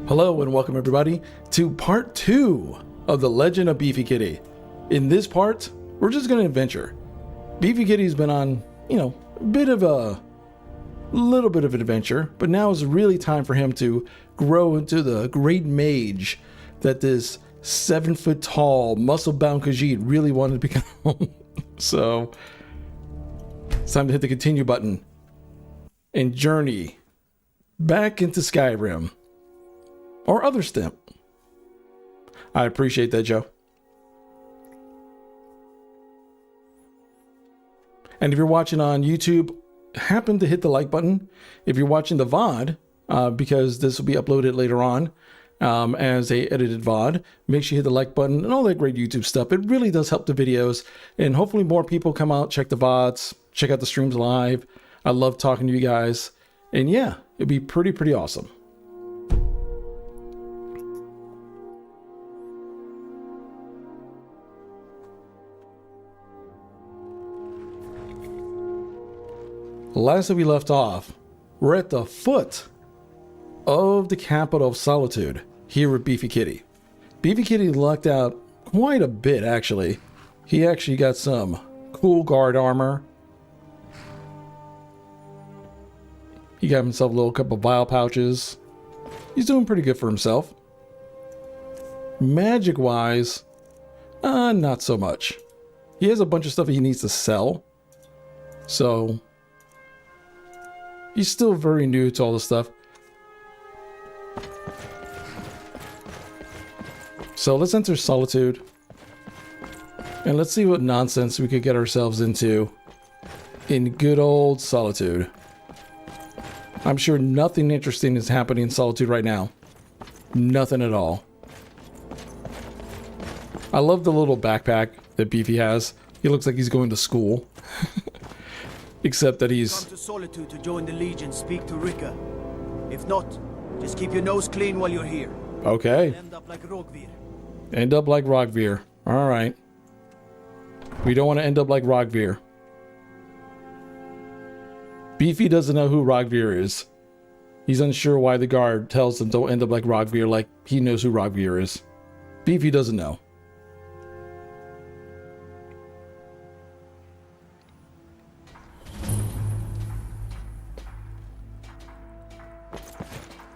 Hello and welcome everybody to part 2 of The Legend of Beefy Kitty. In this part, we're just going to adventure. Beefy Kitty's been on, a little bit of an adventure, but now is really time for him to grow into the great mage that this 7-foot tall, muscle-bound Khajiit really wanted to become. So, it's time to hit the continue button and journey back into Skyrim. Or other stimp. I appreciate that, Joe. And if you're watching on YouTube, happen to hit the like button. If you're watching the VOD, because this will be uploaded later on as a edited VOD, make sure you hit the like button and all that great YouTube stuff. It really does help the videos. And hopefully more people come out, check the VODs, check out the streams live. I love talking to you guys. And yeah, it'd be pretty awesome. Last that we left off, we're at the foot of the capital of Solitude, here with Beefy Kitty. Beefy Kitty lucked out quite a bit, actually. He actually got some cool guard armor. He got himself a little couple of vial pouches. He's doing pretty good for himself. Magic-wise, not so much. He has a bunch of stuff he needs to sell. So he's still very new to all this stuff. So let's enter Solitude. And let's see what nonsense we could get ourselves into in good old Solitude. I'm sure nothing interesting is happening in Solitude right now. Nothing at all. I love the little backpack that Beefy has. He looks like he's going to school. Except that he's... Come to Solitude to join the Legion, speak to Rika. If not, just keep your nose clean while you're here. Okay. End up like Rogvir. End up like Rogvir. Alright. We don't want to end up like Rogvir. Beefy doesn't know who Rogvir is. He's unsure why the guard tells him don't end up like Rogvir, like he knows who Rogvir is. Beefy doesn't know.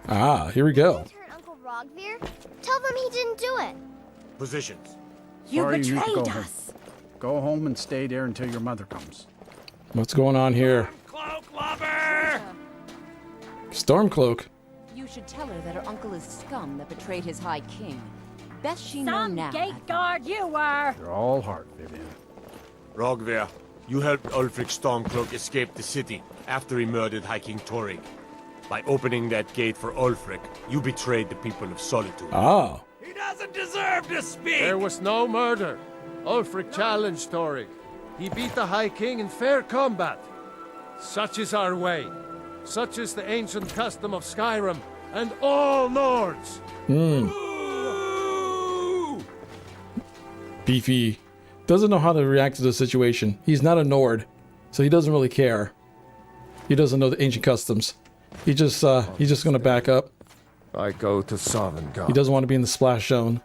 Ah, here we go. Turn Uncle Rogvir? Tell them he didn't do it. Positions. You Sorry, you need to betrayed go us. Go home and stay there until your mother comes. What's going on here? Cloak lobber! Stormcloak. You should tell her that her uncle is scum that betrayed his high king. Best she know Some now. gate guard you were! You're all heart, Vivian. Rogvir, you helped Ulfric Stormcloak escape the city after he murdered High King Torig. By opening that gate for Ulfric, you betrayed the people of Solitude. Ah. He doesn't deserve to speak! There was no murder. Ulfric challenged Torig. He beat the High King in fair combat. Such is our way. Such is the ancient custom of Skyrim and all Nords. Beefy doesn't know how to react to the situation. He's not a Nord, so he doesn't really care. He doesn't know the ancient customs. He's just gonna back up. I go to Sovngarde. He doesn't want to be in the splash zone.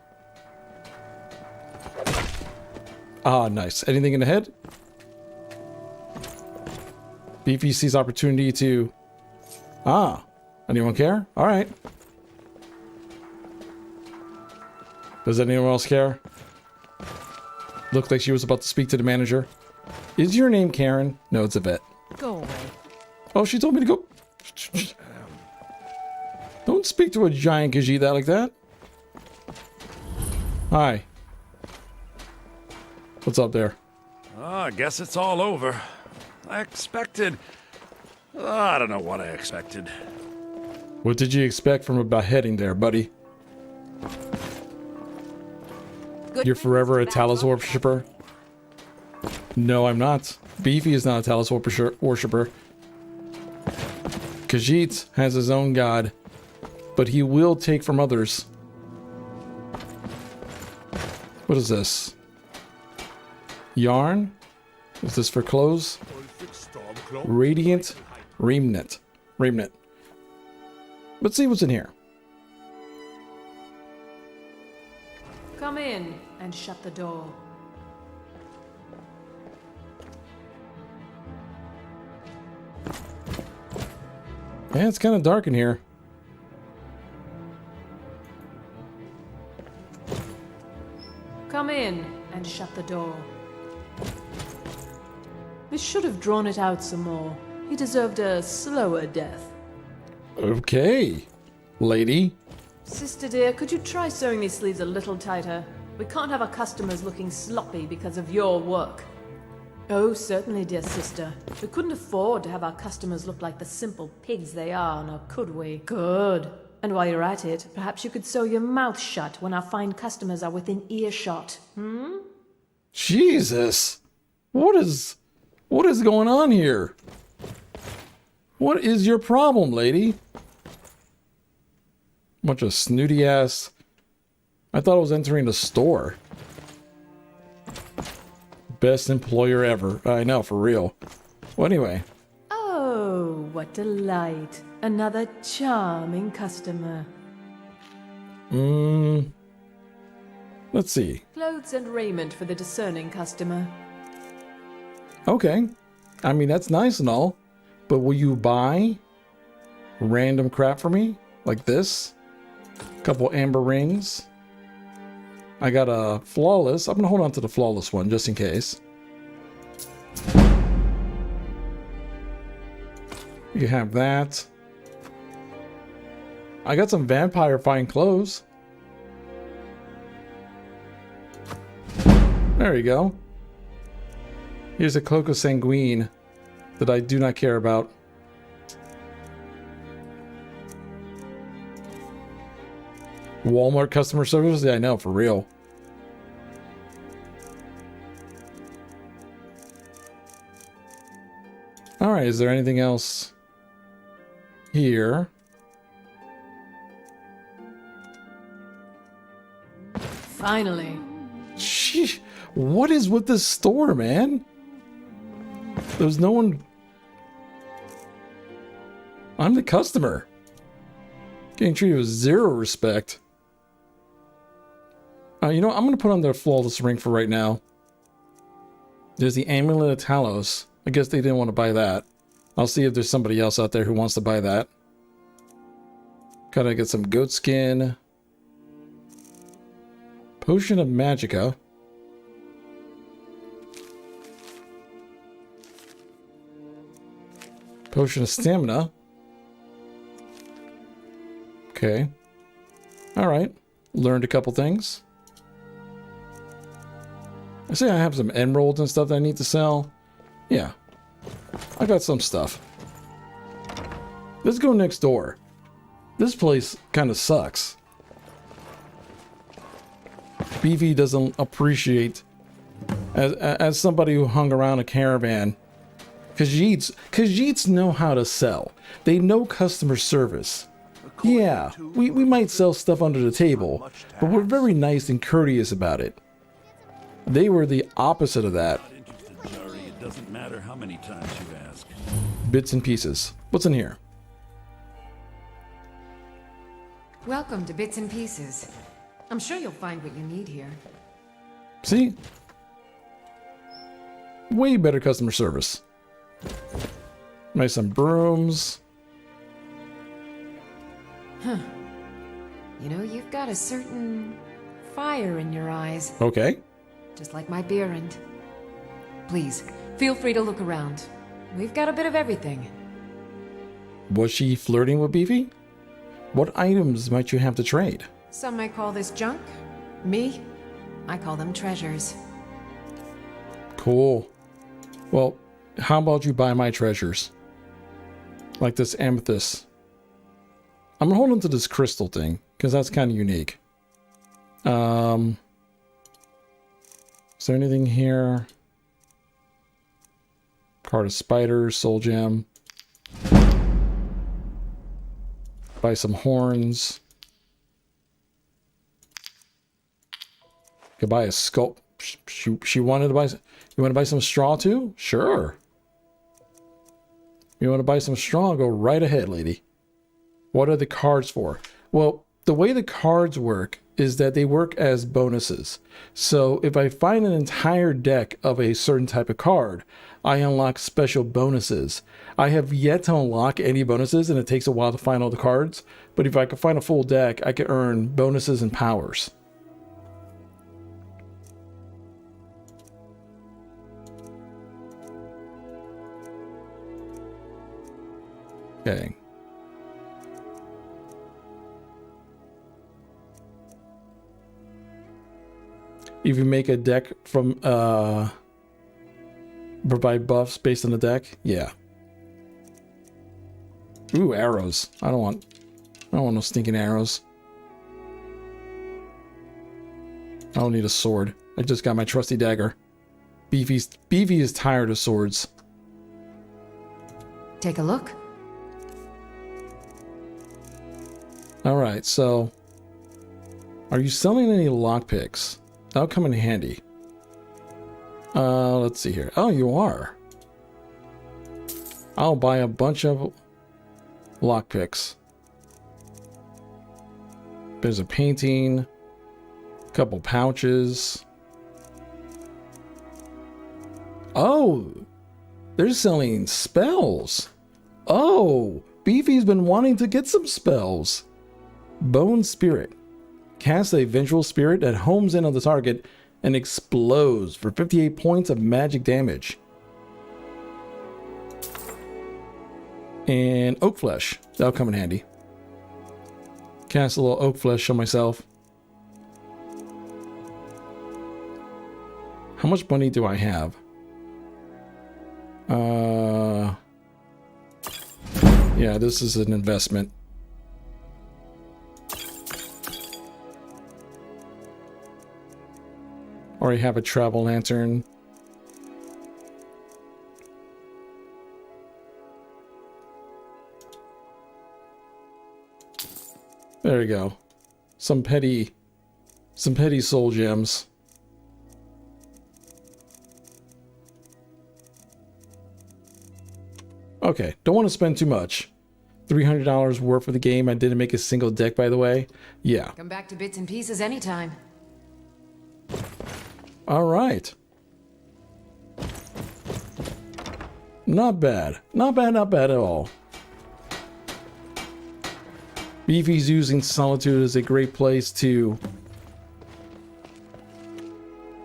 Ah, nice. Anything in the head? Beefy sees opportunity to... Ah. Anyone care? Alright. Does anyone else care? Looked like she was about to speak to the manager. Is your name Karen? No, it's Yvette. Go away. Oh, she told me to go... Don't speak to a giant Khajiit like that. Hi. What's up there? I guess it's all over. I expected... I don't know what I expected. What did you expect from a beheading there, buddy? Good You're forever a things, Talos bad worshiper? No, I'm not. Beefy is not a Talos worshiper. Khajiit has his own god, but he will take from others. What is this? Yarn? Is this for clothes? Radiant Remnant. Let's see what's in here. Come in and shut the door. Yeah, it's kind of dark in here. Come in and shut the door. We should have drawn it out some more. He deserved a slower death. Okay, lady. Sister dear, could you try sewing these sleeves a little tighter? We can't have our customers looking sloppy because of your work. Oh, certainly, dear sister. We couldn't afford to have our customers look like the simple pigs they are, now could we? Good. And while you're at it, perhaps you could sew your mouth shut when our fine customers are within earshot. Jesus. What is going on here? What is your problem, lady? Bunch of snooty ass. I thought I was entering a store. Best employer ever. I know, for real. Well, anyway. Oh, what delight. Another charming customer. Let's see. Clothes and raiment for the discerning customer. Okay. I mean, that's nice and all. But will you buy random crap for me? Like this? Couple amber rings. I got a flawless. I'm going to hold on to the flawless one just in case. You have that. I got some vampire fine clothes. There you go. Here's a cloak of sanguine that I do not care about. Walmart customer service? Yeah, I know, for real. Alright, is there anything else here? Finally. Sheesh. What is with this store, man? There's no one... I'm the customer. Getting treated with zero respect. You know, I'm going to put on their flawless ring for right now. There's the amulet of Talos. I guess they didn't want to buy that. I'll see if there's somebody else out there who wants to buy that. Gotta get some goat skin. Potion of Magica. Potion of Stamina. Okay. Alright. Learned a couple things. I say I have some emeralds and stuff that I need to sell. Yeah. I got some stuff. Let's go next door. This place kind of sucks. Beefy doesn't appreciate, as somebody who hung around a caravan, Khajiits know how to sell. They know customer service. Yeah, we might sell stuff under the table, but we're very nice and courteous about it. They were the opposite of that. It doesn't matter how many times you ask. Bits and pieces. What's in here? Welcome to Bits and Pieces. I'm sure you'll find what you need here. See? Way better customer service. Nice some brooms. Huh. You know, you've got a certain fire in your eyes. Okay. Just like my Beerend. Please, feel free to look around. We've got a bit of everything. Was she flirting with Beefy? What items might you have to trade? Some might call this junk. Me, I call them treasures. Cool. Well, how about you buy my treasures? Like this amethyst. I'm gonna hold on to this crystal thing, because that's kind of unique. Is there anything here? Card of spiders, soul gem. Buy some horns. Could buy a skull. She wanted to buy. You want to buy some straw too? Sure. You want to buy some straw? Go right ahead, lady. What are the cards for? Well, the way the cards work is that they work as bonuses. So if I find an entire deck of a certain type of card, I unlock special bonuses. I have yet to unlock any bonuses, and it takes a while to find all the cards. But if I can find a full deck, I can earn bonuses and powers. Okay. If you make a deck from provide buffs based on the deck, yeah. Ooh, arrows. I don't want no stinking arrows. I don't need a sword. I just got my trusty dagger. Beefy is tired of swords. Take a look. Alright, so are you selling any lockpicks? That'll come in handy. Let's see here. Oh, you are. I'll buy a bunch of lockpicks. There's a painting, a couple pouches. Oh, they're selling spells. Oh, Beefy's been wanting to get some spells. Bone Spirit. Cast a vengeful spirit that homes in on the target and explodes for 58 points of magic damage. And Oak Flesh. That'll come in handy. Cast a little Oak Flesh on myself. How much money do I have? Yeah, this is an investment. Or I have a travel lantern. There we go. Some petty soul gems. Okay, don't want to spend too much. $300 worth for the game. I didn't make a single deck, by the way. Yeah. Come back to bits and pieces anytime. All right. Not bad. Not bad, not bad at all. Beefy's using Solitude as a great place to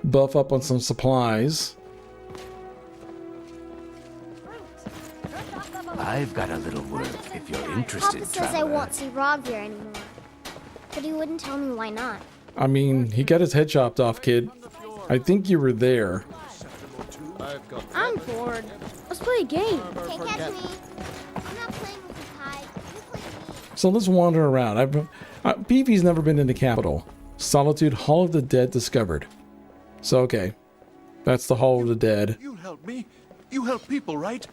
buff up on some supplies. I've got a little work if you're interested, Papa says I won't see Rogvir anymore. But he wouldn't tell me why not. I mean, he got his head chopped off, kid. I think you were there. I'm bored. Let's play a game. Can't catch me. I'm not playing with you, Kai. You play me. So let's wander around. Beefy's never been in the capital. Solitude, Hall of the Dead discovered. So, okay. That's the Hall of the Dead. You help me. You help people, right?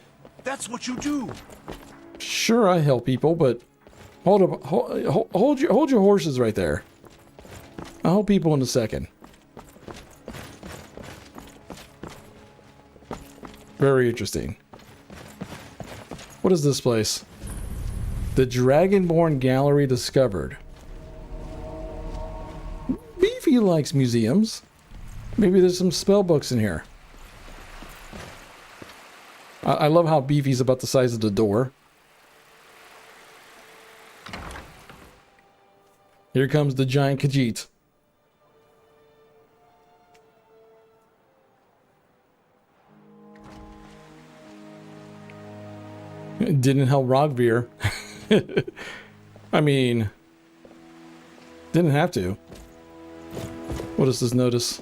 That's what you do. Sure, I help people, but hold your horses right there. I'll help people in a second. Very interesting. What is this place? The Dragonborn Gallery discovered. Beefy likes museums. Maybe there's some spell books in here. I love how Beefy's about the size of the door. Here comes the giant Khajiit. It didn't help Rogvir. I mean, didn't have to. What does this notice?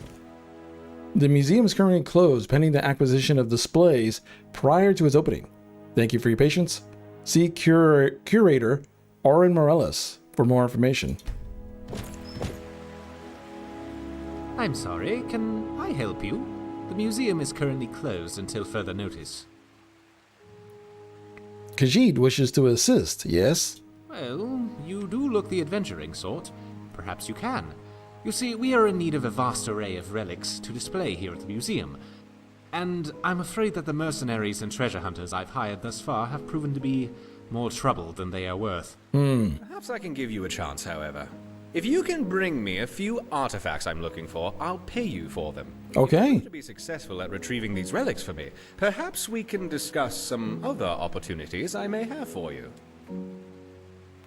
The museum is currently closed pending the acquisition of displays prior to its opening. Thank you for your patience. See curator Oren Morales for more information. I'm sorry, can I help you? The museum is currently closed until further notice. Khajiit wishes to assist, yes? Well, you do look the adventuring sort. Perhaps you can. You see, we are in need of a vast array of relics to display here at the museum. And I'm afraid that the mercenaries and treasure hunters I've hired thus far have proven to be more trouble than they are worth. Perhaps I can give you a chance, however. If you can bring me a few artifacts I'm looking for, I'll pay you for them. Okay. If you to be successful at retrieving these relics for me, perhaps we can discuss some other opportunities I may have for you.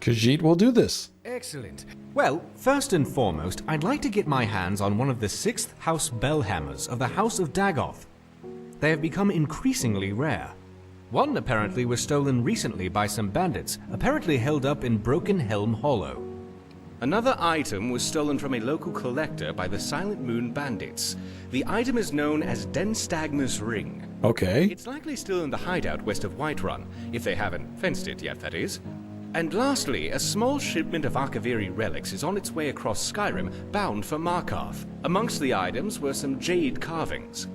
Khajiit will do this. Excellent. Well, first and foremost, I'd like to get my hands on one of the 6th House Bellhammers of the House of Dagoth. They have become increasingly rare. One apparently was stolen recently by some bandits, apparently held up in Broken Helm Hollow. Another item was stolen from a local collector by the Silent Moon Bandits. The item is known as Denstagma's Ring. Okay. It's likely still in the hideout west of Whiterun, if they haven't fenced it yet, that is. And lastly, a small shipment of Akaviri relics is on its way across Skyrim, bound for Markarth. Amongst the items were some jade carvings.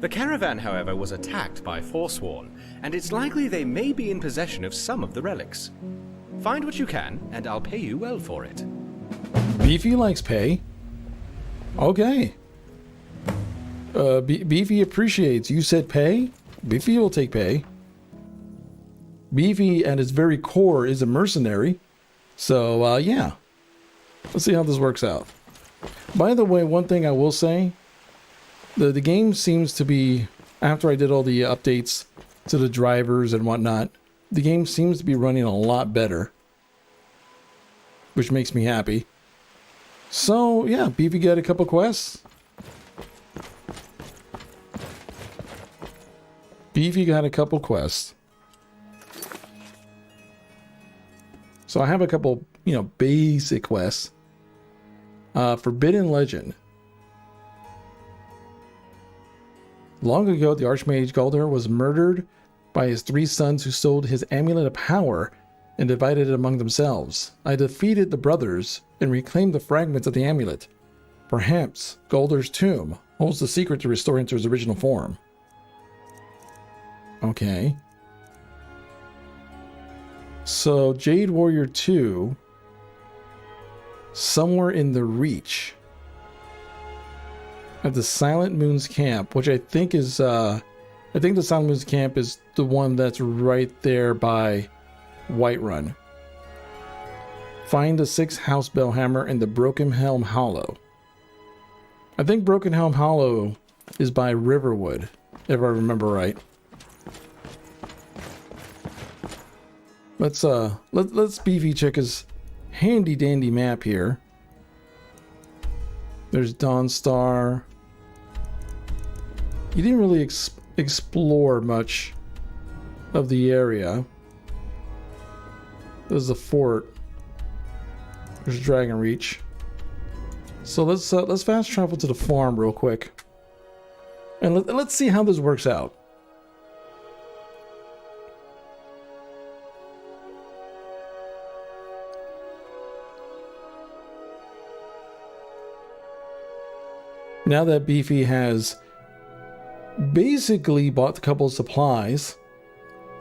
The caravan, however, was attacked by Forsworn, and it's likely they may be in possession of some of the relics. Find what you can, and I'll pay you well for it. Beefy likes pay. Okay. Beefy appreciates. You said pay? Beefy will take pay. Beefy at its very core is a mercenary. So, yeah. Let's see how this works out. By the way, one thing I will say. The game seems to be, after I did all the updates to the drivers and whatnot, the game seems to be running a lot better. Which makes me happy. So, yeah, Beefy got a couple quests. Beefy got a couple quests. So I have a couple, basic quests. Forbidden Legend. Long ago, the Archmage Galdr was murdered by his 3 sons who stole his amulet of power and divided it among themselves. I defeated the brothers and reclaimed the fragments of the amulet. Perhaps Galdr's tomb holds the secret to restore him to his original form. Okay. So, Jade Warrior 2, somewhere in the Reach, at the Silent Moon's camp, which I think is, I think the Silent Moon's camp is the one that's right there by Whiterun. Find the 6th House Bellhammer in the Broken Helm Hollow. I think Broken Helm Hollow is by Riverwood, if I remember right. Let's Beefy check his handy dandy map here. There's Dawnstar. He didn't really explore much of the area. There's the fort. There's Dragon Reach. So let's fast travel to the farm real quick, and let's see how this works out. Now that Beefy has basically bought a couple of supplies,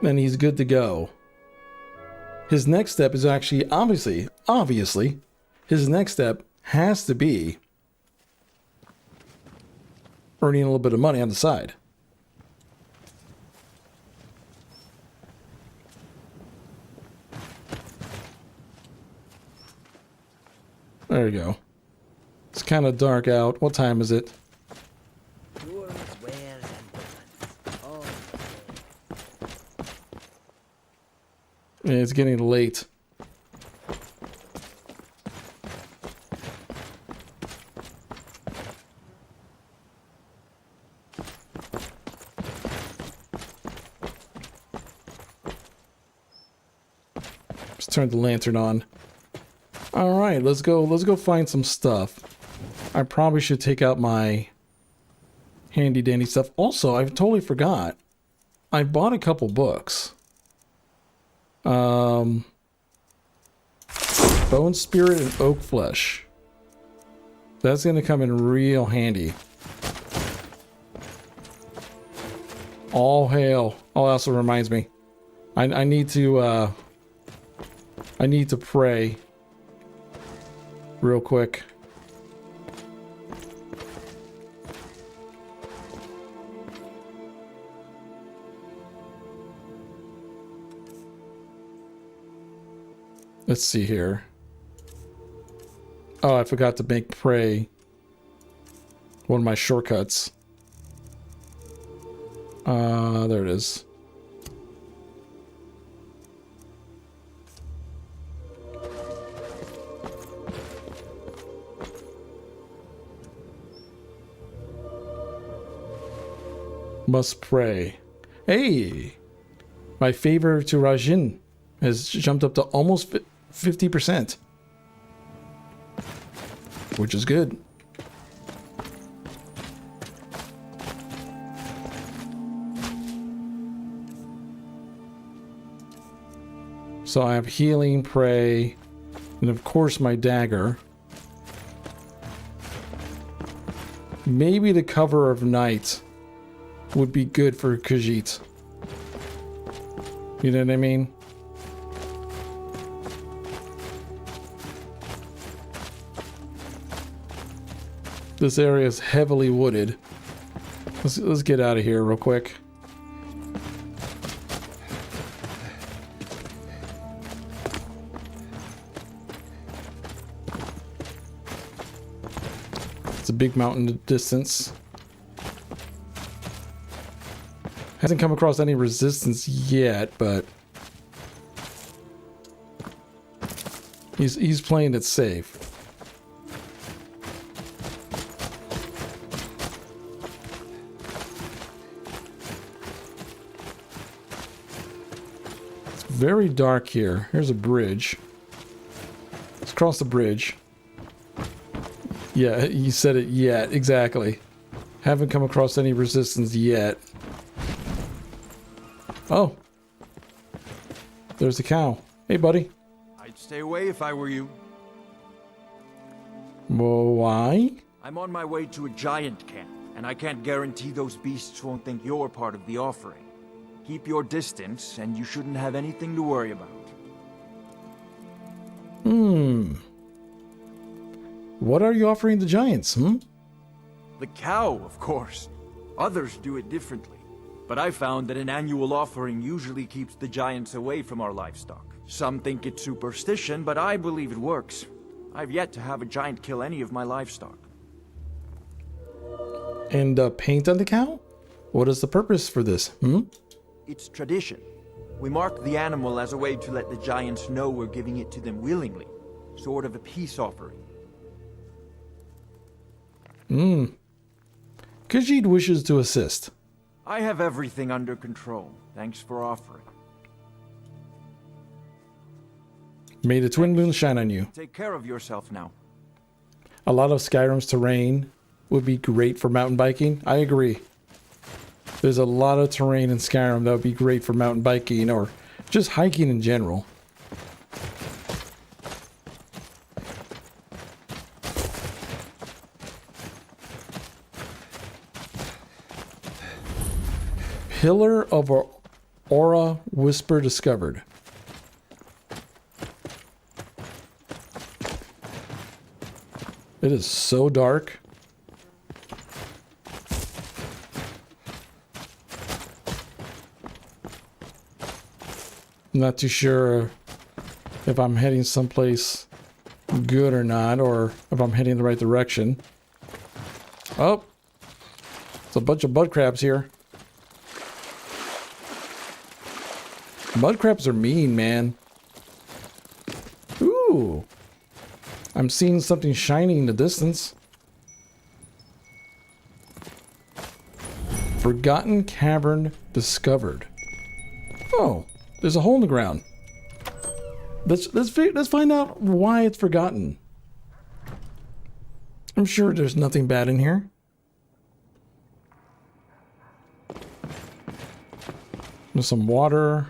and he's good to go. His next step is actually, obviously, his next step has to be earning a little bit of money on the side. There you go. It's kind of dark out. What time is it? Yeah, it's getting late. Let's turn the lantern on. All right, let's go find some stuff. I probably should take out my handy dandy stuff. Also, I totally forgot. I bought a couple books. Bone Spirit and Oak Flesh. That's going to come in real handy. All hail. Oh, that also reminds me. I need to pray real quick. Let's see here. Oh, I forgot to make prey one of my shortcuts. There it is. Must pray. Hey! My favor to Rajin has jumped up to almost 50%. Which is good. So I have healing, pray, and of course my dagger. Maybe the cover of night would be good for Khajiit. You know what I mean? This area is heavily wooded. Let's get out of here real quick. It's a big mountain distance. Hasn't come across any resistance yet, but he's playing it safe. It's very dark here. Here's a bridge. Let's cross the bridge. Yeah, you said it yet, exactly. Haven't come across any resistance yet. Oh. There's the cow. Hey, buddy. I'd stay away if I were you. Well, why? I'm on my way to a giant camp, and I can't guarantee those beasts won't think you're part of the offering. Keep your distance, and you shouldn't have anything to worry about. What are you offering the giants, The cow, of course. Others do it differently. But I found that an annual offering usually keeps the giants away from our livestock. Some think it's superstition, but I believe it works. I've yet to have a giant kill any of my livestock. And paint on the cow? What is the purpose for this, It's tradition. We mark the animal as a way to let the giants know we're giving it to them willingly. Sort of a peace offering. Khajiit wishes to assist. I have everything under control. Thanks for offering. May the twin moons shine on you. Take care of yourself now. A lot of Skyrim's terrain would be great for mountain biking. I agree. There's a lot of terrain in Skyrim that would be great for mountain biking or just hiking in general. Pillar of Aura Whisper discovered. It is so dark. I'm not too sure if I'm heading someplace good or not, or if I'm heading in the right direction. Oh, it's a bunch of mud crabs here. Mud crabs are mean, man. Ooh. I'm seeing something shining in the distance. Forgotten cavern discovered. Oh, there's a hole in the ground. Let's find out why it's forgotten. I'm sure there's nothing bad in here. There's some water.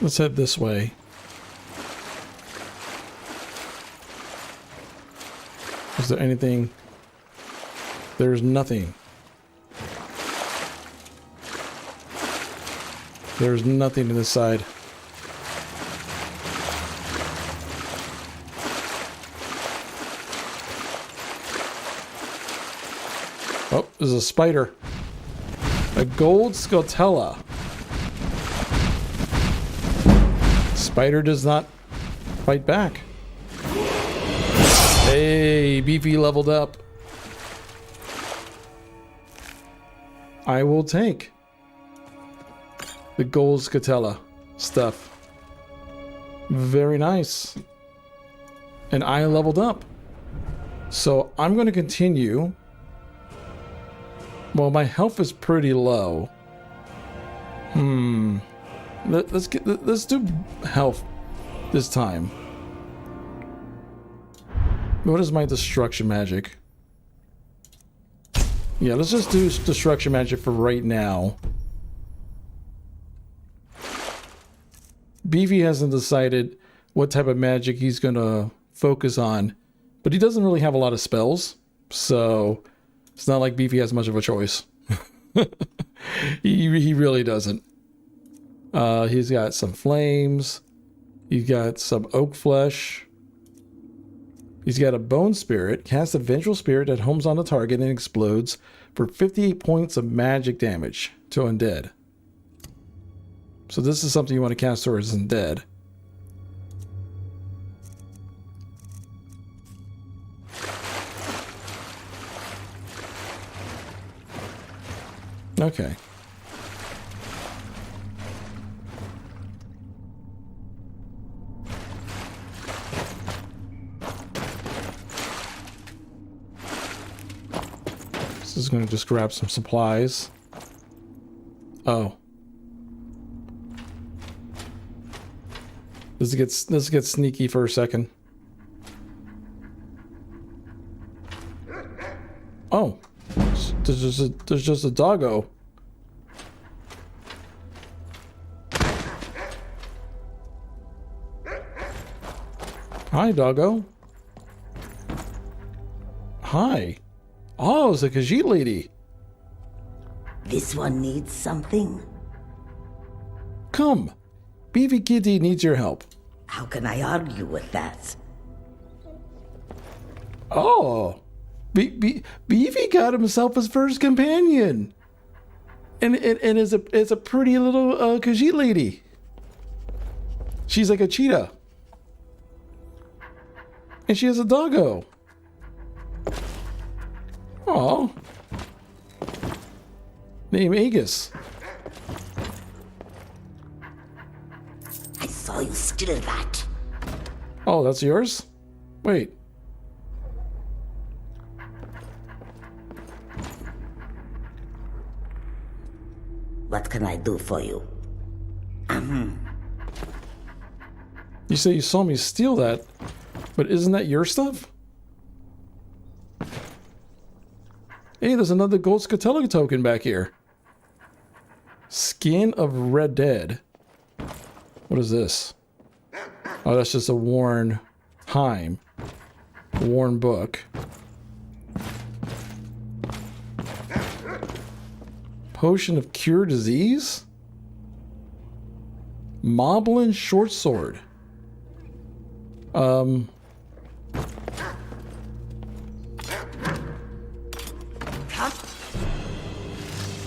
Let's head this way. Is there anything? There's nothing. There's nothing to this side. Oh, there's a spider. A gold scotella. Spider does not fight back. Hey, Beefy leveled up. I will take the gold scotella stuff. Very nice. And I leveled up. So I'm going to continue. Well, my health is pretty low. Let's do health this time. What is my destruction magic? Yeah, let's just do destruction magic for right now. Beefy hasn't decided what type of magic he's gonna focus on, but he doesn't really have a lot of spells, so it's not like Beefy has much of a choice. he really doesn't. He's got some flames. He's got some oak flesh. He's got a bone spirit. Cast a vengeful spirit that homes on the target and explodes for 58 points of magic damage to undead. So this is something you want to cast towards undead. Okay. This is going to just grab some supplies. Oh. Let's get sneaky for a second. Oh. There's just a doggo. Hi, doggo. Hi. Oh, it's a Khajiit lady. This one needs something. Come. Beefy Kitty needs your help. How can I argue with that? Oh. Beefy got himself his first companion. And it's a pretty little Khajiit lady. She's like a cheetah. And she has a doggo. Oh. Name Aegis. I saw you steal that. Oh, that's yours? Wait. What can I do for you? You say you saw me steal that, but isn't that your stuff? Hey, there's another gold scotella token back here. Skin of Red Dead. What is this? Oh, that's just a worn time. A worn book. Potion of Cure Disease? Moblin Short Sword.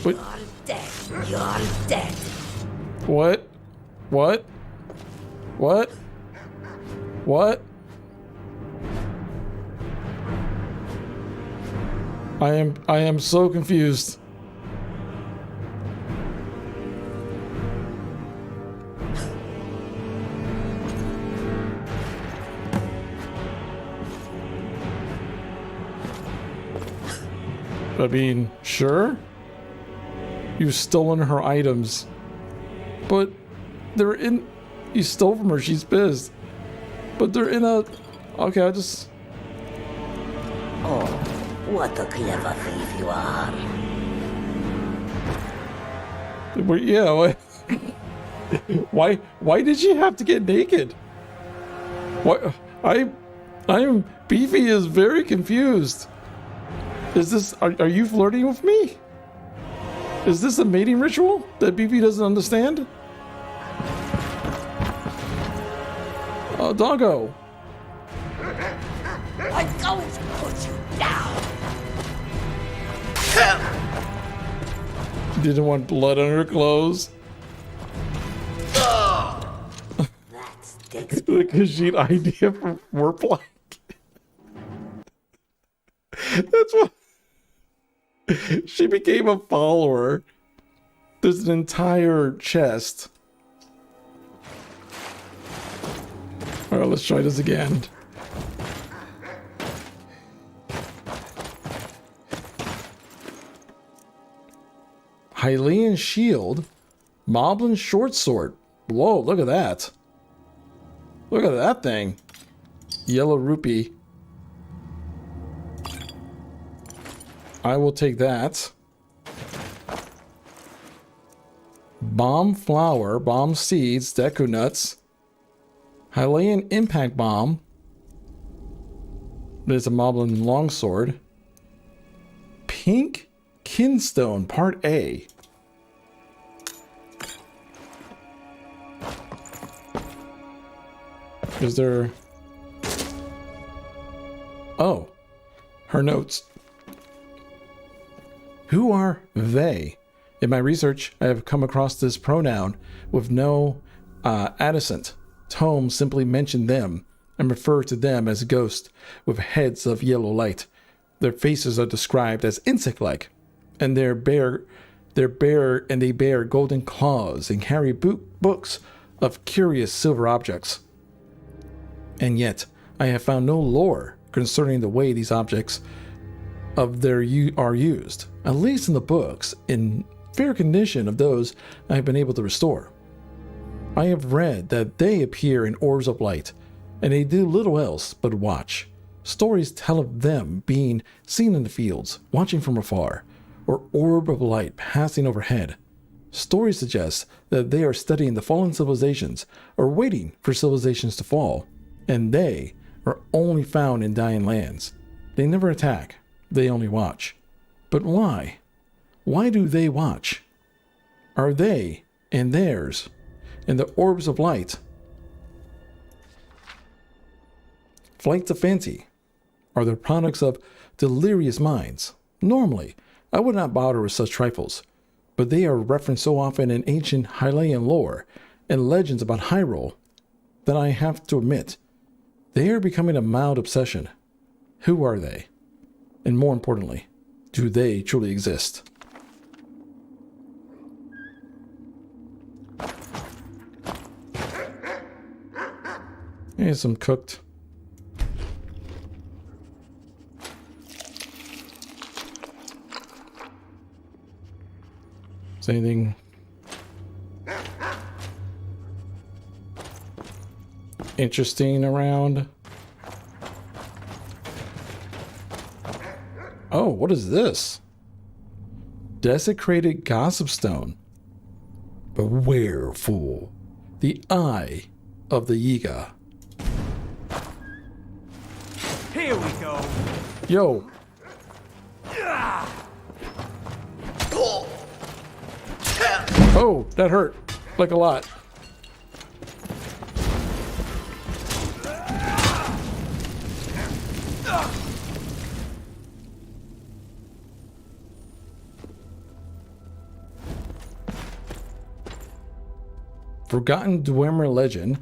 What? You're dead. You're dead. What? What? What? What? I am so confused. I mean, sure. You've stolen her items. But they're in... You stole from her, she's pissed. But they're in a... Okay, I just... Oh, what a clever thief you are. But yeah, why did she have to get naked? What? I'm... Beefy is very confused. Is this... Are you flirting with me? Is this a mating ritual that Beefy doesn't understand? Doggo. I'm going to put you down. Didn't want blood on her clothes. The Khajiit idea for warplike. That's what. She became a follower. There's an entire chest. Alright, let's try this again. Hylian shield. Moblin short sword. Whoa, look at that. Look at that thing. Yellow rupee. I will take that. Bomb flower, bomb seeds, Deku nuts. Hylian impact bomb. There's a Moblin longsword. Pink kinstone, part A. Is there... Oh. Her notes. Who are they? In my research, I have come across this pronoun with no adjacent. Tomes simply mention them and refer to them as ghosts with heads of yellow light. Their faces are described as insect-like, and they bear golden claws and carry books of curious silver objects. And yet, I have found no lore concerning the way these objects are used, at least in the books, in fair condition of those I have been able to restore. I have read that they appear in orbs of light, and they do little else but watch. Stories tell of them being seen in the fields, watching from afar, or orb of light passing overhead. Stories suggest that they are studying the fallen civilizations, or waiting for civilizations to fall, and they are only found in dying lands. They never attack, they only watch. But why? Why do they watch? Are they and theirs and the orbs of light flights of fancy? Are the products of delirious minds? Normally, I would not bother with such trifles, but they are referenced so often in ancient Hylian lore and legends about Hyrule that I have to admit, they are becoming a mild obsession. Who are they? And more importantly, do they truly exist? Here's some cooked. Is anything interesting around? Oh, what is this? Desecrated gossip stone. Beware, fool. The eye of the Yiga. Here we go. Yo. Oh, that hurt. Like a lot. Forgotten Dwemer Legend,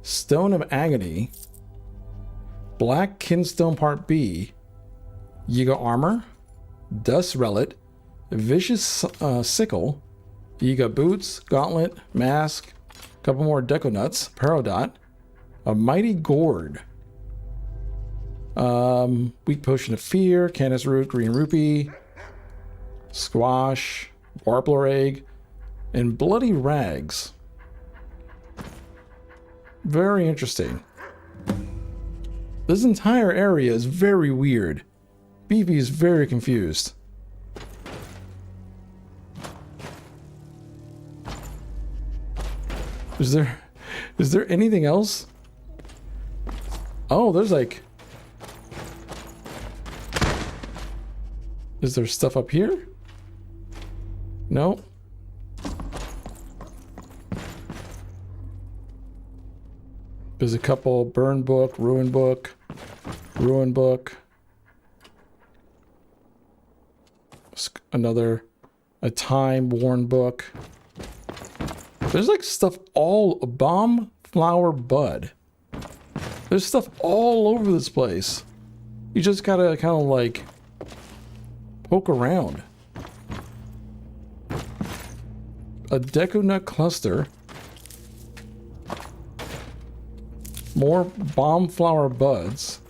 Stone of Agony, Black Kinstone Part B, Yiga Armor, Dust Relic, Vicious Sickle, Yiga Boots, Gauntlet, Mask, a couple more Deco Nuts, Peridot, a Mighty Gourd, Weak Potion of Fear, Canis Root, Green Rupee, Squash, Warbler Egg, and Bloody Rags. Very interesting. This entire area is very weird. Beefy is very confused. Is there anything else? Oh, there's like... Is there stuff up here? No. There's a couple burn book, ruin book, ruin book. Another A time-worn book. There's like stuff all... A bomb flower bud. There's stuff all over this place. You just gotta kind of like... poke around. A deco nut cluster. More bomb flower buds.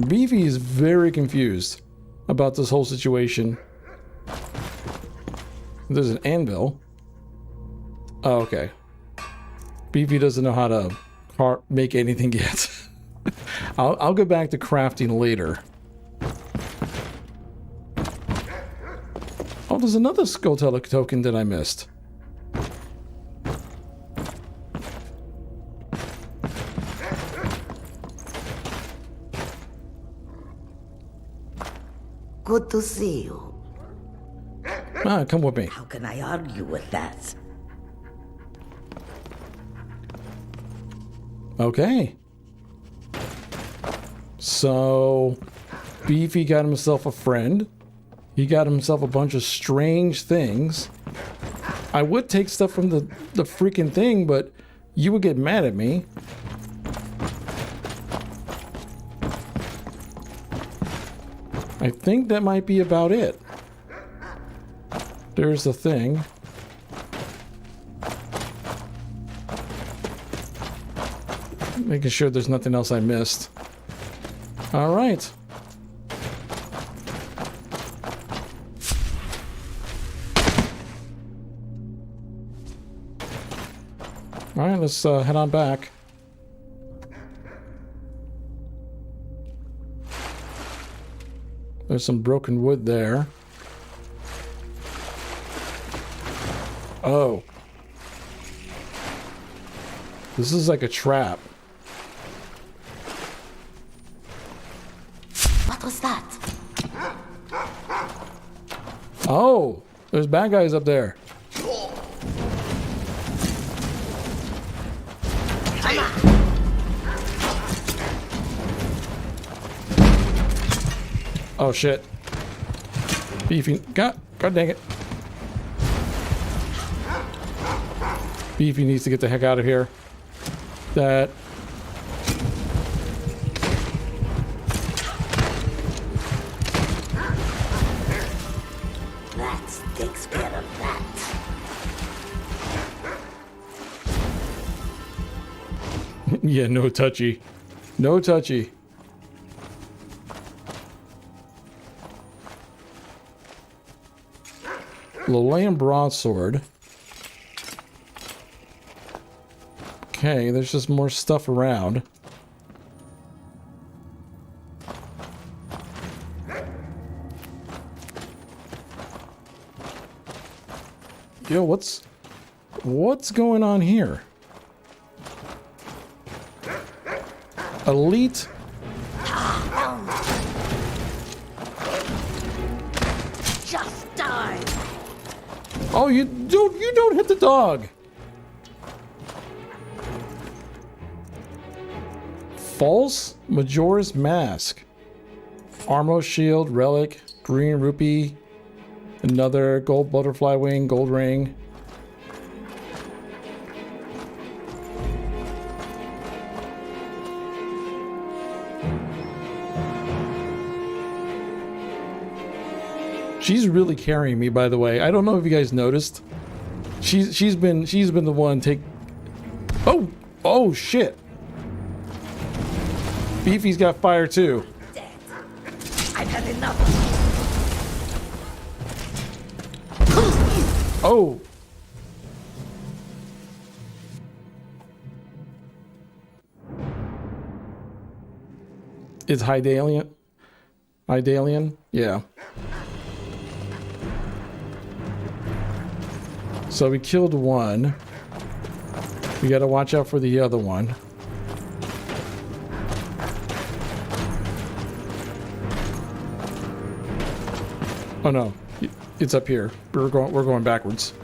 Beefy is very confused about this whole situation. There's an anvil. Oh, okay. Beefy doesn't know how to make anything yet. I'll go back to crafting later. Oh, there's another skull token that I missed. Good to see you. Ah, come with me. How can I argue with that? Okay. So, Beefy got himself a friend. He got himself a bunch of strange things. I would take stuff from the freaking thing, but you would get mad at me. I think that might be about it. There's the thing. Making sure there's nothing else I missed. All right. All right, let's head on back. There's some broken wood there. Oh. This is like a trap. What was that? Oh, there's bad guys up there. Oh shit. Beefy, God dang it. Beefy needs to get the heck out of here. That... That takes care of that. Yeah, no touchy. No touchy. Lolayan broadsword. Okay, there's just more stuff around. Yo, what's going on here? Elite. Just die. Oh, you don't hit the dog. False Majora's Mask. Armor shield, relic, green rupee, another gold butterfly wing, gold ring. She's really carrying me, by the way. I don't know if you guys noticed. She's been the one take. Oh shit. Beefy's got fire too. Dead. I've had enough. Oh. It's Hydaelyn? Hydaelyn? Yeah. So we killed one. We gotta watch out for the other one. Oh no, it's up here. We're going backwards.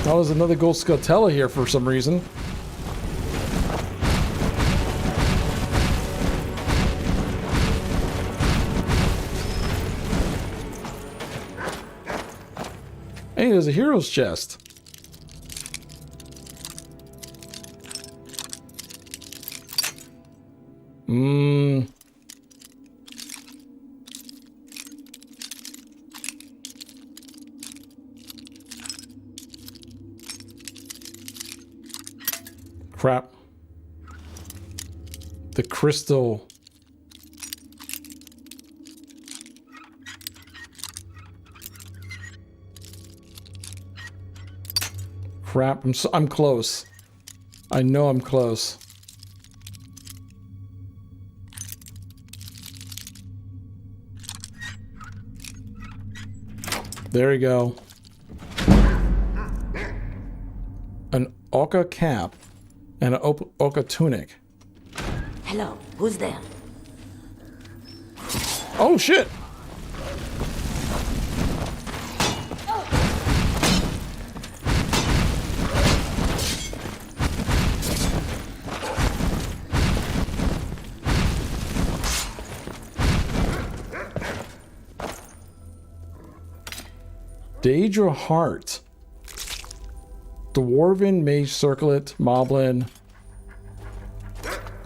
Oh, there's another gold scutella here for some reason. Hey, there's a hero's chest. Crap. The crystal. Crap, I'm close. I know I'm close. There we go. An Orca cap and an Orca tunic. Hello, who's there? Oh shit! Daedra Heart. Dwarven Mage Circlet, Moblin,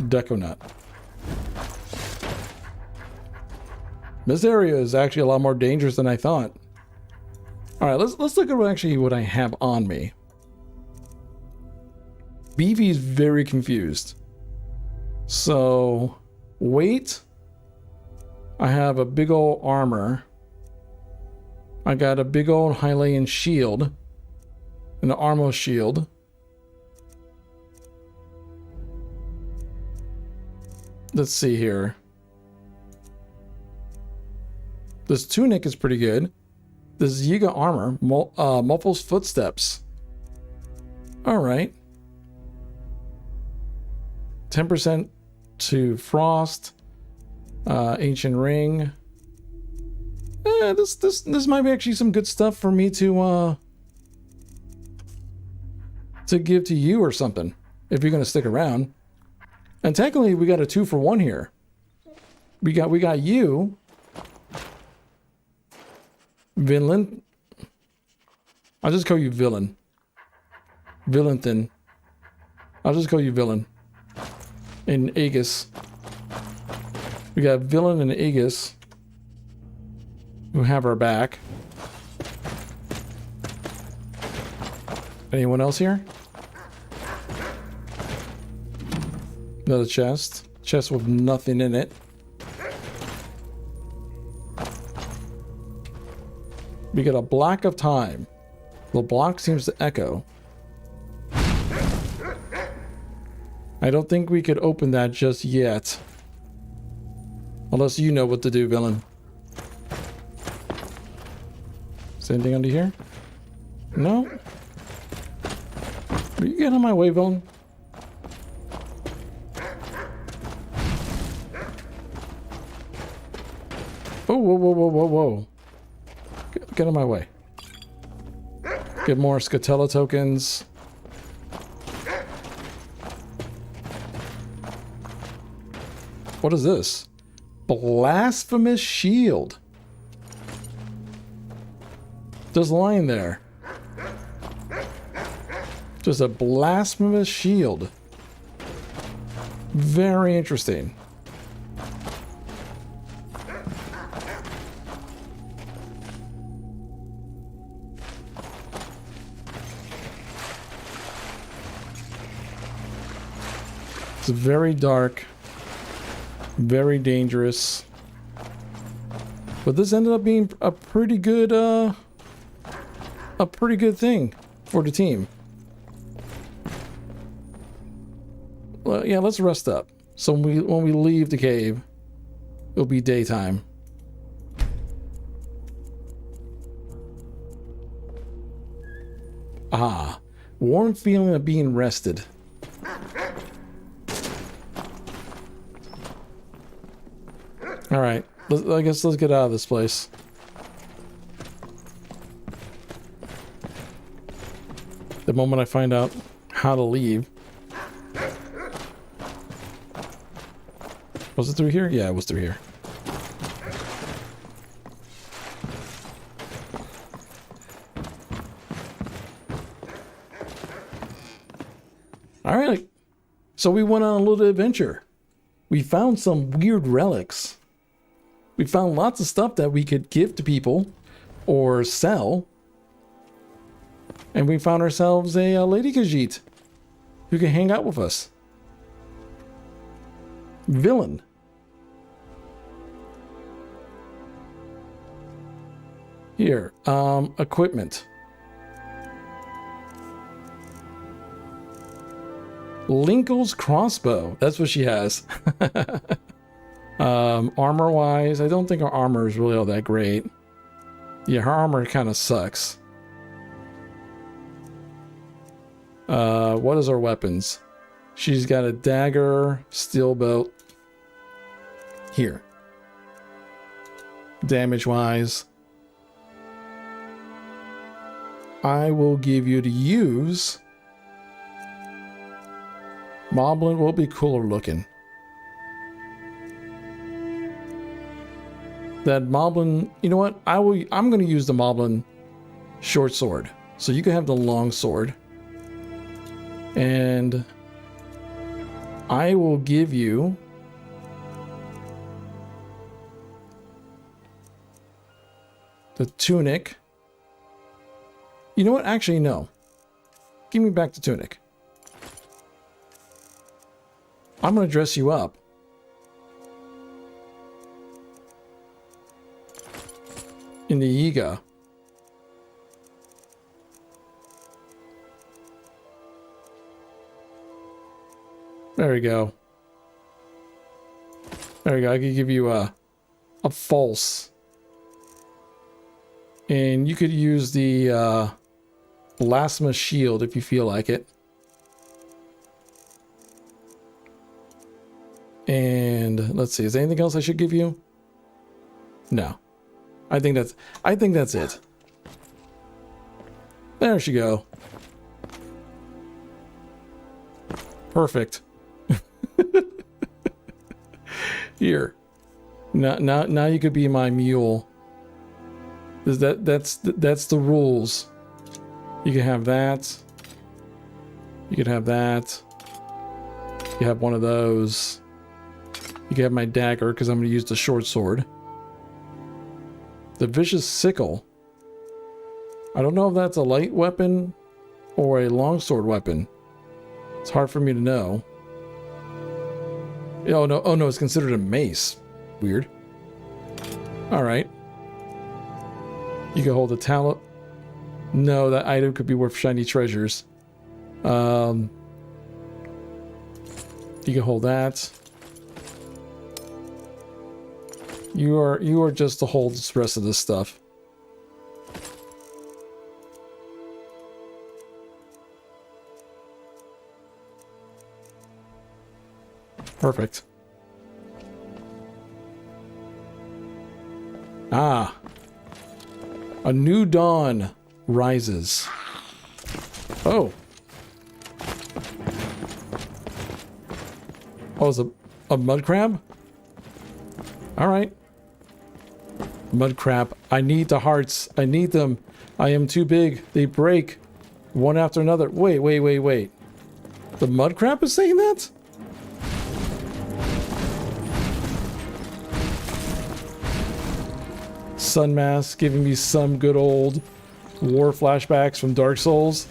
Deconut. This area is actually a lot more dangerous than I thought. Alright, let's look at what I have on me. Beefy is very confused. So, weight. I have a big old armor. I got a big old Hylian shield. An armor shield. Let's see here. This tunic is pretty good. This Yiga armor. Muffles footsteps. Alright. 10% to frost. Ancient ring. This might be actually some good stuff for me to give to you or something, if you're gonna stick around. And technically we got a 2-for-1 here. We got you, Villain. I'll just call you Villain. Villain. I'll just call you Villain. And Aegis. We got Villain and Aegis who have our back. Anyone else here? Another chest. Chest with nothing in it. We got a block of time. The block seems to echo. I don't think we could open that just yet. Unless you know what to do, Villain. Is there anything under here? No? Will you get out of my way, Villain? Oh, whoa. Get out of my way. Get more Scatella tokens. What is this? Blasphemous shield. Just lying there. Just a blasphemous shield. Very interesting. It's very dark, very dangerous. But this ended up being a pretty good thing for the team. Well, yeah, let's rest up. So when we leave the cave, it'll be daytime. Ah, warm feeling of being rested. All right, I guess let's get out of this place. The moment I find out how to leave. Was it through here? Yeah, it was through here. All right. So we went on a little adventure. We found some weird relics. We found lots of stuff that we could give to people or sell. And we found ourselves a Lady Khajiit who can hang out with us. Villain. Here, equipment. Linkle's crossbow. That's what she has. Armor-wise, I don't think her armor is really all that great. Yeah, her armor kind of sucks. What is our weapons? She's got a dagger, steel belt. Here. Damage-wise, I will give you to use. Moblin will be cooler looking. That Moblin, you know what? I'm going to use the Moblin short sword. So you can have the long sword. And I will give you the tunic. You know what? Actually, no. Give me back the tunic. I'm going to dress you up. In the Yiga. There we go. There we go. I could give you a false. And you could use the Blasphemous shield if you feel like it. And let's see, is there anything else I should give you? No. I think that's it. There she go. Perfect. Here. Now you could be my mule. That's the rules. You can have that. You can have that. You have one of those. You can have my dagger because I'm going to use the short sword. The vicious sickle. I don't know if that's a light weapon or a longsword weapon. It's hard for me to know. Oh no, it's considered a mace. Weird. Alright. You can hold a talent. No, that item could be worth shiny treasures. You can hold that. You are just to hold the rest of this stuff. Perfect. Ah. A new dawn rises. Oh. Oh, it's a mud crab? Alright. Mud crab. I need the hearts. I need them. I am too big. They break. One after another. Wait. The mud crab is saying that? Sunmask giving me some good old war flashbacks from Dark Souls.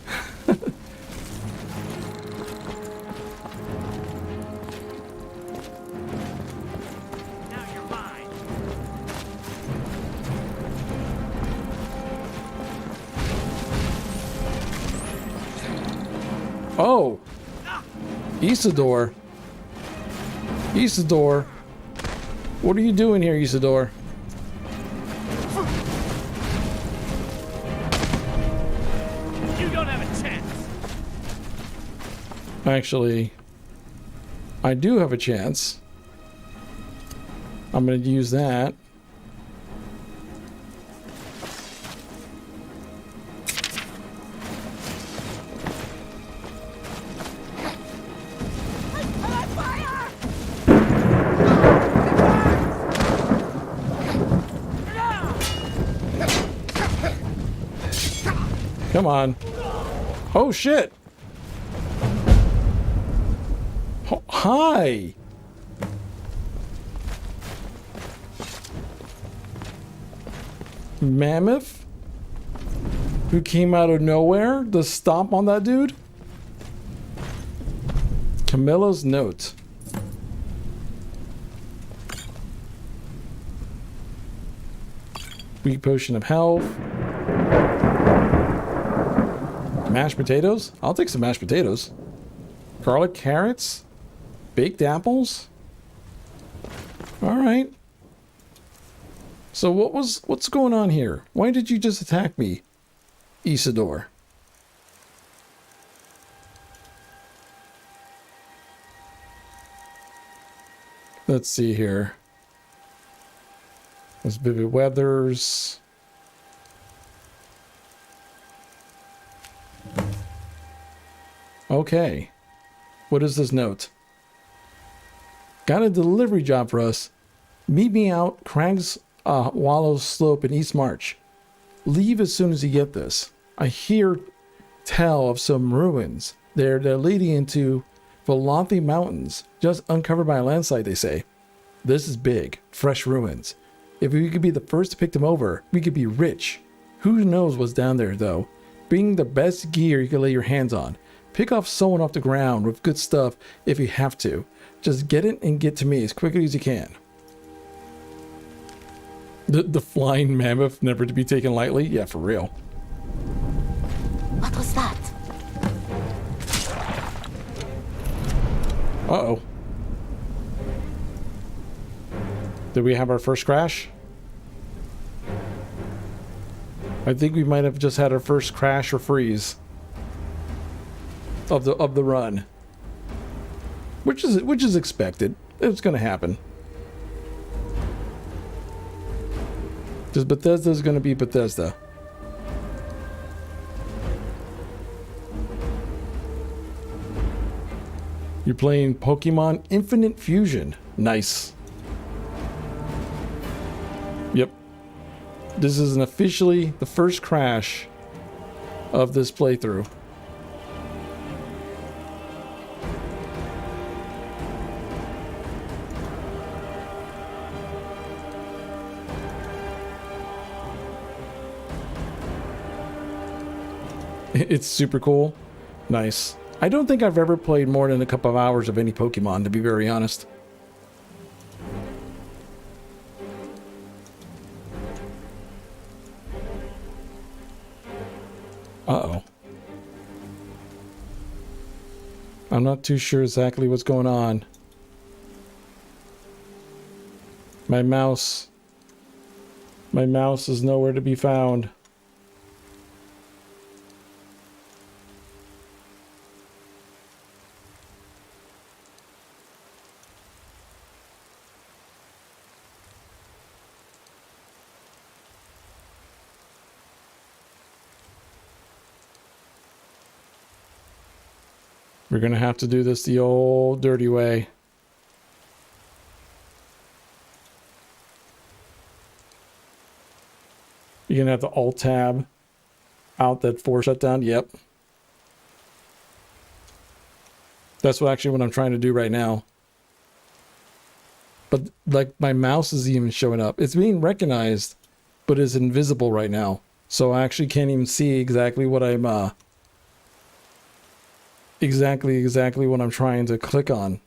Oh! Isidore. Isidore. What are you doing here, Isidore? You don't have a chance. Actually, I do have a chance. I'm going to use that. Come on. Oh shit. Hi! Mammoth? Who came out of nowhere to stomp on that dude? Camilla's note. Weak potion of health. Mashed potatoes? I'll take some mashed potatoes. Garlic carrots? Baked apples? Alright. So what's going on here? Why did you just attack me, Isidore? Let's see here. There's Vivid Weathers. Okay. What is this note? Got a delivery job for us. Meet me out Crags Wallow Slope in East March. Leave as soon as you get this. I hear tell of some ruins. They're leading into Volanthe Mountains, just uncovered by a landslide, they say. This is big, fresh ruins. If we could be the first to pick them over, we could be rich. Who knows what's down there, though? Bring the best gear you can lay your hands on. Pick off someone off the ground with good stuff if you have to. Just get it and get to me as quickly as you can. The flying mammoth, never to be taken lightly? Yeah, for real. What was that? Uh-oh. Did we have our first crash? I think we might have just had our first crash or freeze of the run. Which is expected. It's gonna happen. Because Bethesda's gonna be Bethesda. You're playing Pokemon Infinite Fusion. Nice. Yep. This is officially the first crash of this playthrough. It's super cool. Nice. I don't think I've ever played more than a couple of hours of any Pokemon, to be very honest. Uh-oh. I'm not too sure exactly what's going on. My mouse is nowhere to be found. We're gonna have to do this the old dirty way. You're gonna have to Alt-Tab out that force shutdown. Yep. That's what I'm trying to do right now. But like my mouse is even showing up. It's being recognized, but it's invisible right now. So I actually can't even see exactly what I'm exactly what I'm trying to click on.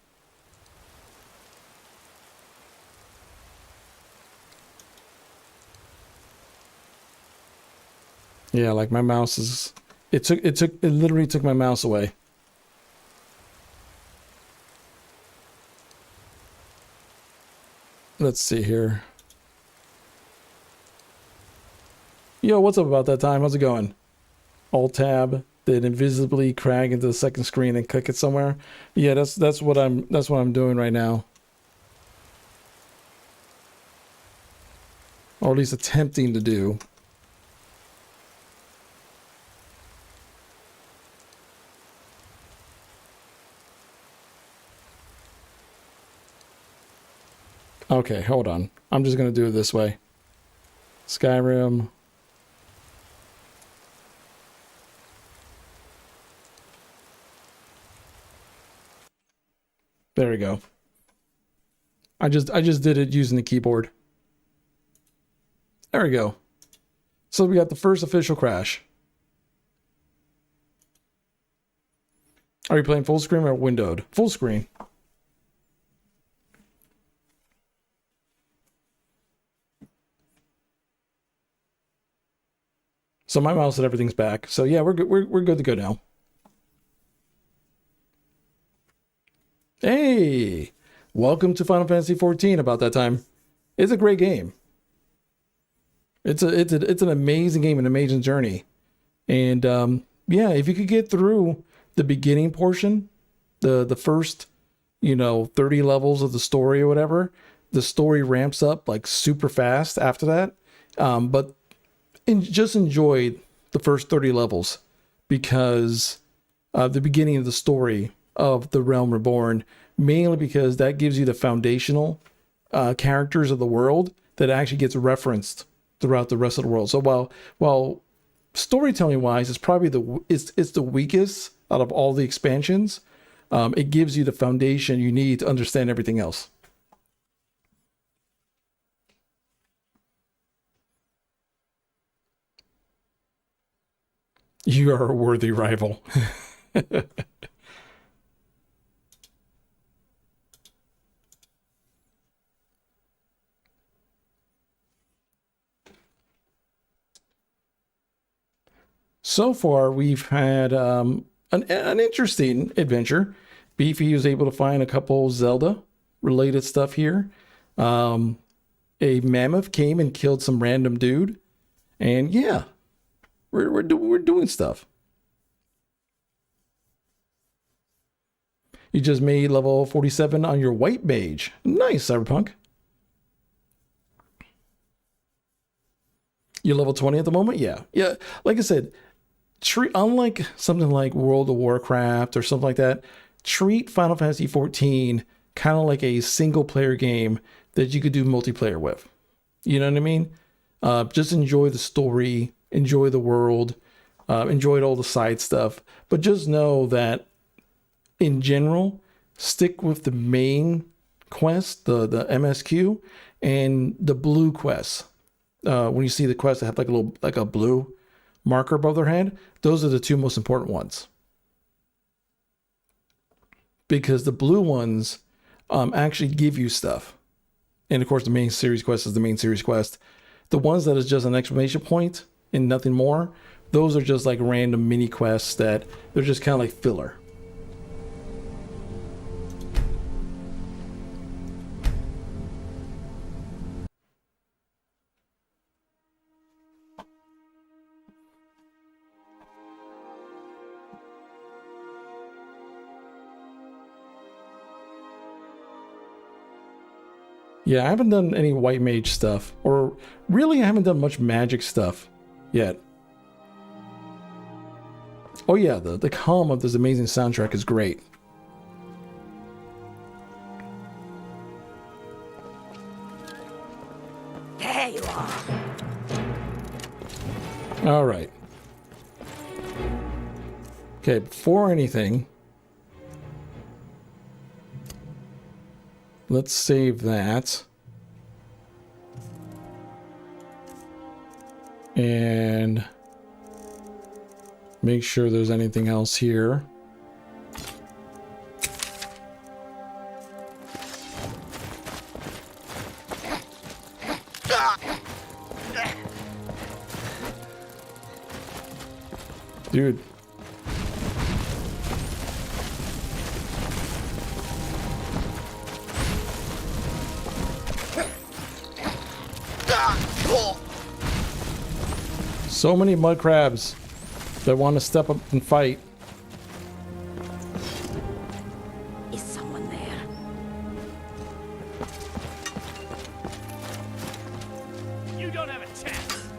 Yeah, like my mouse is it literally took my mouse away. Let's see here. Yo, what's up about that time? How's it going? Alt-Tab. Then invisibly crag into the second screen and click it somewhere. Yeah, that's what I'm doing right now. Or at least attempting to do. Okay, hold on. I'm just gonna do it this way. Skyrim. There we go. I just did it using the keyboard. There we go. So we got the first official crash. Are you playing full screen or windowed? Full screen. So my mouse and everything's back. So yeah, we're good. We're good to go now. Hey, welcome to Final Fantasy 14. About that time, it's a great game. It's an amazing game, an amazing journey, and yeah, if you could get through the beginning portion, the first 30 levels of the story or whatever, the story ramps up like super fast after that. But just enjoy the first 30 levels because the beginning of the story of the Realm Reborn, mainly because that gives you the foundational characters of the world that actually gets referenced throughout the rest of the world. So while storytelling wise, it's probably it's the weakest out of all the expansions. It gives you the foundation you need to understand everything else. You are a worthy rival. So far, we've had an interesting adventure. Beefy was able to find a couple Zelda-related stuff here. A mammoth came and killed some random dude. And yeah, we're doing stuff. You just made level 47 on your white mage. Nice, Cyberpunk. You're level 20 at the moment? Yeah. Yeah, like I said, unlike something like World of Warcraft or something like that, treat Final Fantasy 14 kind of like a single player game that you could do multiplayer with. You know what I mean? Just enjoy the story, enjoy the world, enjoy all the side stuff. But just know that in general, stick with the main quest, the MSQ, and the blue quests. When you see the quests that have like a blue marker above their head, those are the two most important ones. Because the blue ones actually give you stuff. And of course, the main series quest is the main series quest. The ones that is just an exclamation point and nothing more, those are just like random mini quests that they're just kind of like filler. Yeah, I haven't done any white mage stuff, or really I haven't done much magic stuff yet. Oh yeah, the calm of this amazing soundtrack is great. There you are. All right. Okay, before anything, let's save that. And make sure there's anything else here. Dude. So many mud crabs that want to step up and fight. Is someone there? You don't have a chance.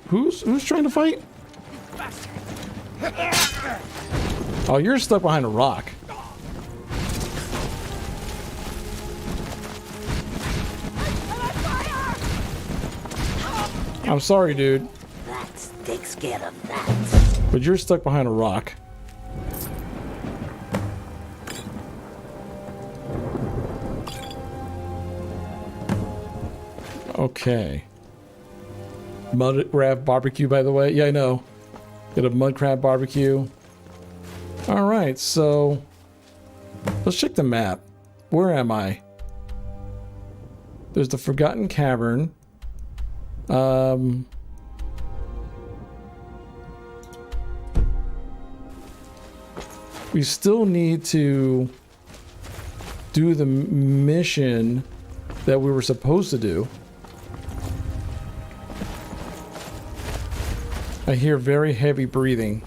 Who's trying to fight? Oh, you're stuck behind a rock. I'm sorry, dude. That takes care of that. But you're stuck behind a rock. Okay. Mud crab barbecue, by the way. Yeah, I know. Get a mud crab barbecue. Alright, so let's check the map. Where am I? There's the Forgotten Cavern. We still need to do the mission that we were supposed to do. I hear very heavy breathing.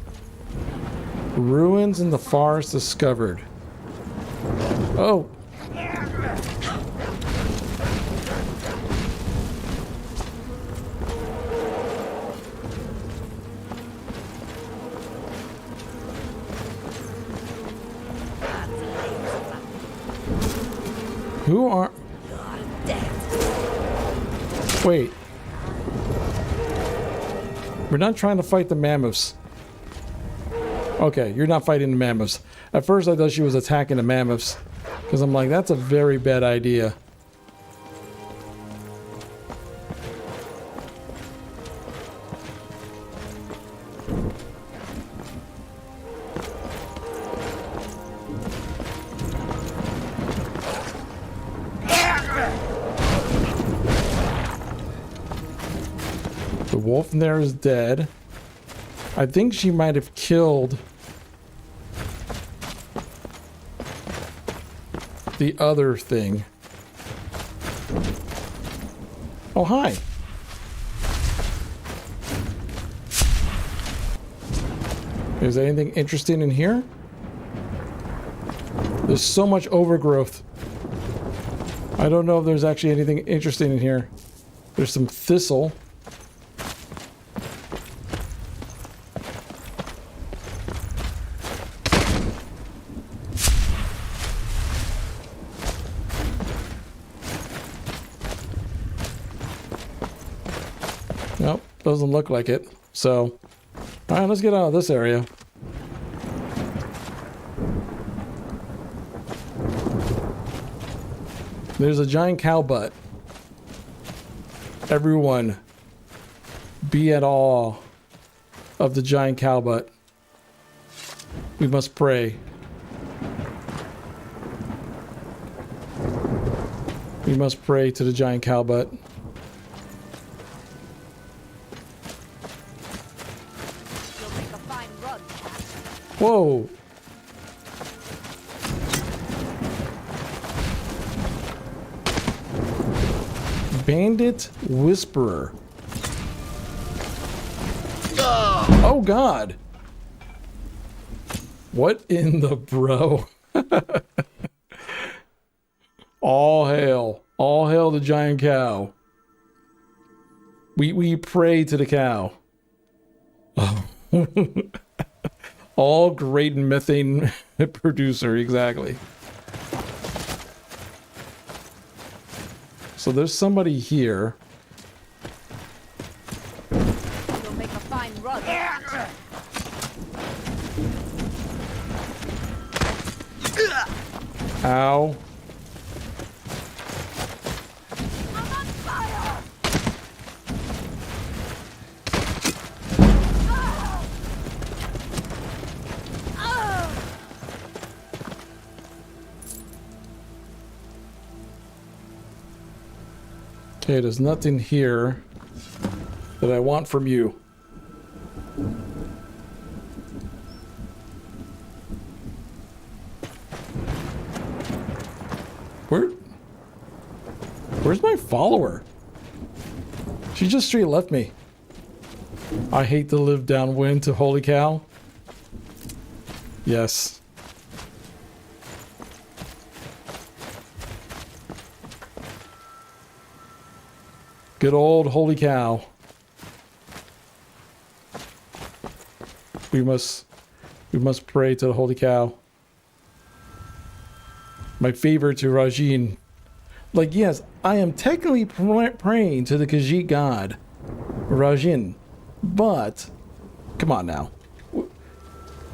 Ruins in the forest discovered. Oh! Who are... Wait. We're not trying to fight the mammoths. Okay, you're not fighting the mammoths. At first I thought she was attacking the mammoths. Because I'm like, that's a very bad idea. The wolf in there is dead. I think she might have killed the other thing. Oh, hi. Is there anything interesting in here? There's so much overgrowth. I don't know if there's actually anything interesting in here. There's some thistle. Nope, doesn't look like it. So, alright, let's get out of this area. There's a giant cow butt. Everyone, be at awe of the giant cow butt. We must pray. We must pray to the giant cow butt. Whoa! Bandit Whisperer. Oh God! What in the bro? All hail the giant cow. We pray to the cow. Oh. All great methane producer, exactly. So there's somebody here. You'll make a fine rug. Ow. I'm on fire. Okay, there's nothing here that I want from you. Where's my follower? She just straight left me. I hate to live downwind to holy cow. Yes. Good old holy cow. We must pray to the holy cow. My favor to Rajin. Like, yes, I am technically praying to the Khajiit god, Rajin, but come on now.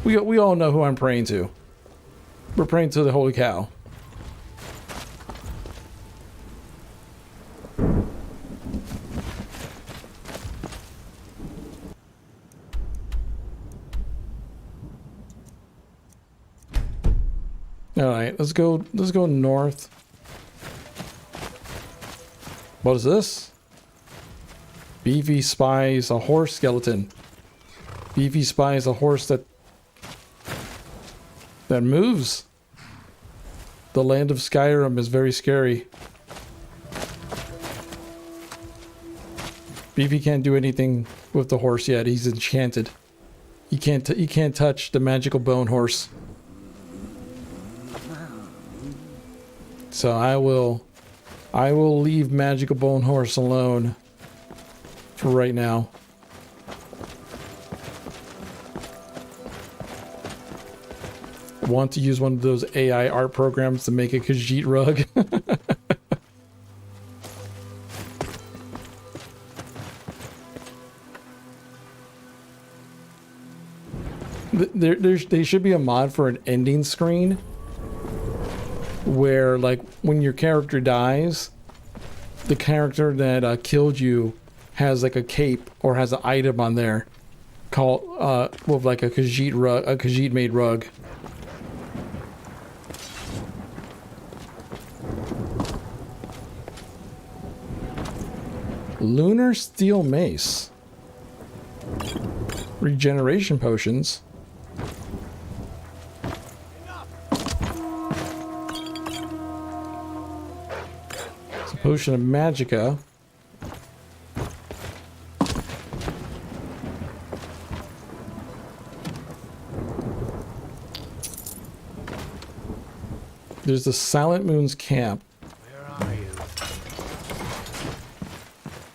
We all know who I'm praying to. We're praying to the holy cow. All right, let's go north. What is this? Beefy spies a horse skeleton. Beefy spies a horse that moves. The land of Skyrim is very scary. Beefy can't do anything with the horse yet. He's enchanted. He can't touch the magical bone horse. So I will leave magical bone horse alone for right now. I want to use one of those AI art programs to make a Khajiit rug. There should be a mod for an ending screen where, like, when your character dies, the character that killed you has like a cape or has an item on there called with like a Khajiit rug, a Khajiit made rug. Lunar steel mace. Regeneration potions. It's a potion of magicka. There's the Silent Moon's camp. Where are you?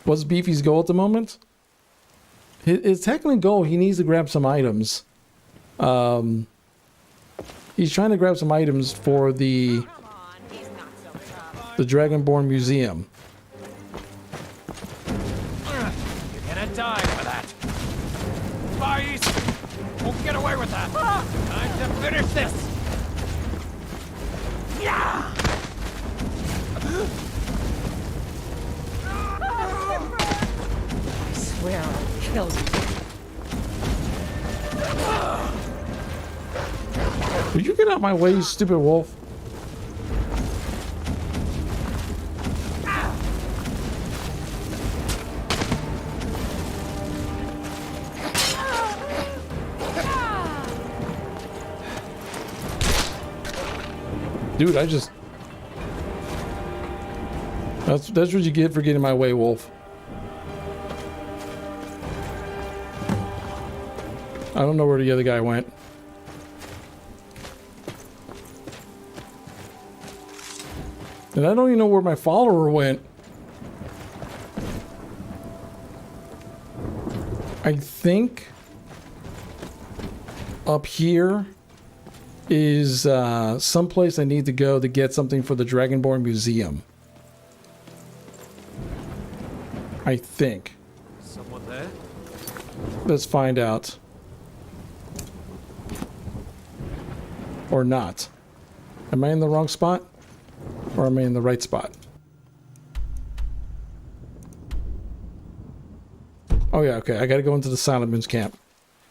What's Beefy's goal at the moment? His technical goal, he needs to grab some items. He's trying to grab some items for the Dragonborn Museum. You're gonna die for that. Spies! Won't get away with that. Time to finish this. Yeah! I swear I'll kill you. Will you get out of my way, you stupid wolf? Dude, that's what you get for getting in my way, wolf. I don't know where the other guy went. And I don't even know where my follower went. I think up here is someplace I need to go to get something for the Dragonborn Museum. I think. Someone there? Let's find out. Or not. Am I in the wrong spot? Or am I in the right spot? Oh yeah, okay. I gotta go into the Silent Moon's camp.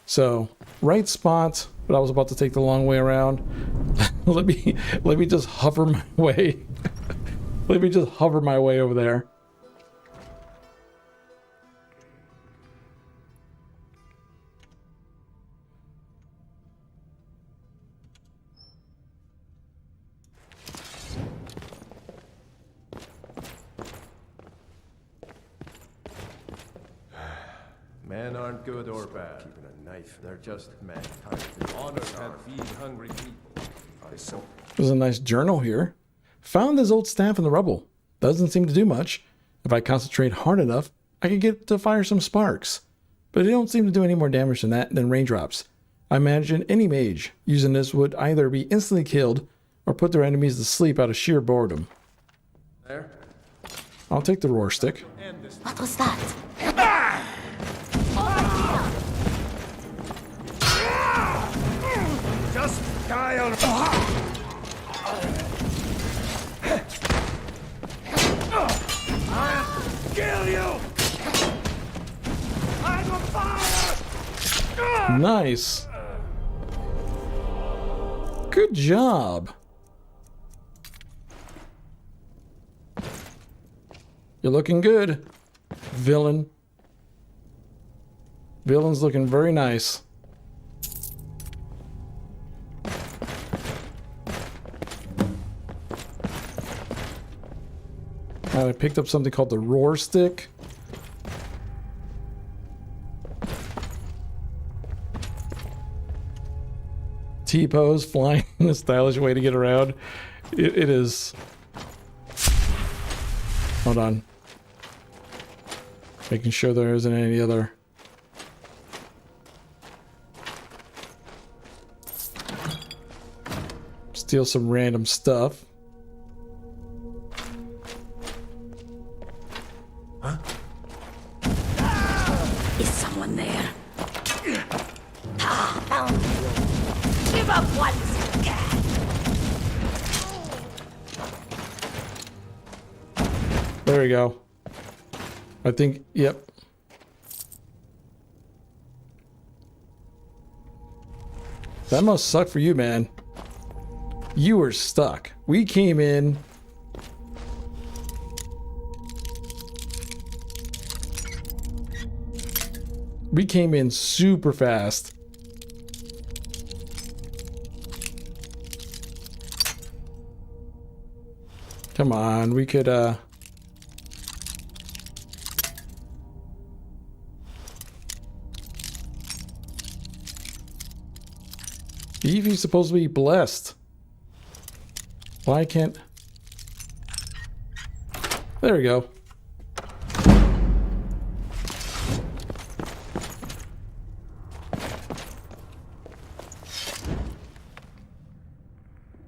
So, right spot, but I was about to take the long way around. let me just hover my way. Let me just hover my way over there. Men aren't good or bad. Keeping a knife. They're just men. Honor can feed hungry people. There's a nice journal here. Found this old staff in the rubble. Doesn't seem to do much. If I concentrate hard enough, I could get to fire some sparks. But it don't seem to do any more damage than raindrops. I imagine any mage using this would either be instantly killed or put their enemies to sleep out of sheer boredom. There. I'll take the roar stick. What was that? Just die on. I'll kill you. I'm on fire. Nice. Good job. You're looking good, villain. Villain's looking very nice. I picked up something called the roar stick. T-pose, flying in a stylish way to get around. It is. Hold on. Making sure there isn't any other. Steal some random stuff. Huh? Is someone there? Ah, found you. Give up once you can. There we go. I think, yep. That must suck for you, man. You were stuck. We came in. We came in super fast. Come on, we could, Beefy's supposed to be blessed. Why can't... There we go.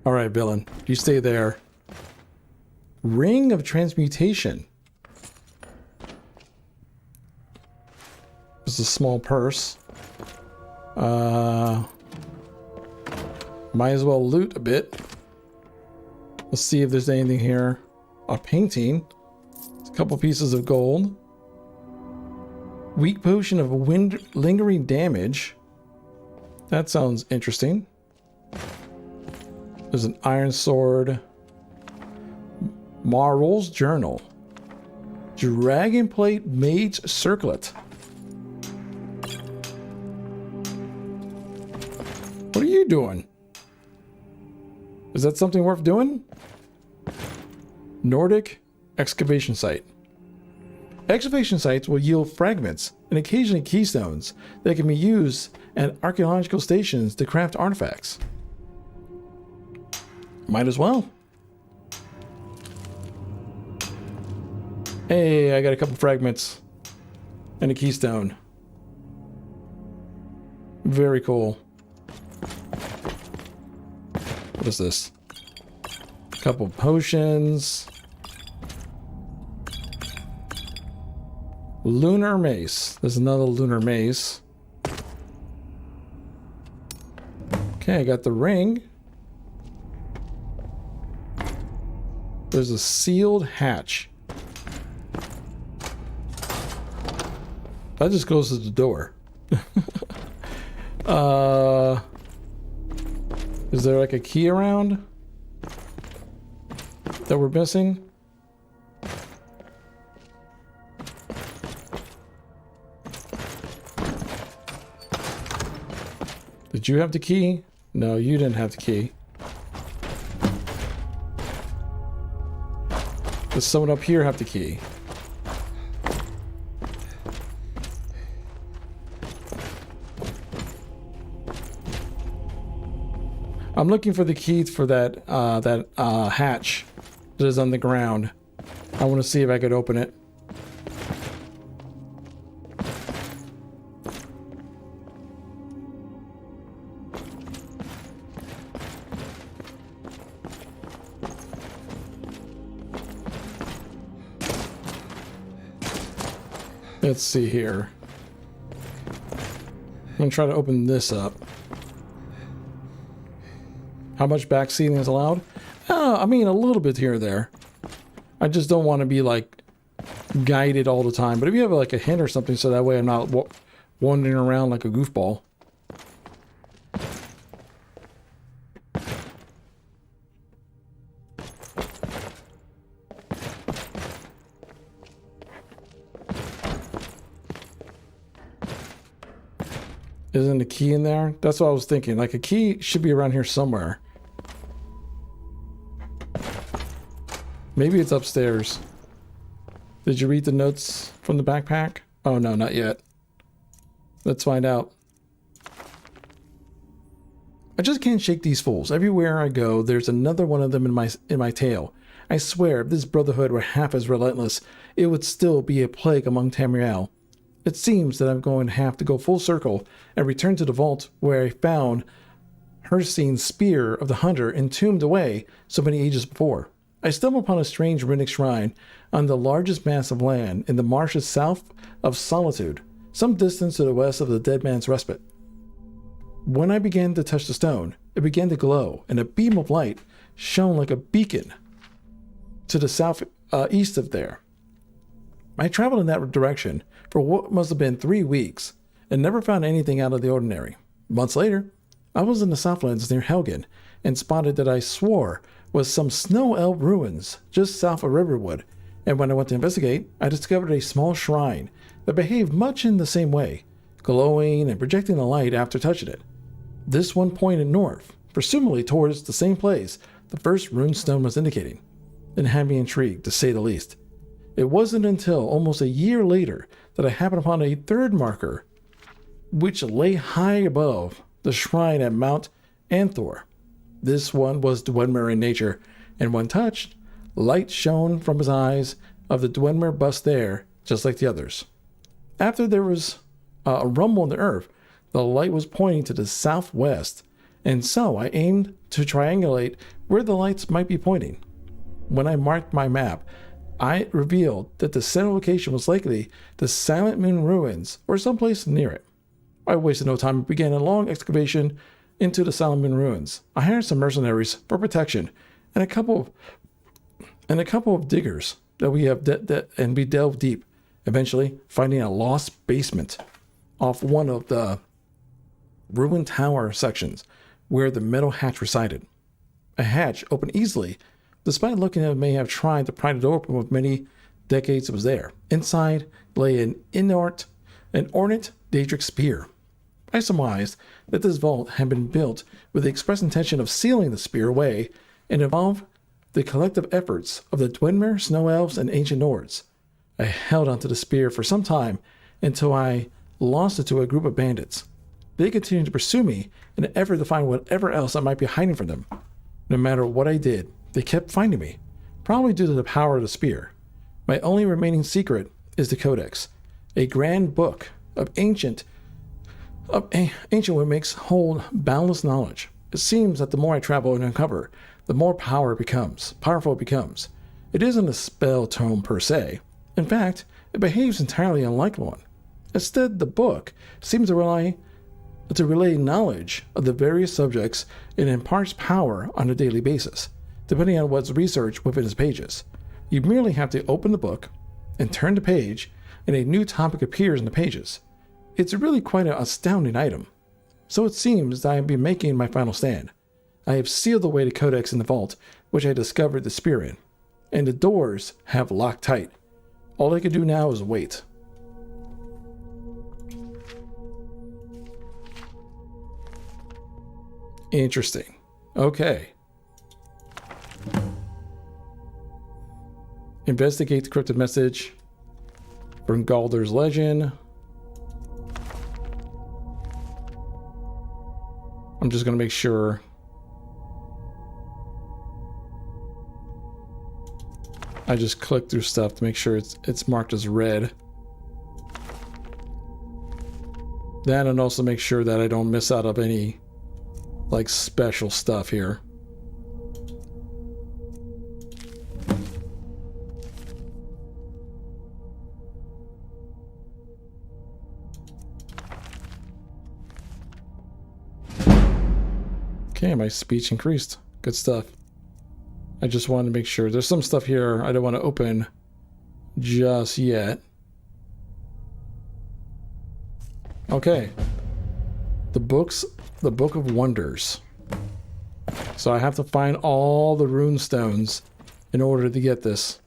Alright, villain. You stay there. Ring of Transmutation. This is a small purse. Might as well loot a bit. Let's see if there's anything here. A painting. A couple pieces of gold. Weak potion of lingering damage. That sounds interesting. There's an iron sword. Marl's journal. Dragon plate mage circlet. What are you doing? Is that something worth doing? Nordic excavation site. Excavation sites will yield fragments and occasionally keystones that can be used at archaeological stations to craft artifacts. Might as well. Hey, I got a couple fragments and a keystone. Very cool. What is this? A couple potions. Lunar mace. There's another lunar mace. Okay, I got the ring. There's a sealed hatch. That just goes to the door. Is there like a key around that we're missing? Did you have the key? No, you didn't have the key. Does someone up here have the key? I'm looking for the key for that hatch that is on the ground. I want to see if I could open it. Let's see here. I'm gonna try to open this up. How much back seating is allowed? I mean, a little bit here or there. I just don't want to be like guided all the time. But if you have like a hint or something, so that way I'm not wandering around like a goofball. Isn't a key in there? That's what I was thinking. Like, a key should be around here somewhere. Maybe it's upstairs. Did you read the notes from the backpack? Oh no, not yet. Let's find out. I just can't shake these fools. Everywhere I go, there's another one of them in my tail. I swear, if this brotherhood were half as relentless, it would still be a plague among Tamriel. It seems that I'm going to have to go full circle and return to the vault where I found Herstein's spear of the hunter entombed away so many ages before. I stumble upon a strange runic shrine on the largest mass of land in the marshes south of Solitude, some distance to the west of the Dead Man's Respite. When I began to touch the stone, it began to glow, and a beam of light shone like a beacon to the south east of there. I traveled in that direction for what must have been 3 weeks, and never found anything out of the ordinary. Months later, I was in the Southlands near Helgen, and spotted that I swore was some snow elf ruins just south of Riverwood, and when I went to investigate, I discovered a small shrine that behaved much in the same way, glowing and projecting a light after touching it. This one pointed north, presumably towards the same place the first runestone was indicating, and had me intrigued, to say the least. It wasn't until almost a year later that I happened upon a third marker, which lay high above the shrine at Mount Anthor. This one was Dwemer in nature, and when touched, light shone from his eyes of the Dwemer bust there, just like the others. After there was a rumble in the earth, the light was pointing to the southwest, and so I aimed to triangulate where the lights might be pointing. When I marked my map, I revealed that the central location was likely the Silent Moon ruins or someplace near it. I wasted no time and began a long excavation into the Silent Moon ruins. I hired some mercenaries for protection and a couple of diggers that we have and we delved deep, eventually finding a lost basement off one of the ruined tower sections where the metal hatch resided. A hatch opened easily, despite looking at it may have tried to pry it open with many decades it was there. Inside lay an ornate Daedric spear. I surmised that this vault had been built with the express intention of sealing the spear away and involved the collective efforts of the Dwemer, Snow Elves, and Ancient Nords. I held onto the spear for some time until I lost it to a group of bandits. They continued to pursue me in an effort to find whatever else I might be hiding from them. No matter what I did, they kept finding me, probably due to the power of the spear. My only remaining secret is the Codex, a grand book of ancient what makes hold boundless knowledge. It seems that the more I travel and uncover, the more powerful it becomes. It isn't a spell tome per se. In fact, it behaves entirely unlike one. Instead, the book seems to relay knowledge of the various subjects and imparts power on a daily basis, depending on what's researched within its pages. You merely have to open the book and turn the page, and a new topic appears in the pages. It's really quite an astounding item. So it seems that I am making my final stand. I have sealed away the codex in the vault, which I discovered the spear in, and the doors have locked tight. All I can do now is wait. Interesting. Okay. Investigate the cryptic message from Galder's legend. I'm just going to make sure. I just click through stuff to make sure it's marked as red. Then, and also make sure that I don't miss out of any like special stuff here. Okay, my speech increased. Good stuff. I just wanted to make sure. There's some stuff here I don't want to open just yet. Okay. The Book of Wonders. So I have to find all the rune stones in order to get this.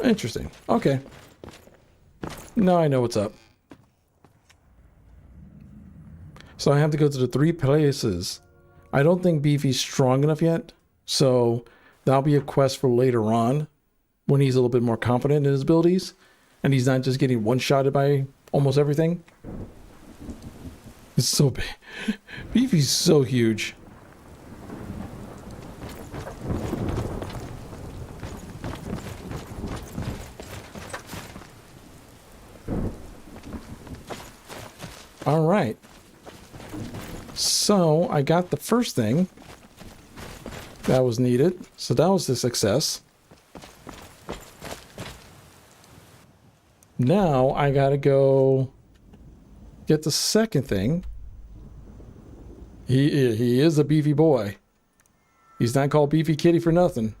Interesting. Okay. Now I know what's up. So I have to go to the 3 places. I don't think Beefy's strong enough yet. So that'll be a quest for later on when he's a little bit more confident in his abilities. And he's not just getting one-shotted by almost everything. It's so big. Beefy's so huge. All right. So I got the first thing that was needed. So that was a success. Now I gotta go get the second thing. He is a beefy boy. He's not called Beefy Kitty for nothing.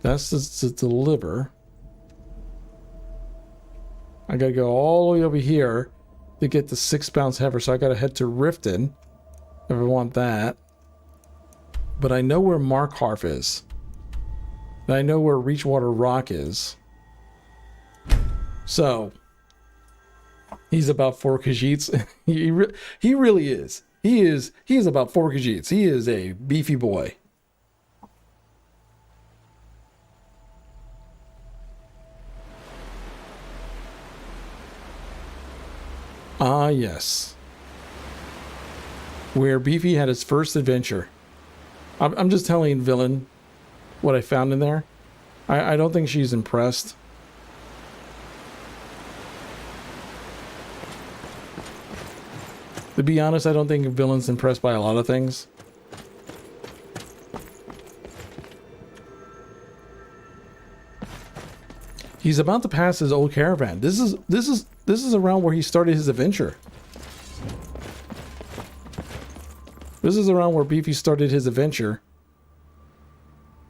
That's to deliver. I gotta go all the way over here to get the 6-bounce heifer, so I gotta head to Riften if I want that. But I know where Markharf is. And I know where Reachwater Rock is. So he's about 4 Khajiits. he really is. He is about 4 Khajiits. He is a beefy boy. Ah, yes. Where Beefy had his first adventure. I'm just telling Villain what I found in there. I don't think she's impressed. To be honest, I don't think Villain's impressed by a lot of things. He's about to pass his old caravan. This is around where he started his adventure. This is around where Beefy started his adventure.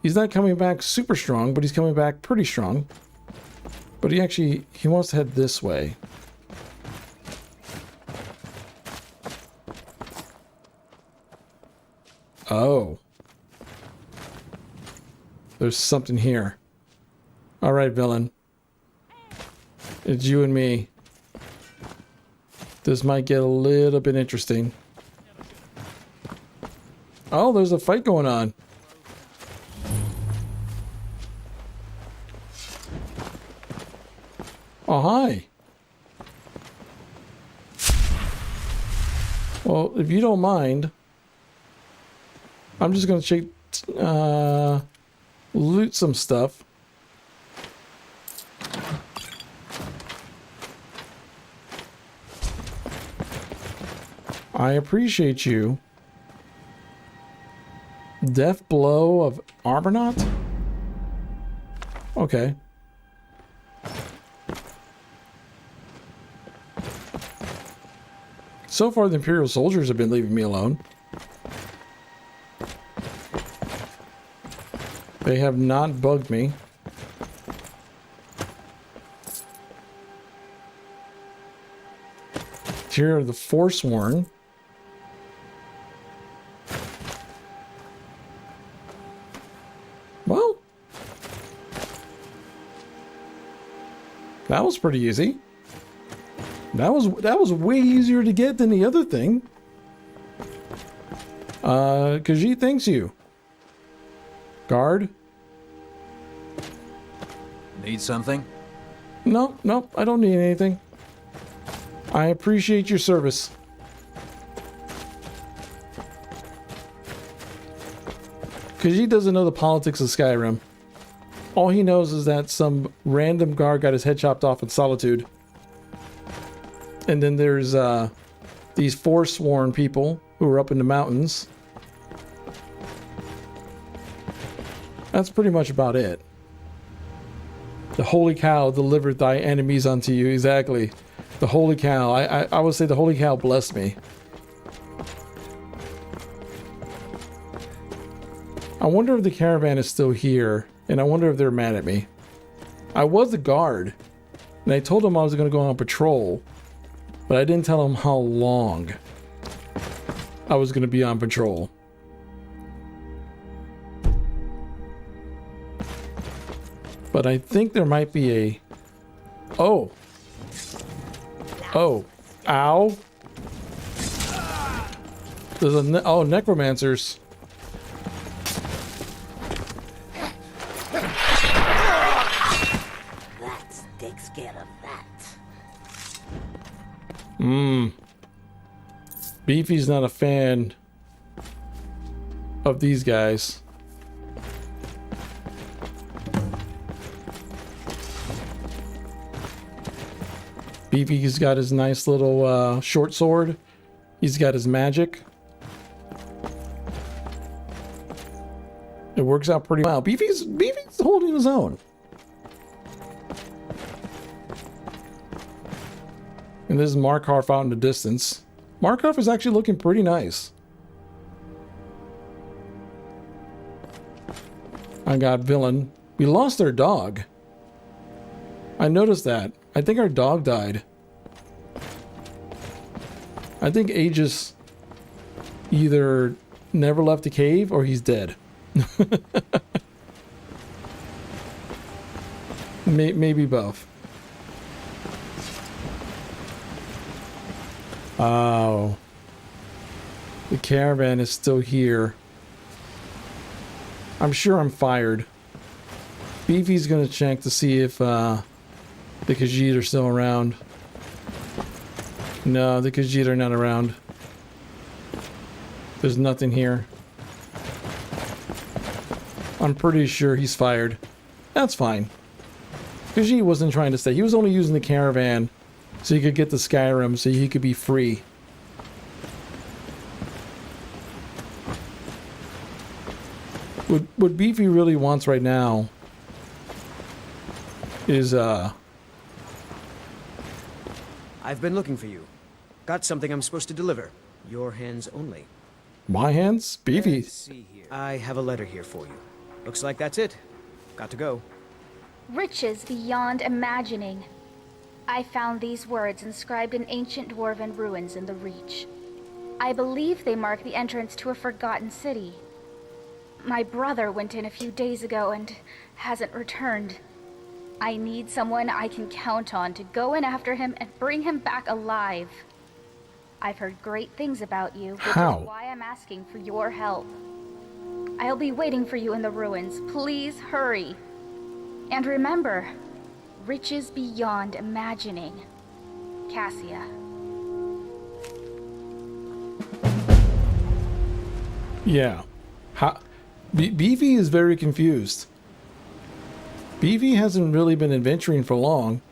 He's not coming back super strong, but he's coming back pretty strong. But he wants to head this way. Oh. There's something here. All right, Villain. It's you and me. This might get a little bit interesting. Oh, there's a fight going on. Oh, hi. Well, if you don't mind, I'm just going to loot some stuff. I appreciate you. Death Blow of Arbonaut? Okay. So far, the Imperial soldiers have been leaving me alone. They have not bugged me. Here are the Forsworn. Well, that was pretty easy. That was way easier to get than the other thing. Khajiit thanks you. Guard. Need something? No, I don't need anything. I appreciate your service. Khajiit doesn't know the politics of Skyrim. All he knows is that some random guard got his head chopped off in Solitude. And then there's these Forsworn people who are up in the mountains. That's pretty much about it. The Holy Cow delivered thy enemies unto you. Exactly. The Holy Cow. I would say the Holy Cow blessed me. I wonder if the caravan is still here. And I wonder if they're mad at me. I was a guard. And I told them I was going to go on patrol. But I didn't tell them how long I was going to be on patrol. But I think there might be Oh. Oh. Ow. There's a oh, necromancers. That takes care of that. Beefy's not a fan of these guys. Beefy's got his nice little short sword. He's got his magic. It works out pretty well. Beefy's holding his own. And this is Markarth out in the distance. Markarth is actually looking pretty nice. I got villain. We lost our dog. I noticed that. I think our dog died. I think Aegis either never left the cave or he's dead. Maybe both. Oh. The caravan is still here. I'm sure I'm fired. Beefy's gonna check to see if the Khajiit are still around. No, the Khajiit are not around. There's nothing here. I'm pretty sure he's fired. That's fine. Khajiit wasn't trying to stay. He was only using the caravan so he could get to Skyrim so he could be free. What Beefy really wants right now is I've been looking for you. Got something I'm supposed to deliver. Your hands only. My hands? Beefy. Let's see here. I have a letter here for you. Looks like that's it. Got to go. Riches beyond imagining. I found these words inscribed in ancient dwarven ruins in the Reach. I believe they mark the entrance to a forgotten city. My brother went in a few days ago and hasn't returned. I need someone I can count on to go in after him and bring him back alive. I've heard great things about you, which is why I'm asking for your help. I'll be waiting for you in the ruins. Please hurry. And remember, riches beyond imagining. Cassia. Yeah. Beefy is very confused. Beefy hasn't really been adventuring for long.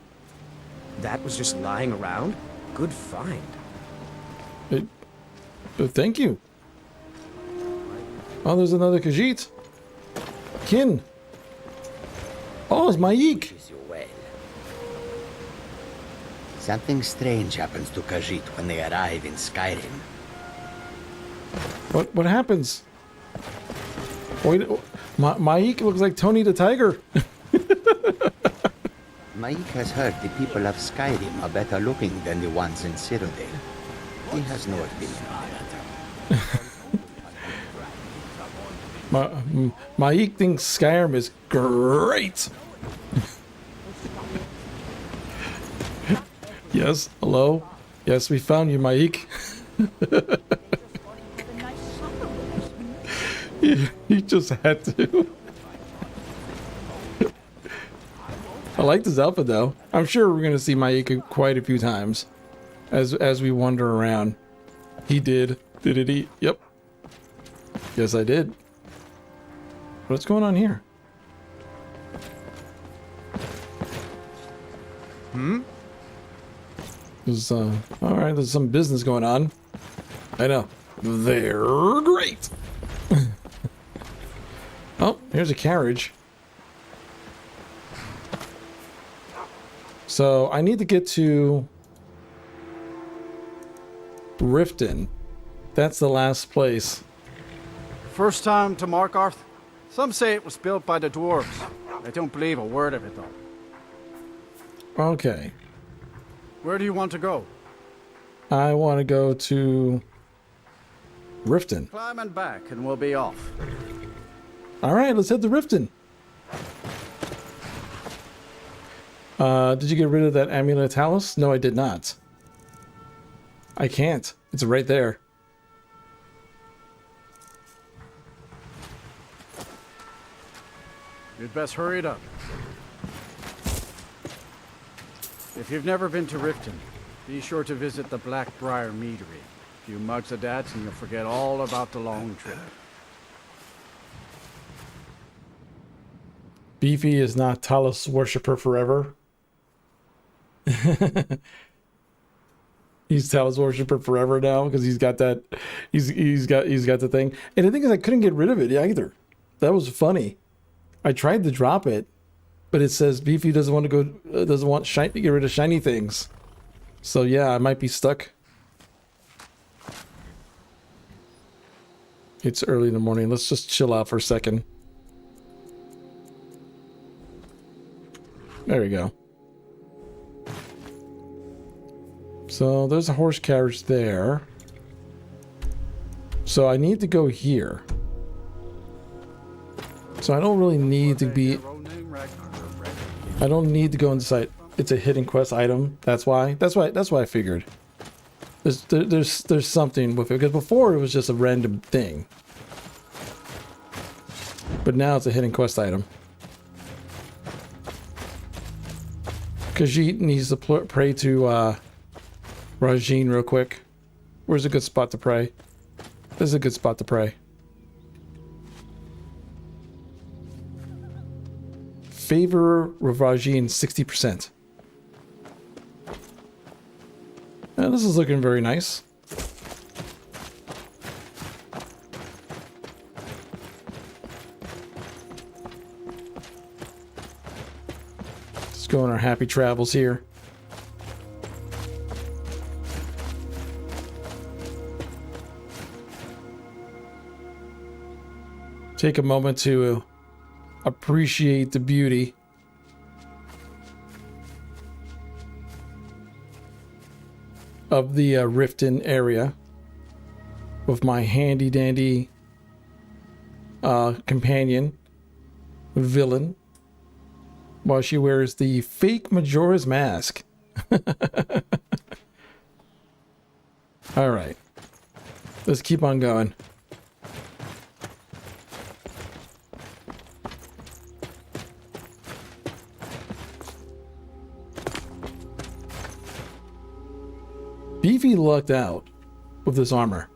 That was just lying around? Good find. Thank you. Oh, there's another Khajiit. Kin. Oh, it's Maik. Something strange happens to Khajiit when they arrive in Skyrim. What happens? Wait, Maik looks like Tony the Tiger. Maik has heard the people of Skyrim are better looking than the ones in Cyrodiil. He has no opinion on that. Maik thinks Skyrim is great. Yes, hello? Yes, we found you, Maik. He just had to. I like this outfit though. I'm sure we're gonna see Maik quite a few times as we wander around. He did. Did he? Yep. Yes, I did. What's going on here? There's alright, there's some business going on. I know. They're great. Oh, here's a carriage. So I need to get to Riften. That's the last place. First time to Markarth? Some say it was built by the dwarves. I don't believe a word of it though. Okay. Where do you want to go? I want to go to Riften. Climb and back and we'll be off. Alright, let's head to Riften. Did you get rid of that amulet talus? No, I did not. I can't. It's right there. You'd best hurry it up. If you've never been to Riften, be sure to visit the Blackbriar Meadery. A few mugs of that and you'll forget all about the long trip. Beefy is not Talus worshipper forever. He's Talus worshipper forever now because he's got that. He's got the thing. And the thing is, I couldn't get rid of it either. That was funny. I tried to drop it, but it says Beefy doesn't want to go. Doesn't want to get rid of shiny things. So yeah, I might be stuck. It's early in the morning. Let's just chill out for a second. There we go. So there's a horse carriage there. So I need to go here. So I don't really need to be... I don't need to go inside. It's a hidden quest item. That's why I figured. There's something with it. Because before it was just a random thing. But now it's a hidden quest item. Khajiit needs to pray to Rajin real quick. Where's a good spot to pray? This is a good spot to pray. Favor of Rajin 60%. And this is looking very nice. Let's go on our happy travels here. Take a moment to appreciate the beauty of the Riften area with my handy dandy companion villain while she wears the fake Majora's mask. All right, let's keep on going. Beefy lucked out with this armor.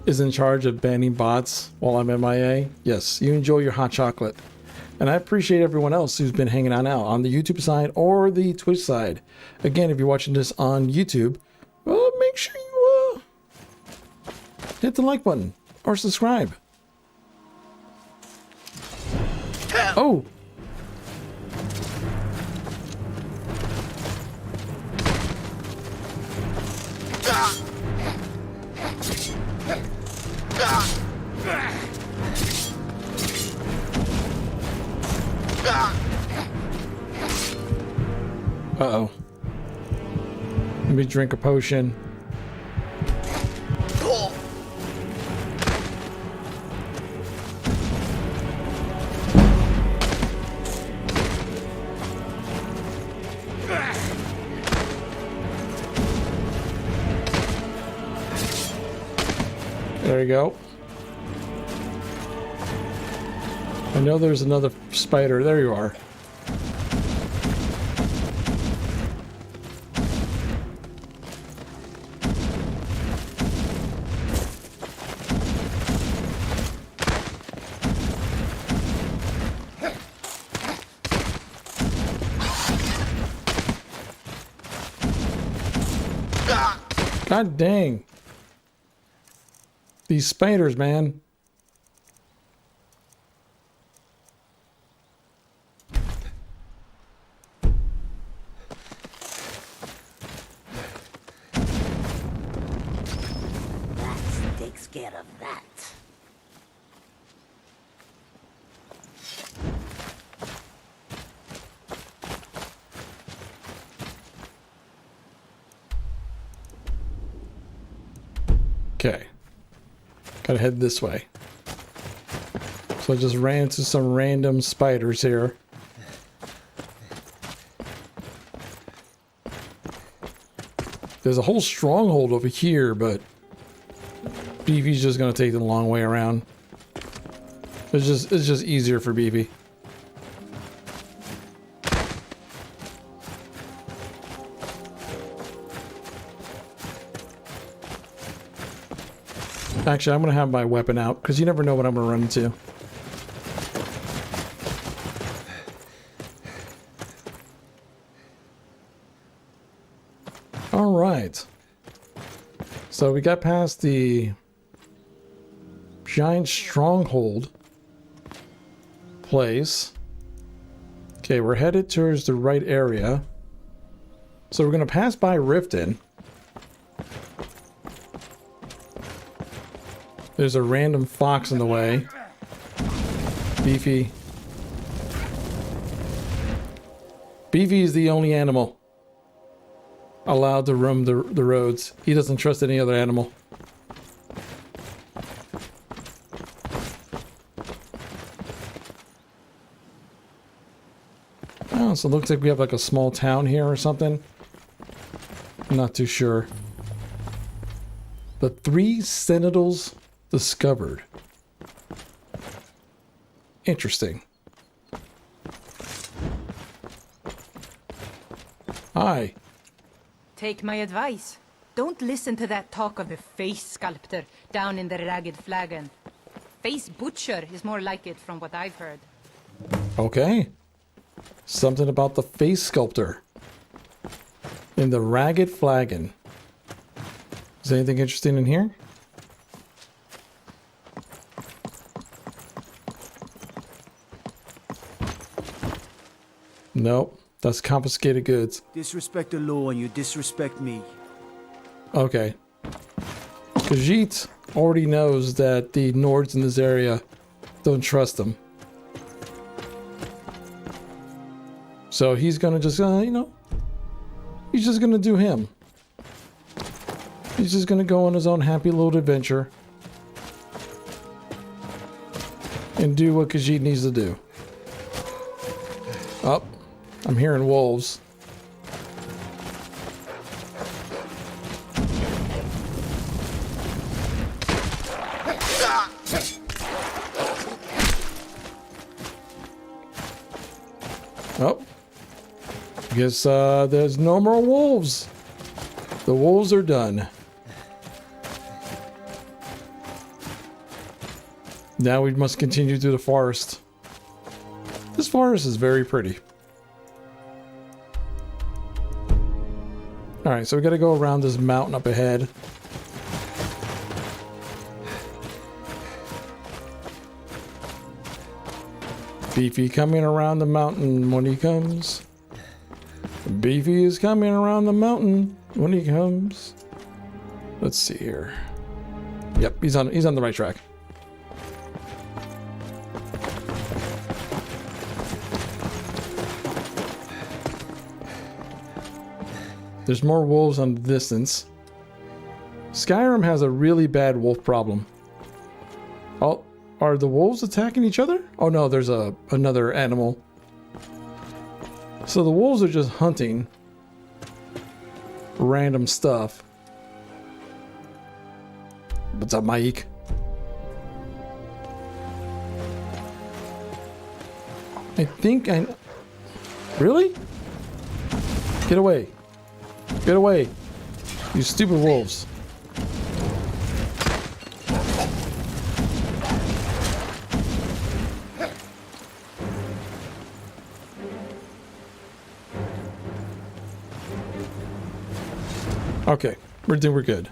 Is in charge of banning bots while I'm MIA. Yes, you enjoy your hot chocolate. And I appreciate everyone else who's been hanging out on the YouTube side or the Twitch side. Again, if you're watching this on YouTube, well, make sure you hit the like button or subscribe. Oh! Uh-oh. Let me drink a potion. There you go. I know there's another spider. There you are. God dang. These spiders, man. That takes care of that. Okay. Gotta head this way. So I just ran into some random spiders here. There's a whole stronghold over here, but Beefy's just gonna take the long way around. It's just easier for Beefy. Actually, I'm gonna have my weapon out because you never know what I'm gonna run into. All right. So we got past the giant stronghold place. Okay, we're headed towards the right area. So we're gonna pass by Riften. There's a random fox in the way. Beefy. Beefy is the only animal allowed to roam the roads. He doesn't trust any other animal. Oh, so it looks like we have like a small town here or something. I'm not too sure. The 3 Sentinels discovered. Interesting. Hi. Take my advice. Don't listen to that talk of the face sculptor down in the Ragged Flagon. Face butcher is more like it from what I've heard. Okay. Something about the face sculptor in the Ragged Flagon. Is there anything interesting in here? Nope. That's confiscated goods. Disrespect the law and you disrespect me. Okay. Khajiit already knows that the Nords in this area don't trust him. So he's gonna just, you know, he's just gonna do him. He's just gonna go on his own happy little adventure and do what Khajiit needs to do. Oh, I'm hearing wolves. Oh, guess there's no more wolves. The wolves are done. Now we must continue through the forest. This forest is very pretty. Alright, so we gotta go around this mountain up ahead. Beefy coming around the mountain when he comes. Beefy is coming around the mountain when he comes. Let's see here. Yep, he's on the right track. There's more wolves on the distance. Skyrim has a really bad wolf problem. Oh, are the wolves attacking each other? Oh no, there's another animal. So the wolves are just hunting random stuff. What's up, Mike? I think I... Really? Get away. Get away. You stupid wolves. Okay, we're good.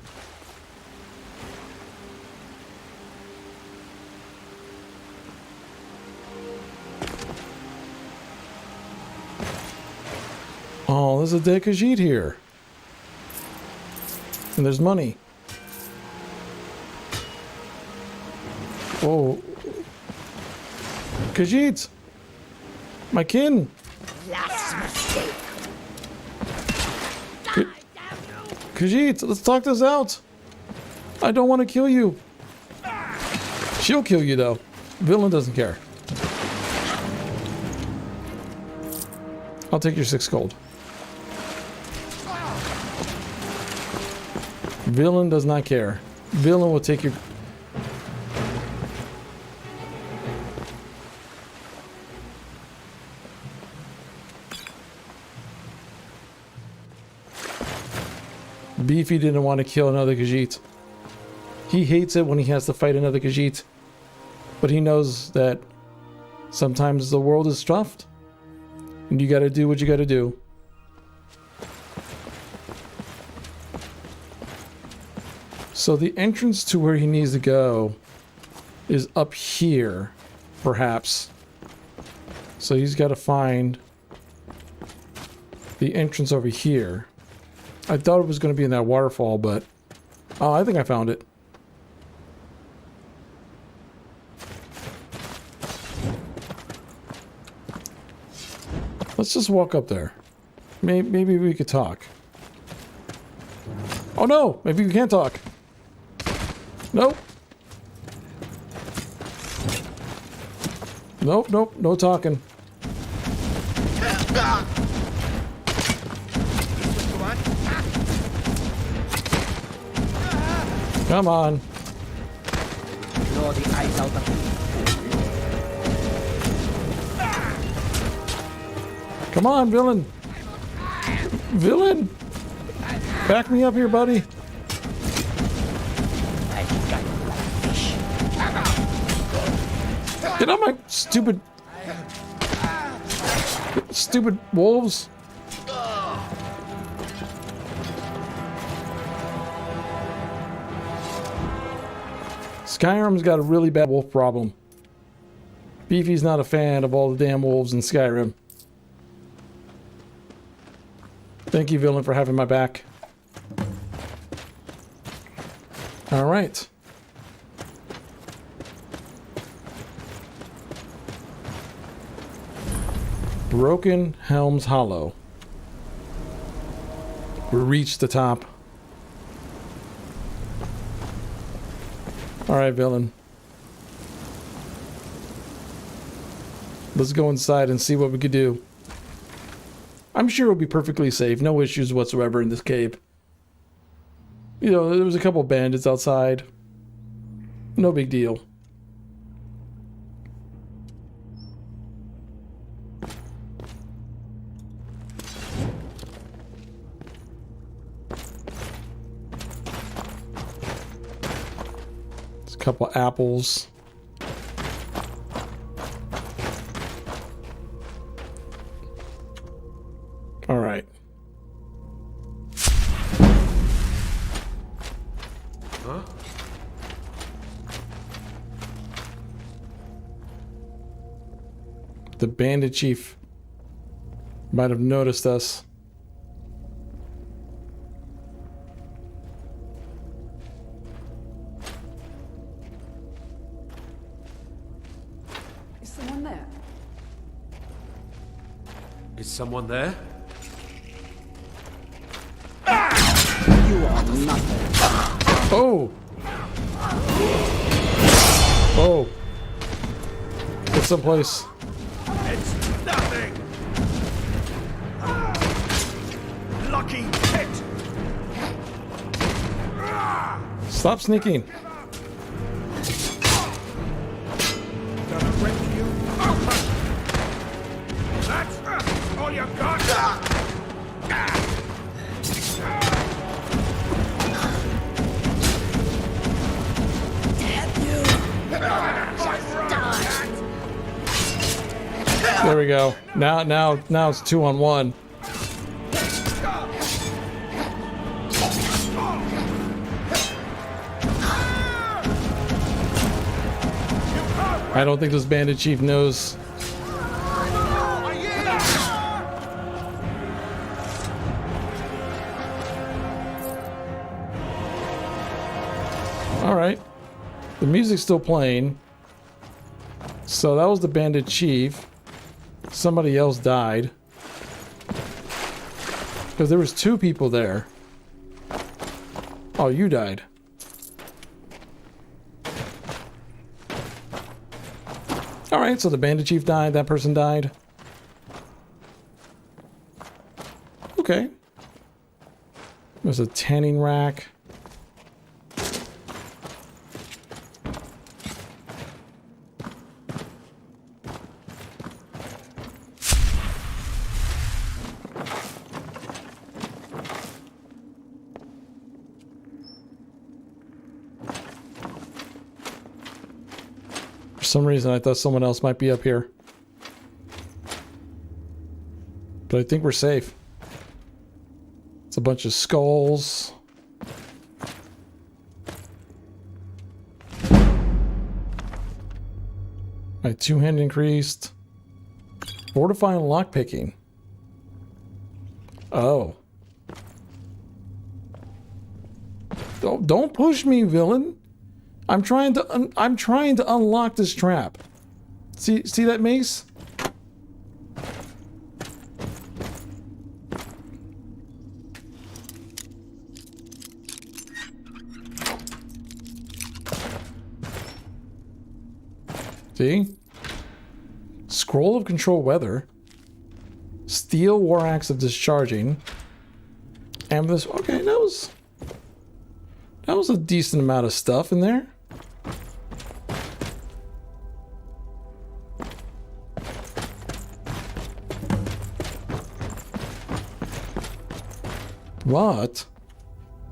Oh, there's a dead Khajiit here. And there's money. Oh. Khajiit! My kin! Last mistake. Khajiit, let's talk this out. I don't want to kill you. She'll kill you though. Villain doesn't care. I'll take your 6 gold. Villain does not care. Villain will take your... Beefy didn't want to kill another Khajiit. He hates it when he has to fight another Khajiit. But he knows that sometimes the world is tough. And you gotta do what you gotta do. So the entrance to where he needs to go is up here, perhaps. So he's got to find the entrance over here. I thought it was going to be in that waterfall, but... Oh, I think I found it. Let's just walk up there. Maybe we could talk. Oh no! Maybe we can't talk. Nope. Nope, nope, no talking. Come on. Blow the eyes out of Come on, villain. Villain! Back me up here, buddy. Get on my stupid wolves. Skyrim's got a really bad wolf problem. Beefy's not a fan of all the damn wolves in Skyrim. Thank you, villain, for having my back. All right. Broken Helm's Hollow. We reached the top. All right, villain. Let's go inside and see what we could do. I'm sure it'll be perfectly safe. No issues whatsoever in this cave. You know, there was a couple bandits outside. No big deal. There's a couple apples. All right. Huh? The bandit chief might have noticed us. Is someone there? Is someone there? You are nothing. Oh! Oh! Get someplace. It's nothing. Lucky hit. Stop sneaking. Gonna break you. That's all you got. There we go. Now it's 2-on-1. I don't think this bandit chief knows. All right. The music's still playing. So that was the bandit chief. Somebody else died. Because there was 2 people there. Oh, you died. Alright, so the bandit chief died, that person died. Okay. There's a tanning rack. some reason I thought someone else might be up here. But I think we're safe. It's a bunch of skulls. My 2-hand increased. Fortifying lockpicking. Oh. Don't push me, villain. I'm trying to unlock this trap. See that mace? See? Scroll of control weather. Steel war axe of discharging. Amethyst. Okay, that was a decent amount of stuff in there. But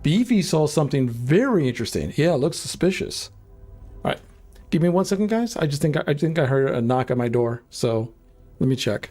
Beefy saw something very interesting. Yeah, it looks suspicious. All right. Give me 1 second, guys. I think I heard a knock at my door. So, let me check.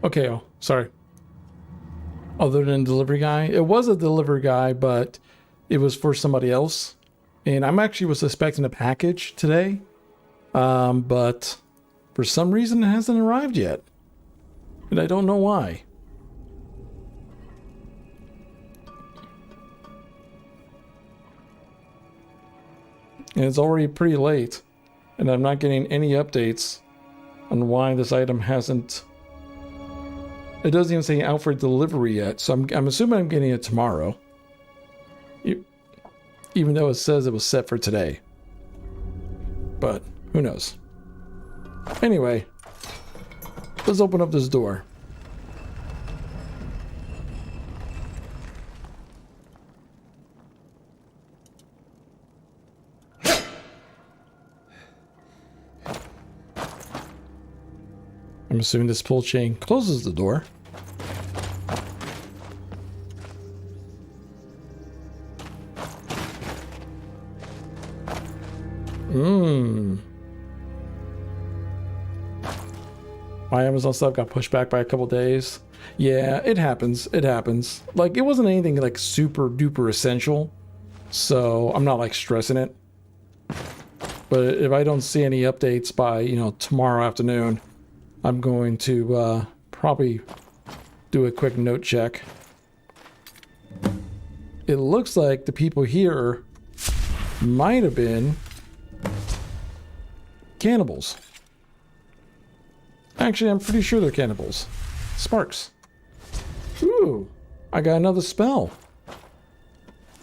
Okay, oh, sorry. Other than delivery guy, it was a delivery guy, but it was for somebody else. And I'm actually was expecting a package today, but for some reason it hasn't arrived yet. And I don't know why. And it's already pretty late, and I'm not getting any updates on why this item hasn't... It doesn't even say out for delivery yet, so I'm assuming I'm getting it tomorrow. Even though it says it was set for today. But, who knows. Anyway, let's open up this door. I'm assuming this pull chain closes the door. My Amazon stuff got pushed back by a couple days. Yeah, it happens. It happens. Like, it wasn't anything like super duper essential, so I'm not like stressing it. But if I don't see any updates by, you know, tomorrow afternoon, I'm going to probably do a quick note check. It looks like the people here might have been cannibals. Actually, I'm pretty sure they're cannibals. Sparks. Ooh, I got another spell.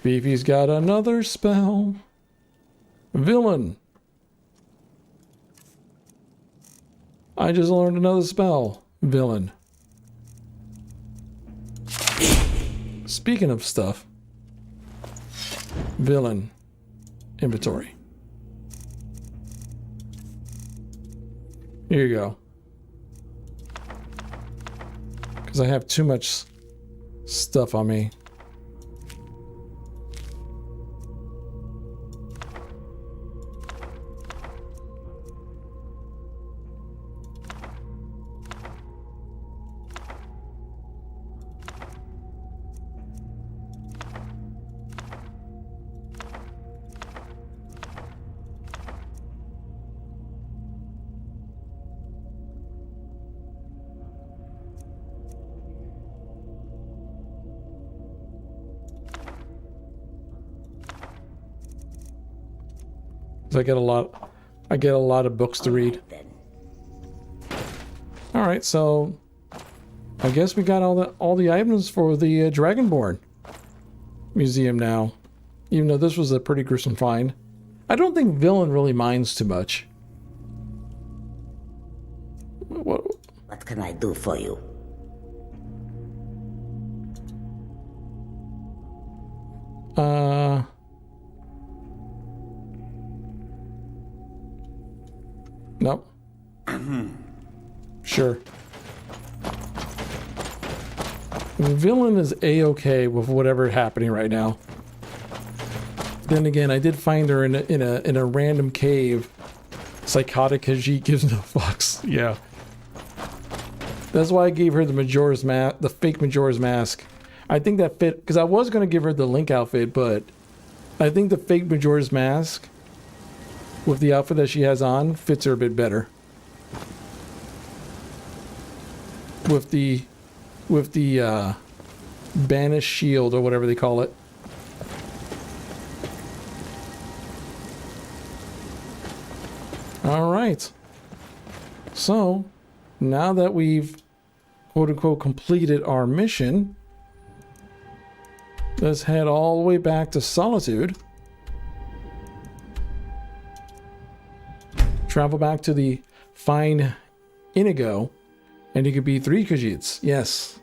Beefy's got another spell. Villain. I just learned another spell. Villain. Speaking of stuff. Villain. Inventory. Here you go. Because I have too much stuff on me. I get a lot of books to read. All right, so I guess we got all the items for the Dragonborn museum now. Even though this was a pretty gruesome find, I don't think Villain really minds too much. What can I do for you? Nope. Sure. Villain is a-okay with whatever happening right now. Then again, I did find her in a random cave. Psychotic Khajiit gives no fucks. Yeah. That's why I gave her the Majora's mask, the fake Majora's mask. I think that fit, because I was going to give her the Link outfit, but I think the fake Majora's mask with the outfit that she has on fits her a bit better. With the banished shield or whatever they call it. All right. So now that we've quote unquote completed our mission, let's head all the way back to Solitude. Travel back to the fine Inigo, and it could be 3 Khajiits. Yes.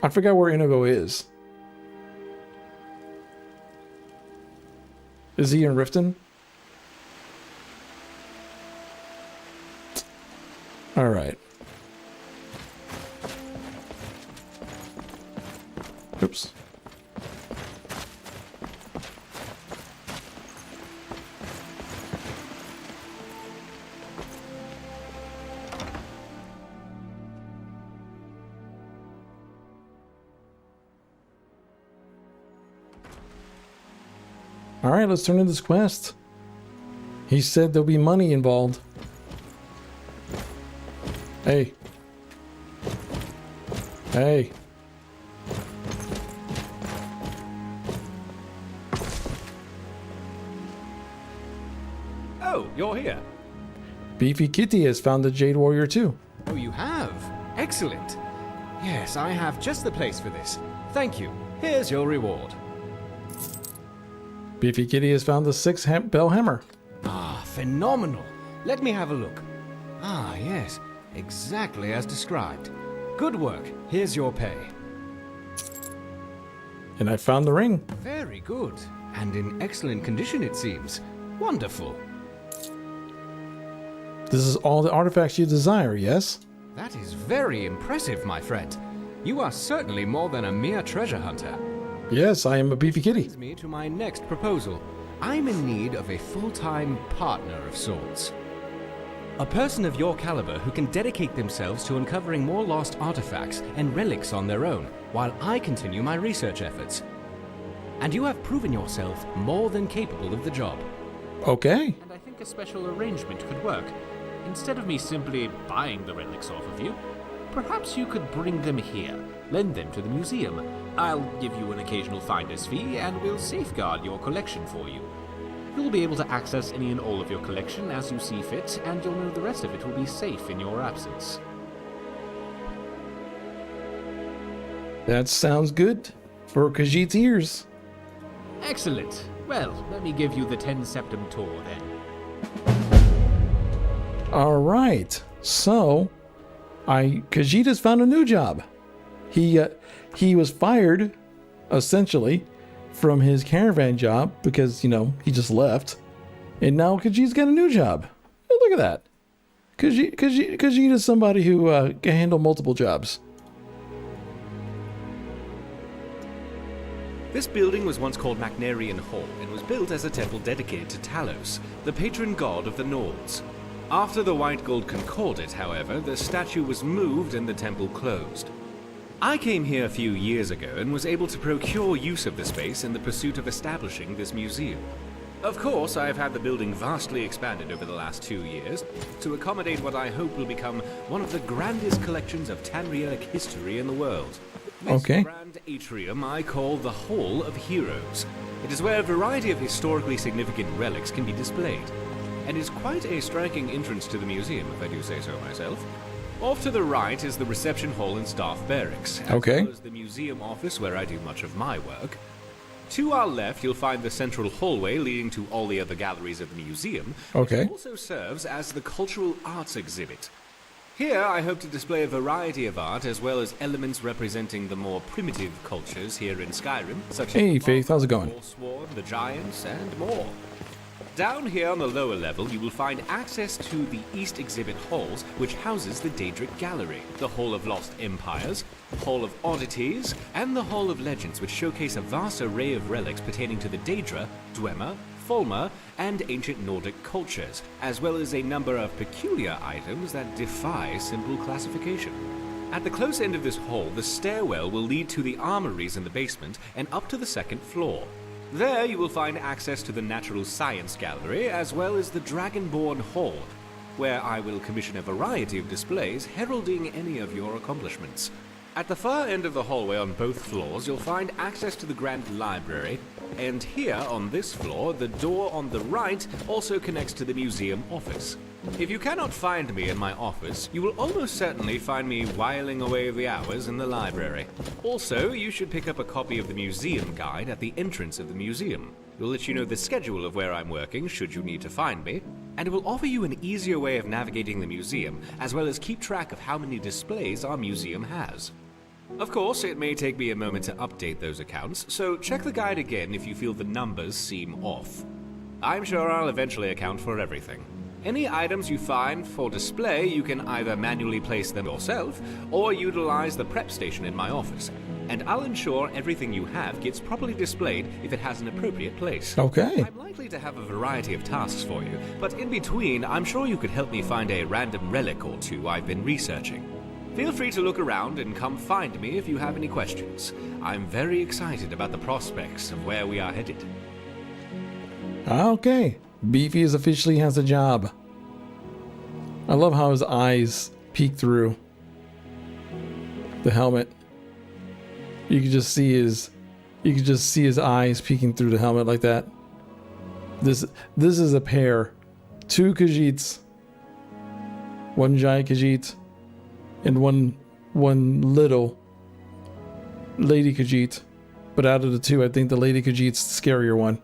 I forgot where Inigo is. Is he in Riften? All right. Oops. All right, let's turn in this quest. He said there'll be money involved. Hey. Hey. Oh, you're here. Beefy Kitty has found the Jade Warrior too. Oh, you have? Excellent. Yes, I have just the place for this. Thank you. Here's your reward. Beefy Kitty has found the 6th bell hammer. Ah, phenomenal. Let me have a look. Ah, yes. Exactly as described. Good work. Here's your pay. And I found the ring. Very good. And in excellent condition, it seems. Wonderful. This is all the artifacts you desire, yes? That is very impressive, my friend. You are certainly more than a mere treasure hunter. Yes, I am a Beefy Kitty. Brings me to my next proposal. I'm in need of a full-time partner of sorts. A person of your caliber who can dedicate themselves to uncovering more lost artifacts and relics on their own, while I continue my research efforts. And you have proven yourself more than capable of the job. Okay. And I think a special arrangement could work. Instead of me simply buying the relics off of you, perhaps you could bring them here, lend them to the museum. I'll give you an occasional finder's fee, and we'll safeguard your collection for you. You'll be able to access any and all of your collection as you see fit, and you'll know the rest of it will be safe in your absence. That sounds good for Khajiit's ears. Excellent. Well, let me give you the 10 Septim tour then. All right. So, Khajiit has found a new job. He was fired, essentially, from his caravan job because, he just left. And now Khajiit's got a new job. Oh, look at that. Khajiit is somebody who can handle multiple jobs. This building was once called Macnarian Hall and was built as a temple dedicated to Talos, the patron god of the Nords. After the White Gold Concordat, however, the statue was moved and the temple closed. I came here a few years ago and was able to procure use of the space in the pursuit of establishing this museum. Of course, I have had the building vastly expanded over the last 2 years to accommodate what I hope will become one of the grandest collections of Tamrielic history in the world. This grand atrium I call the Hall of Heroes. It is where a variety of historically significant relics can be displayed, and is quite a striking entrance to the museum, if I do say so myself. Off to the right is the reception hall and staff barracks, as well as the museum office where I do much of my work. To our left, you'll find the central hallway leading to all the other galleries of the museum, which also serves as the cultural arts exhibit. Here, I hope to display a variety of art, as well as elements representing the more primitive cultures here in Skyrim, such as Faith, how's it going? the Giants, and more. Down here on the lower level, you will find access to the East Exhibit Halls, which houses the Daedric Gallery, the Hall of Lost Empires, Hall of Oddities, and the Hall of Legends, which showcase a vast array of relics pertaining to the Daedra, Dwemer, Fulmer, and ancient Nordic cultures, as well as a number of peculiar items that defy simple classification. At the close end of this hall, the stairwell will lead to the armories in the basement and up to the second floor. There you will find access to the Natural Science Gallery, as well as the Dragonborn Hall, where I will commission a variety of displays heralding any of your accomplishments. At the far end of the hallway on both floors, you'll find access to the Grand Library, and here on this floor, the door on the right also connects to the museum office. If you cannot find me in my office, you will almost certainly find me whiling away the hours in the library. Also, you should pick up a copy of the museum guide at the entrance of the museum. It will let you know the schedule of where I'm working should you need to find me, and it will offer you an easier way of navigating the museum, as well as keep track of how many displays our museum has. Of course, it may take me a moment to update those accounts, so check the guide again if you feel the numbers seem off. I'm sure I'll eventually account for everything. Any items you find for display, you can either manually place them yourself, or utilize the prep station in my office, and I'll ensure everything you have gets properly displayed if it has an appropriate place. Okay. I'm likely to have a variety of tasks for you, but in between, I'm sure you could help me find a random relic or two I've been researching. Feel free to look around and come find me if you have any questions. I'm very excited about the prospects of where we are headed. Okay. Beefy is officially has a job. I love how his eyes peek through the helmet. You can just see his eyes peeking through the helmet like that. This is a pair. 2 Khajiits. 1 giant Khajiit. And one little Lady Khajiit. But out of the 2, I think the Lady Khajiit's the scarier one.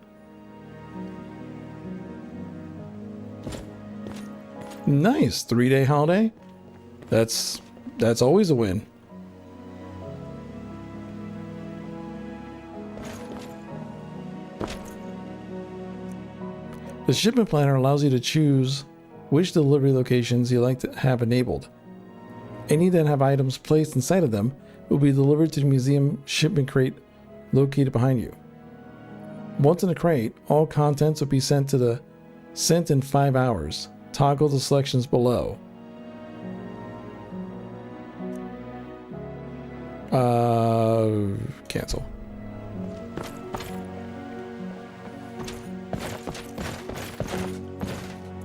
Nice. 3-day holiday. That's always a win. The shipment planner allows you to choose which delivery locations you like to have enabled. Any that have items placed inside of them will be delivered to the museum shipment crate located behind you. Once in the crate, all contents will be sent in 5 hours. Toggle the selections below. Cancel.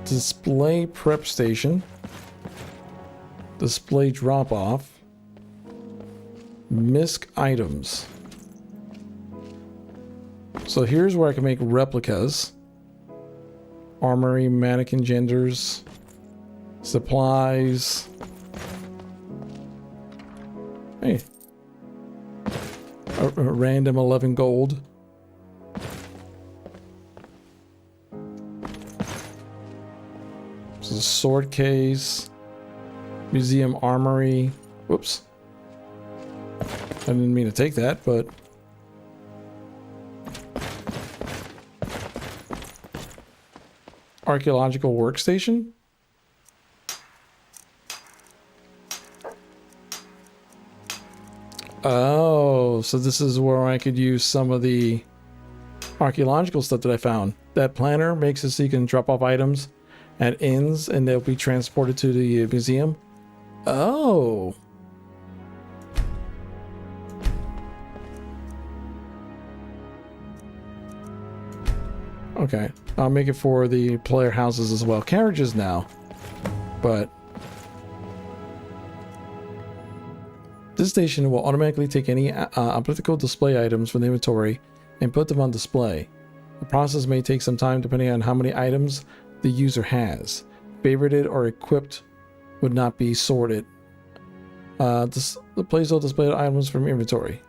Display prep station. Display drop off. Misc items. So here's where I can make replicas. Armory, mannequin genders, supplies. Hey. A random 11 gold. This is a sword case. Museum armory. Whoops. I didn't mean to take that, but... Archaeological workstation? Oh, so this is where I could use some of the archaeological stuff that I found. That planner makes it so you can drop off items at inns and they'll be transported to the museum. Oh. Okay, I'll make it for the player houses as well. Carriages now, but this station will automatically take any applicable display items from the inventory and put them on display. The process may take some time depending on how many items the user has. Favorited or equipped would not be sorted. The place will display items from inventory.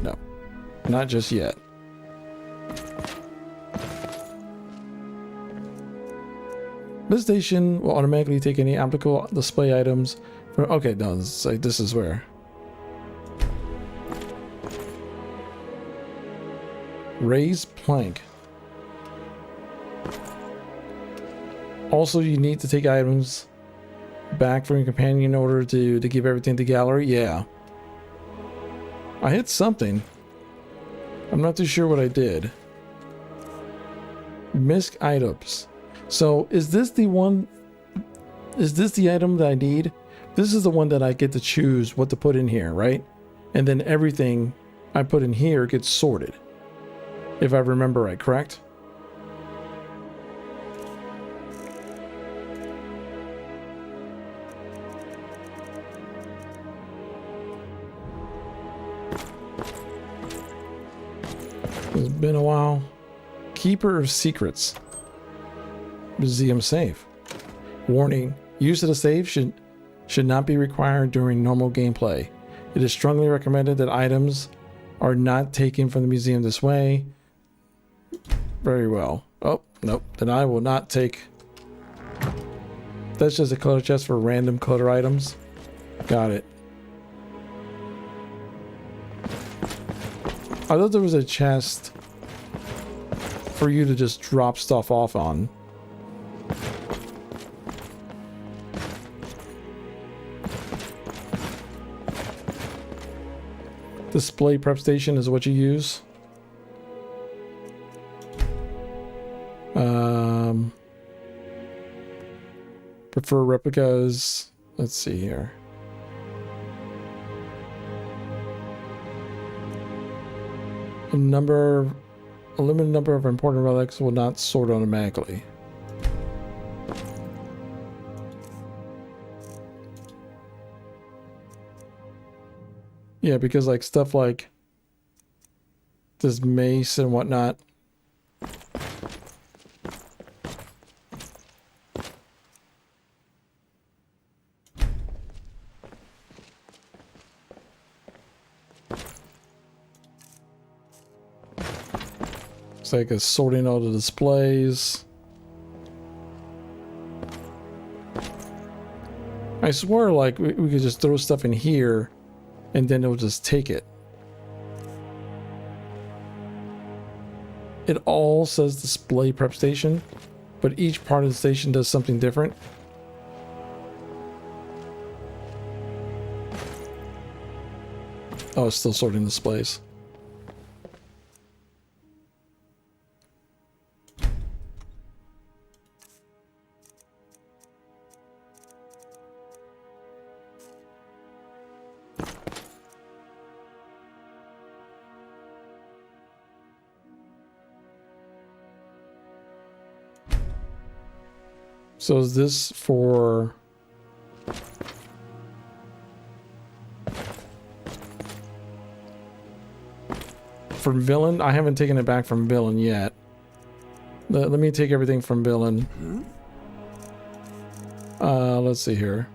No, not just yet. This station will automatically take any applicable display items from... Okay, no, this is where... Raised plank. Also, you need to take items back from your companion in order to give everything to gallery. Yeah. I hit something. I'm not too sure what I did. Missed items. So, is this the one... Is this the item that I need? This is the one that I get to choose what to put in here, right? And then everything I put in here gets sorted. If I remember right, correct? It's been a while. Keeper of Secrets. Museum safe. Warning. Use of the safe should not be required during normal gameplay. It is strongly recommended that items are not taken from the museum this way. Very well. Oh, nope. Then I will not take... That's just a clutter chest for random clutter items. Got it. I thought there was a chest for you to just drop stuff off on. Display prep station is what you use. Prefer replicas. Let's see here. A limited number of important relics will not sort automatically. Yeah, because like stuff like this mace and whatnot. It's like a sorting all the displays. I swear like we could just throw stuff in here and then it'll just take it. It all says display prep station, but each part of the station does something different. Oh, it's still sorting displays. So is this for... From villain? I haven't taken it back from villain yet. Let me take everything from villain. Let's see here.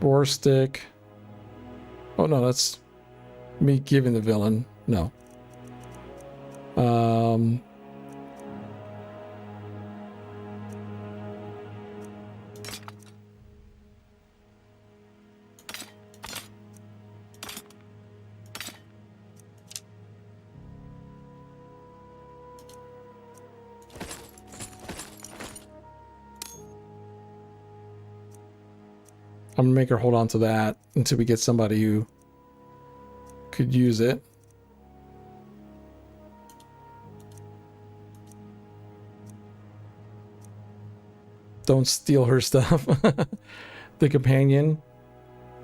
Boar stick. Oh no, that's me giving the villain. No. I'm gonna make her hold on to that until we get somebody who could use it. Don't steal her stuff. The companion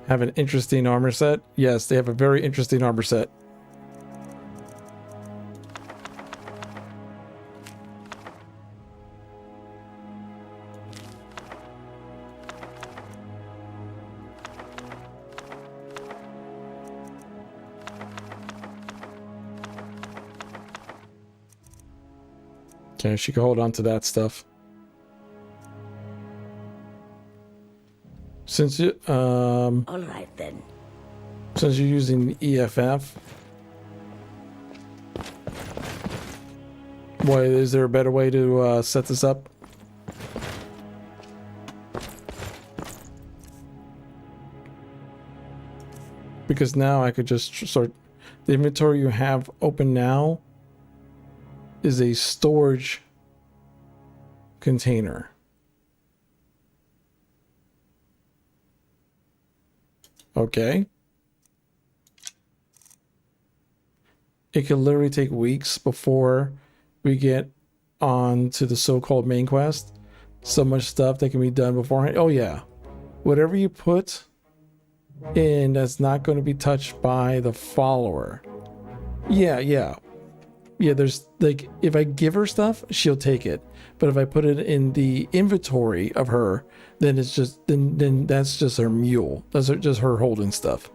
have an interesting armor set. Yes, they have a very interesting armor set. Okay, she can hold on to that stuff. Since you, All right then. since you're using EFF, why is there a better way to set this up? Because now I could just sort the inventory you have open now is a storage container. Okay. It could literally take weeks before we get on to the so-called main quest. So much stuff that can be done beforehand. Oh yeah. Whatever you put in that's not going to be touched by the follower. Yeah, there's like, if I give her stuff, she'll take it. But if I put it in the inventory of her, then it's just, then that's just her mule. That's just her holding stuff.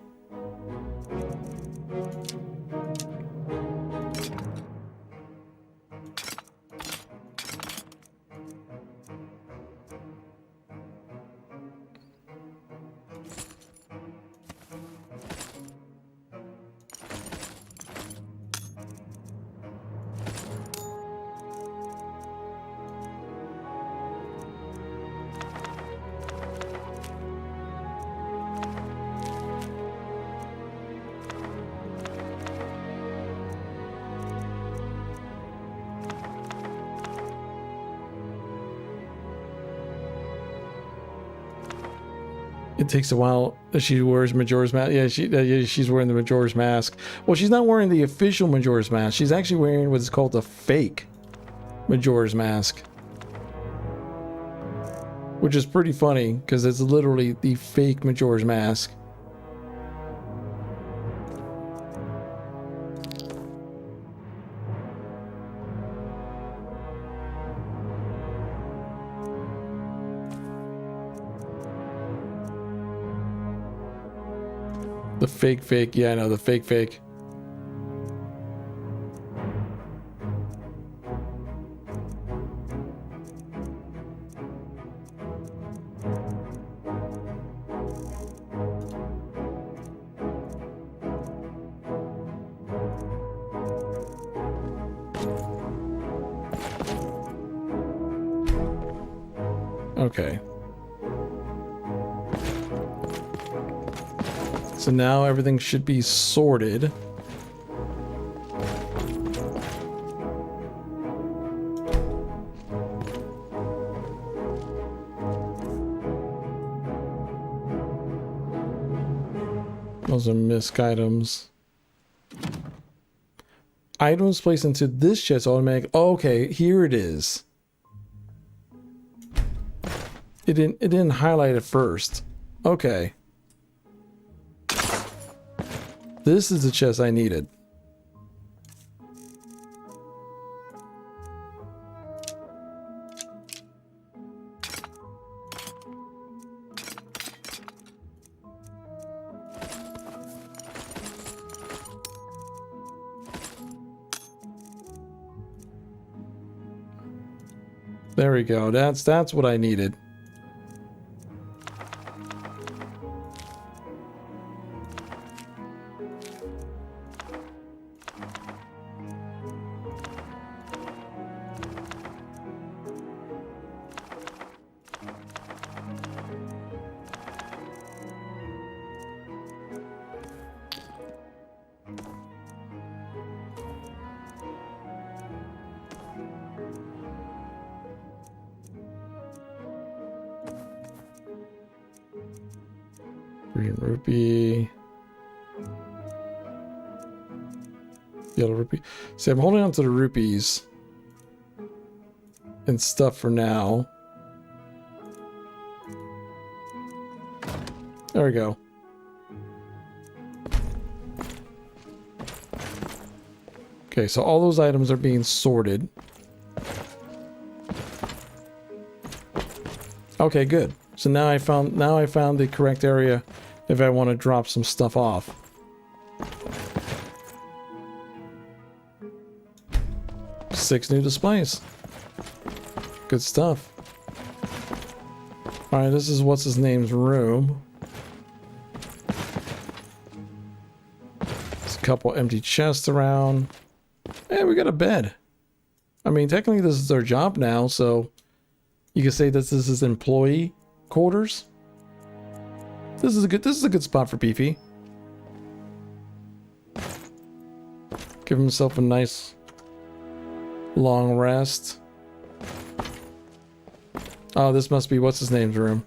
It takes a while. She wears Majora's Mask. Yeah, she's wearing the Majora's Mask. Well, she's not wearing the official Majora's Mask. She's actually wearing what's called the fake Majora's Mask. Which is pretty funny, because it's literally the fake Majora's Mask. The fake. Yeah, I know, the fake. Okay. So now everything should be sorted. Those are misc items. Items placed into this chest automatic. Oh, okay, here it is. It didn't highlight it first. Okay. This is the chest I needed. There we go. That's what I needed. Green rupee. Yellow rupee. See, I'm holding on to the rupees and stuff for now. There we go. Okay, so all those items are being sorted. Okay, good. So now I found the correct area if I want to drop some stuff off. 6 new displays. Good stuff. Alright, this is what's his name's room. There's a couple empty chests around. Hey, we got a bed. I mean, technically this is their job now, so you can say that this is employee quarters. This is a good spot for Beefy. Give himself a nice long rest. Oh, this must be what's his name's room.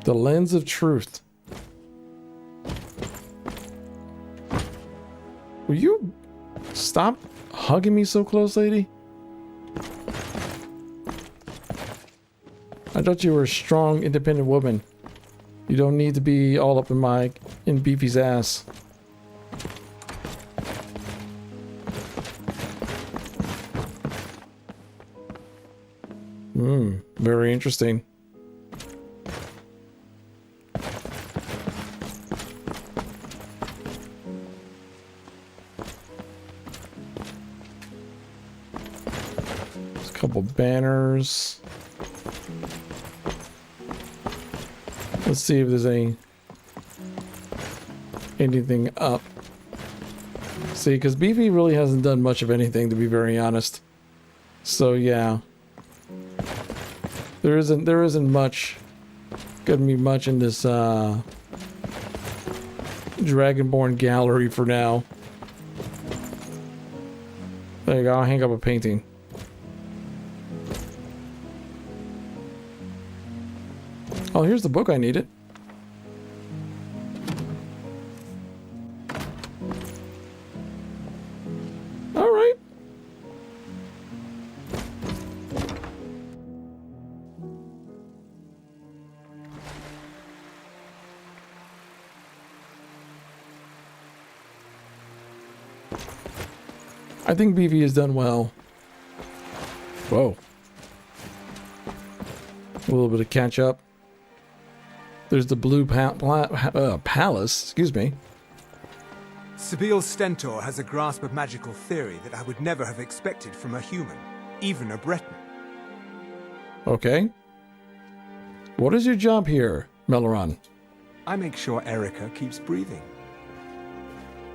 The Lens of Truth. Will you stop hugging me so close, lady? I thought you were a strong, independent woman. You don't need to be all up in Beefy's ass. Very interesting. There's a couple banners. Let's see if there's anything up. See, because Beefy really hasn't done much of anything, to be very honest. So yeah. There isn't much gonna be much in this Dragonborn gallery for now. There you go, I'll hang up a painting. Oh, here's the book I needed. All right. I think Beefy has done well. Whoa. A little bit of catch up. There's the blue palace, excuse me. Sabeel Stentor has a grasp of magical theory that I would never have expected from a human, even a Breton. Okay. What is your job here, Meleron? I make sure Erica keeps breathing.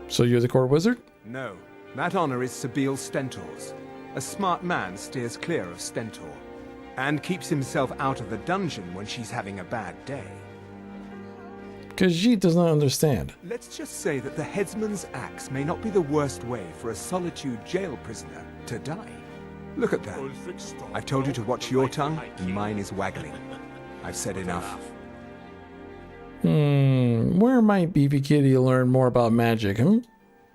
So you're the court wizard? No, that honor is Sabeel Stentor's. A smart man steers clear of Stentor, and keeps himself out of the dungeon when she's having a bad day. Khajiit does not understand. Let's just say that the headsman's axe may not be the worst way for a Solitude jail prisoner to die. Look at that. I've told you to watch your tongue, and mine is waggling. I've said enough. Where might Beefy Kitty learn more about magic,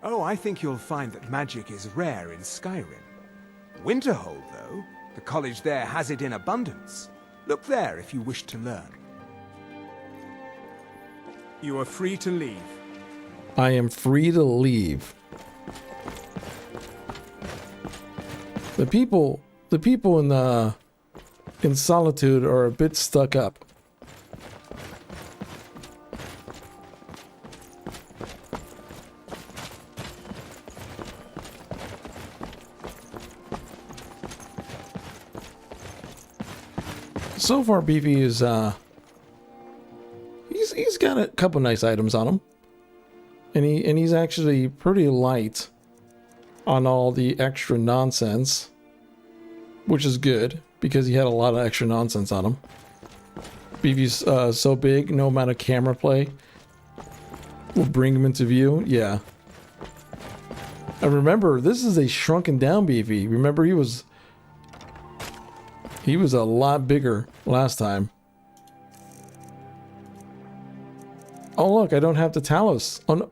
Oh, I think you'll find that magic is rare in Skyrim. Winterhold, though, the college there has it in abundance. Look there if you wish to learn. You are free to leave. I am free to leave. The people in Solitude are a bit stuck up. So far, Beefy is he's got a couple nice items on him, and he's actually pretty light on all the extra nonsense, which is good because he had a lot of extra nonsense on him. Beefy's so big, no amount of camera play will bring him into view. Yeah. And remember, this is a shrunken down Beefy. Remember, he was a lot bigger last time. Oh look, I don't have the Talos. Oh no,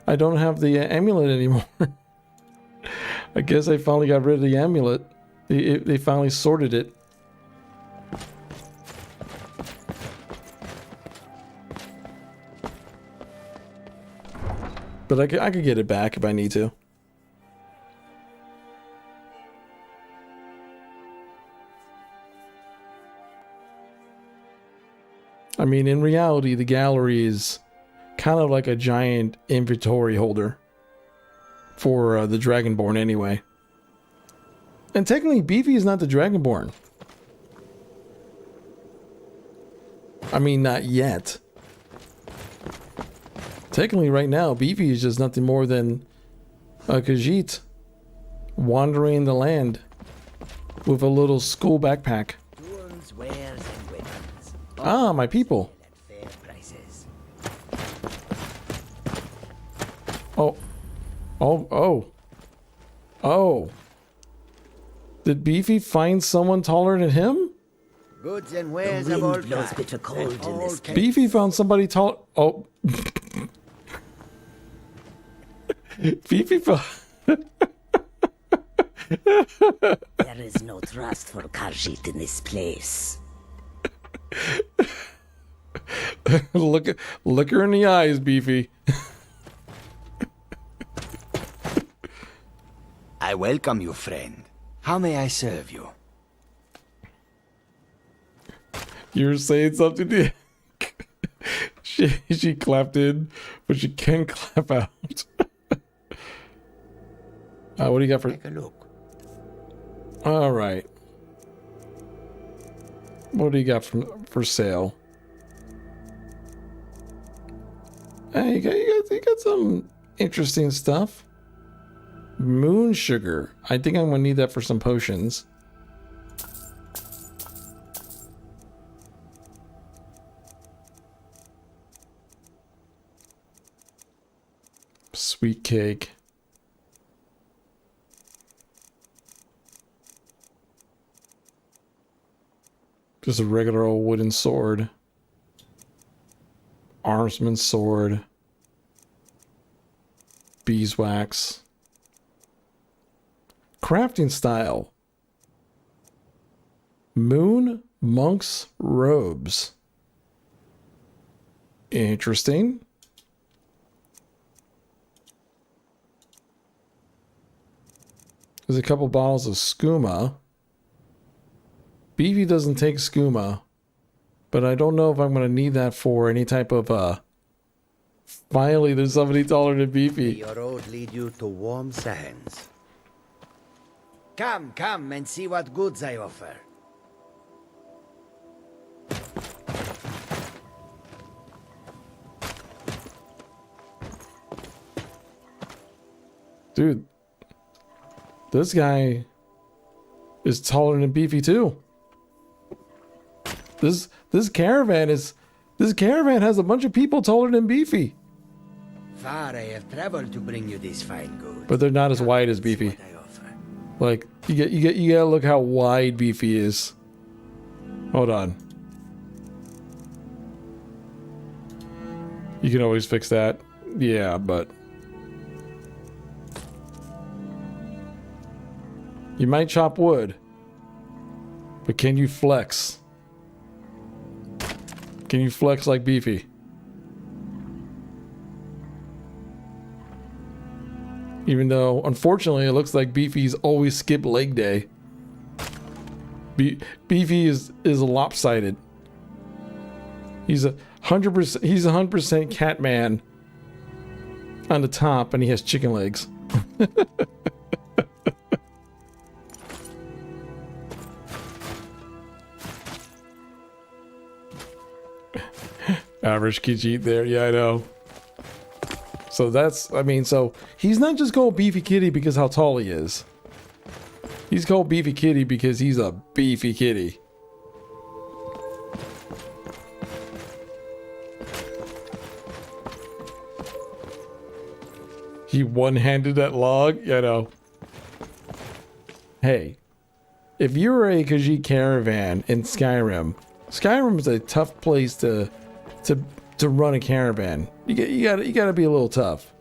I don't have the amulet anymore. I guess I finally got rid of the amulet. They finally sorted it. But I could get it back if I need to. I mean, in reality, the gallery is kind of like a giant inventory holder for the Dragonborn anyway. And technically, Beefy is not the Dragonborn. I mean, not yet. Technically, right now, Beefy is just nothing more than a Khajiit wandering the land with a little school backpack. Tools, wares, and weapons. Ah, my people. Fair prices. Oh. Oh, oh. Oh. Did Beefy find someone taller than him? Goods and wares of all blows bitter cold in this case. Beefy found somebody tall. Oh. Beefy found. There is no trust for Khajiit in this place. Look her in the eyes, Beefy. I welcome you, friend. How may I serve you? You're saying something to she clapped in, but she can't clap out. What do you got for? Take a look. All right. What do you got for sale? Hey, you got some interesting stuff. Moon sugar. I think I'm gonna need that for some potions. Sweet cake. Just a regular old wooden sword. Armsman's sword. Beeswax. Crafting style. Moon monk's robes. Interesting. There's a couple bottles of skooma. Beefy doesn't take skooma, but I don't know if I'm going to need that for any type of, Finally, there's somebody taller than Beefy. Your road lead you to warm sands. Come and see what goods I offer. Dude, this guy is taller than Beefy too. This caravan has a bunch of people taller than Beefy. Far I have traveled to bring you this fine goods. But they're not as wide as Beefy. Like you gotta look how wide Beefy is. Hold on. You can always fix that. Yeah, but you might chop wood. But can you flex? Can you flex like Beefy? Even though, unfortunately, it looks like Beefy's always skip leg day. Beefy is lopsided. He's 100%. He's 100% cat man on the top, and he has chicken legs. Average Khajiit there, yeah, I know. So that's, I mean, so he's not just called Beefy Kitty because how tall he is. He's called Beefy Kitty because he's a beefy kitty. He one-handed that log, you know. Hey, if you're a Khajiit caravan in Skyrim, Skyrim is a tough place to to run a caravan. You gotta be a little tough.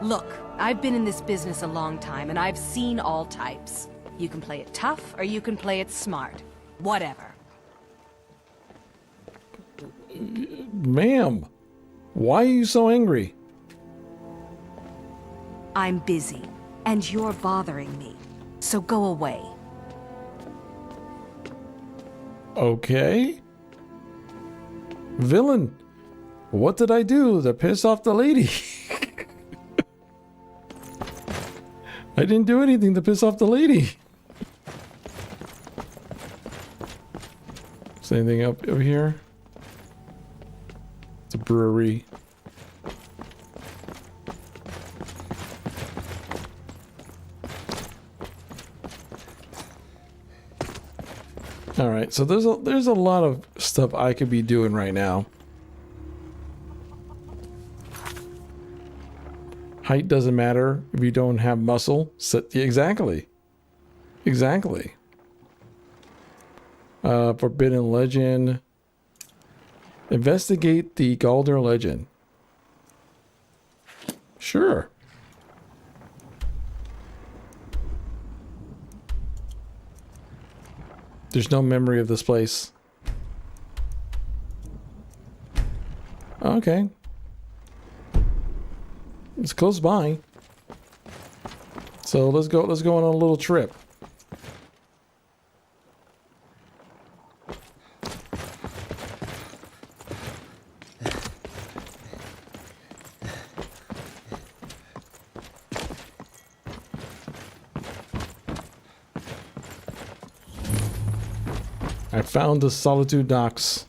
Look, I've been in this business a long time, and I've seen all types. You can play it tough, or you can play it smart. Whatever. Ma'am, why are you so angry? I'm busy, and you're bothering me. So go away. Okay. Villain, what did I do to piss off the lady? I didn't do anything to piss off the lady. Is there anything up over here? It's a brewery. All right, so there's a lot of stuff I could be doing right now. Height doesn't matter if you don't have muscle. Yeah, exactly. Exactly. Forbidden Legend. Investigate the Galder Legend. Sure. There's no memory of this place. Okay. It's close by. So let's go on a little trip. I found the Solitude Docks.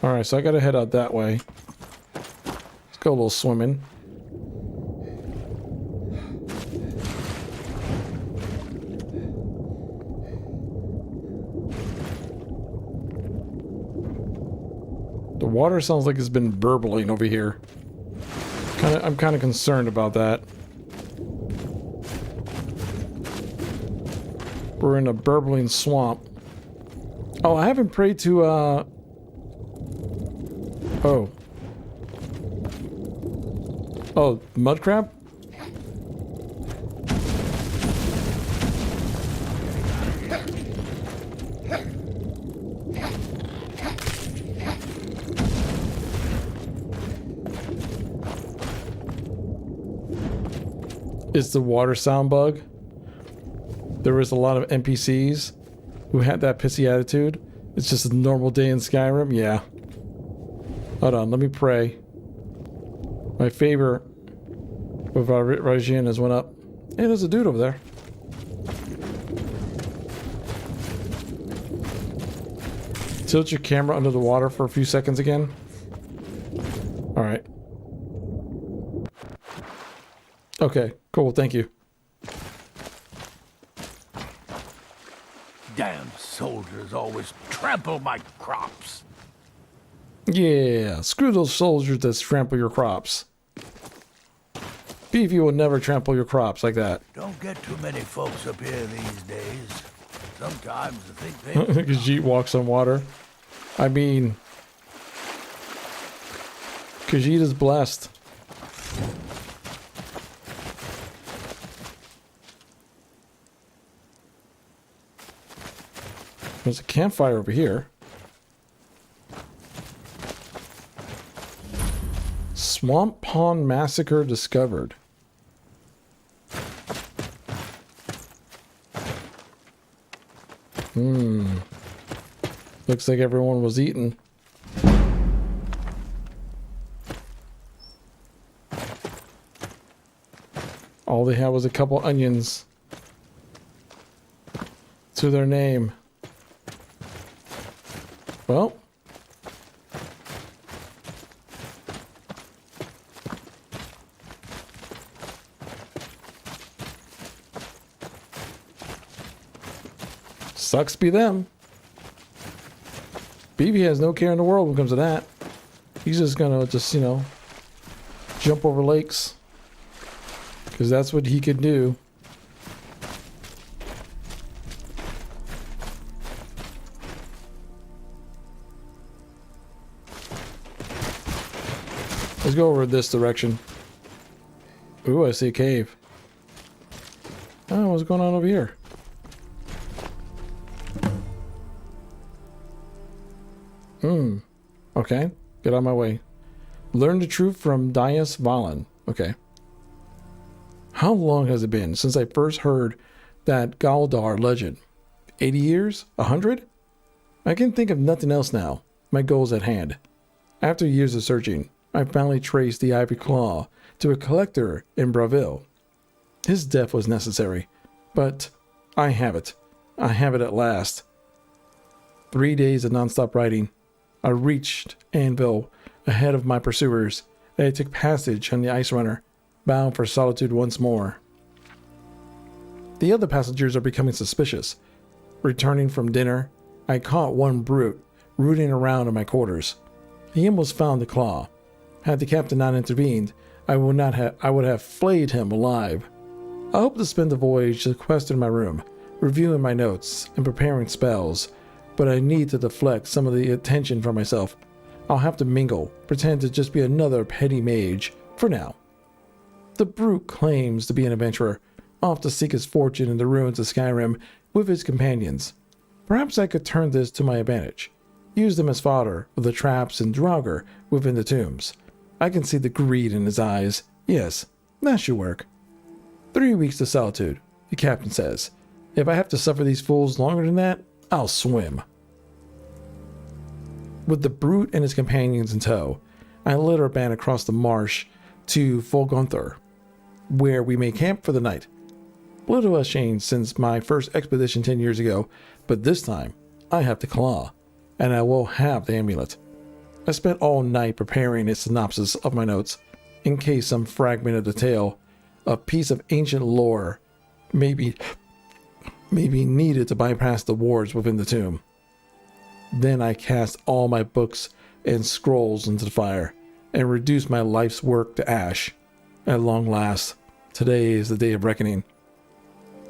Alright, so I gotta head out that way. Let's go a little swimming. The water sounds like it's been burbling over here. I'm kind of concerned about that. We're in a burbling swamp. Oh, I haven't prayed to, oh. Oh, mud crab? It's the water sound bug. There was a lot of NPCs who had that pissy attitude. It's just a normal day in Skyrim. Yeah. Hold on, let me pray. My favor with Rajin has went up. Hey, there's a dude over there. Tilt your camera under the water for a few seconds again. Alright. Okay, cool, thank you. Damn soldiers always trample my crops. Yeah, screw those soldiers that trample your crops. Beefy will never trample your crops like that. Don't get too many folks up here these days. Sometimes I think they... Khajiit walks on water. I mean... Khajiit is blessed. There's a campfire over here. Swamp Pond Massacre discovered. Looks like everyone was eating. All they had was a couple onions to their name. Well, sucks be them. Beefy has no care in the world when it comes to that. He's just gonna you know, jump over lakes. Because that's what he could do. Let's go over this direction. Ooh, I see a cave. Oh, what's going on over here? Okay. Get out of my way. Learn the truth from Dias Valen. Okay. How long has it been since I first heard that Galdar legend? 80 years? 100? I can think of nothing else now. My goal's at hand. After years of searching, I finally traced the Ivory Claw to a collector in Braville. His death was necessary, but I have it. I have it at last. 3 days of non-stop riding. I reached Anvil ahead of my pursuers, and I took passage on the Ice Runner, bound for solitude once more. The other passengers are becoming suspicious. Returning from dinner, I caught one brute rooting around in my quarters. He almost found the claw. Had the captain not intervened, I would have flayed him alive. I hope to spend the voyage sequestered in my room, reviewing my notes and preparing spells, but I need to deflect some of the attention from myself. I'll have to mingle, pretend to just be another petty mage, for now. The brute claims to be an adventurer, off to seek his fortune in the ruins of Skyrim with his companions. Perhaps I could turn this to my advantage. Use them as fodder for the traps and Draugr within the tombs. I can see the greed in his eyes. Yes, that should work. 3 weeks to solitude, the captain says. If I have to suffer these fools longer than that, I'll swim. With the brute and his companions in tow, I led our band across the marsh to Folgunthur, where we may camp for the night. Little has changed since my first expedition 10 years ago, but this time I have the claw, and I will have the amulet. I spent all night preparing a synopsis of my notes, in case some fragment of the tale, a piece of ancient lore, may be needed to bypass the wards within the tomb. Then I cast all my books and scrolls into the fire, and reduced my life's work to ash. At long last, today is the day of reckoning.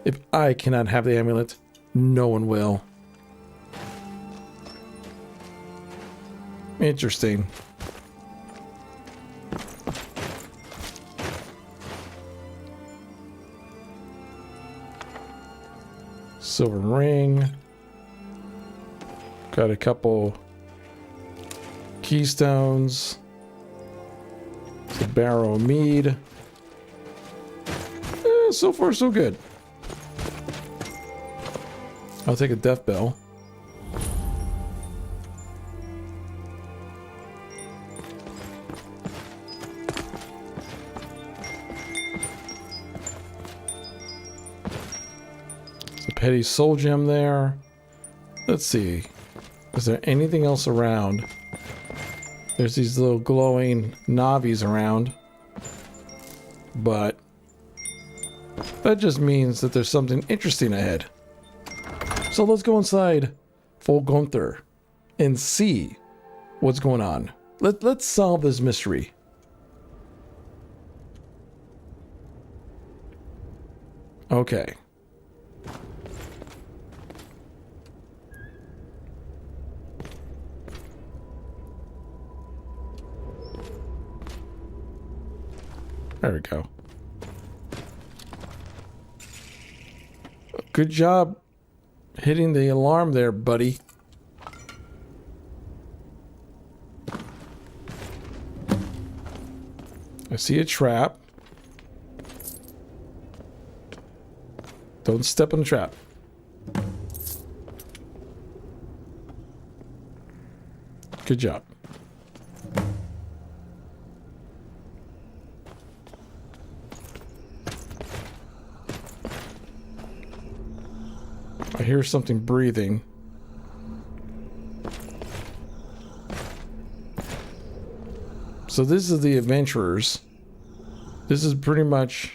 If I cannot have the amulet, no one will. Interesting. Silver ring. Got a couple keystones. It's a barrel of mead. So far, so good. I'll take a death bell. Petty soul gem there. Let's see. Is there anything else around? There's these little glowing Navis around. But that just means that there's something interesting ahead. So let's go inside Folgunthur and see what's going on. Let's solve this mystery. Okay. There we go. Good job hitting the alarm there, buddy. I see a trap. Don't step on the trap. Good job. I hear something breathing. So this is the adventurers. This is pretty much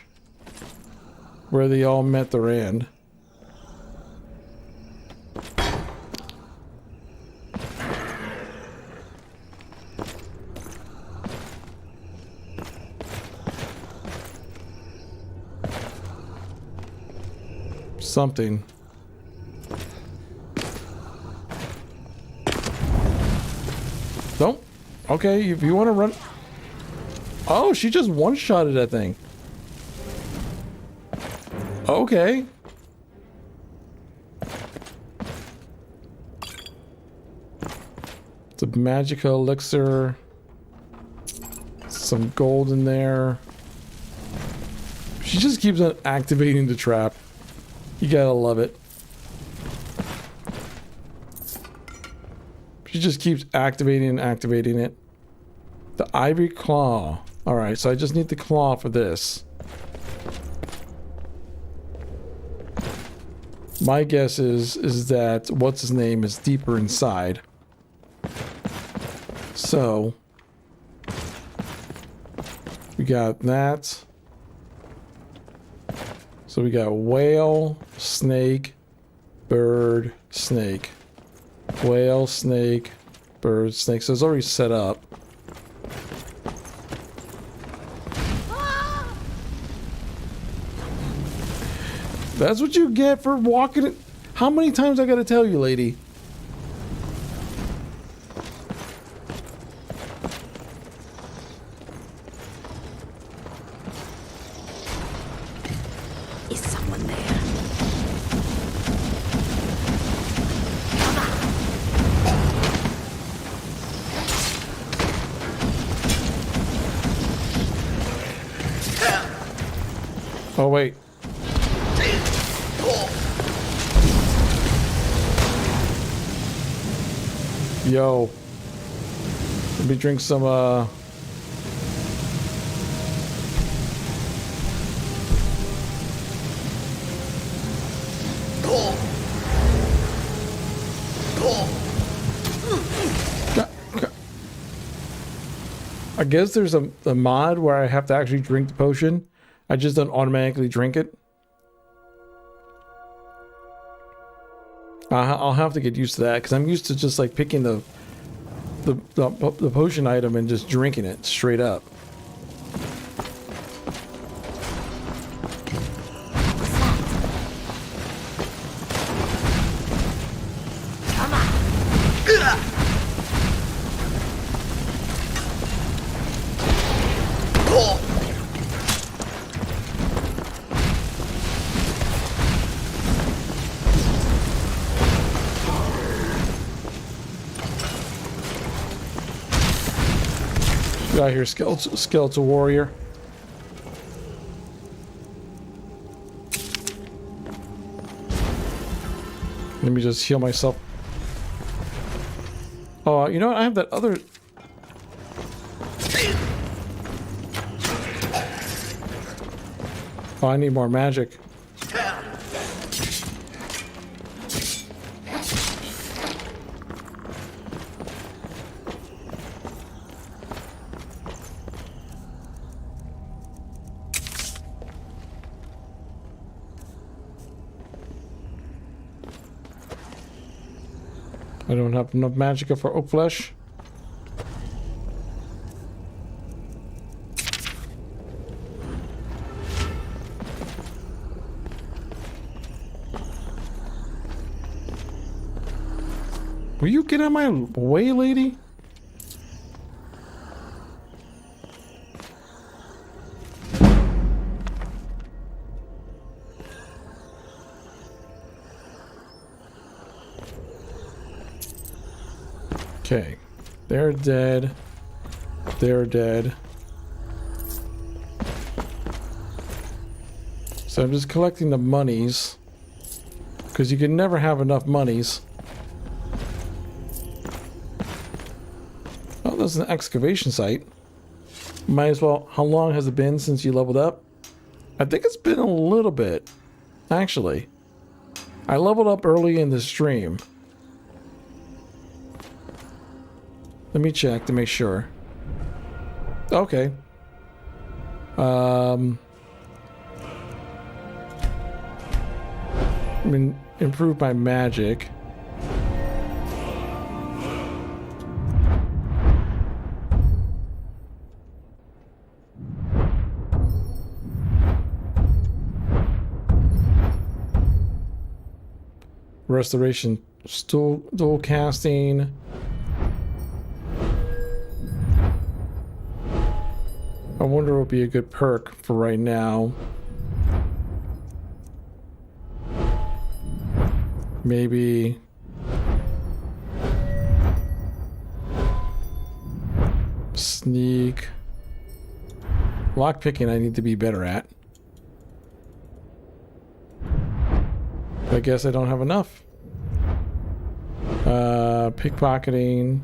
where they all met their end. something. Nope. Okay, if you want to run... Oh, she just one-shotted that thing. Okay. It's a magical elixir. Some gold in there. She just keeps on activating the trap. You gotta love it. She just keeps activating and activating it. The ivory claw. Alright, so I just need the claw for this. My guess is that what's his name is deeper inside. So we got that. So we got whale, snake, bird, snake. Whale, snake, bird, snake. So it's already set up. That's what you get for walking it. How many times I gotta tell you, lady? Is someone there? Oh, wait. Yo. Let me drink some, I guess there's a mod where I have to actually drink the potion. I just don't automatically drink it. I'll have to get used to that because I'm used to just like picking the potion item and just drinking it straight up. Got here, skeletal warrior. Let me just heal myself. Oh, you know what? I have that other. Oh, I need more magic. I don't have enough magicka for oak flesh. Will you get out of my way, lady? Okay, they're dead. They're dead. So I'm just collecting the monies, because you can never have enough monies. Oh, there's an excavation site. Might as well. How long has it been since you leveled up? I think it's been a little bit, actually. I leveled up early in the stream. Let me check to make sure. Okay. I mean, improve my magic. Restoration, dual casting. I wonder what would be a good perk for right now. Maybe sneak. Lockpicking I need to be better at. I guess I don't have enough. Pickpocketing,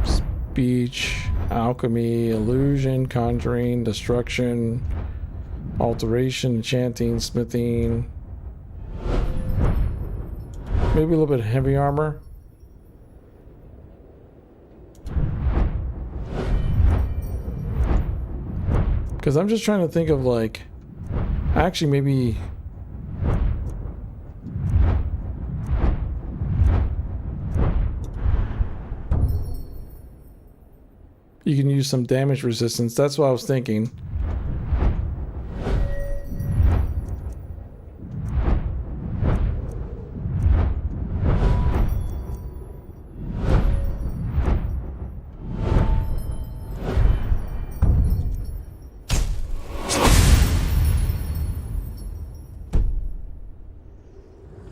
speech, alchemy, illusion, conjuring, destruction, alteration, enchanting, smithing. Maybe a little bit of heavy armor. Because I'm just trying to think of like, actually maybe you can use some damage resistance. That's what I was thinking.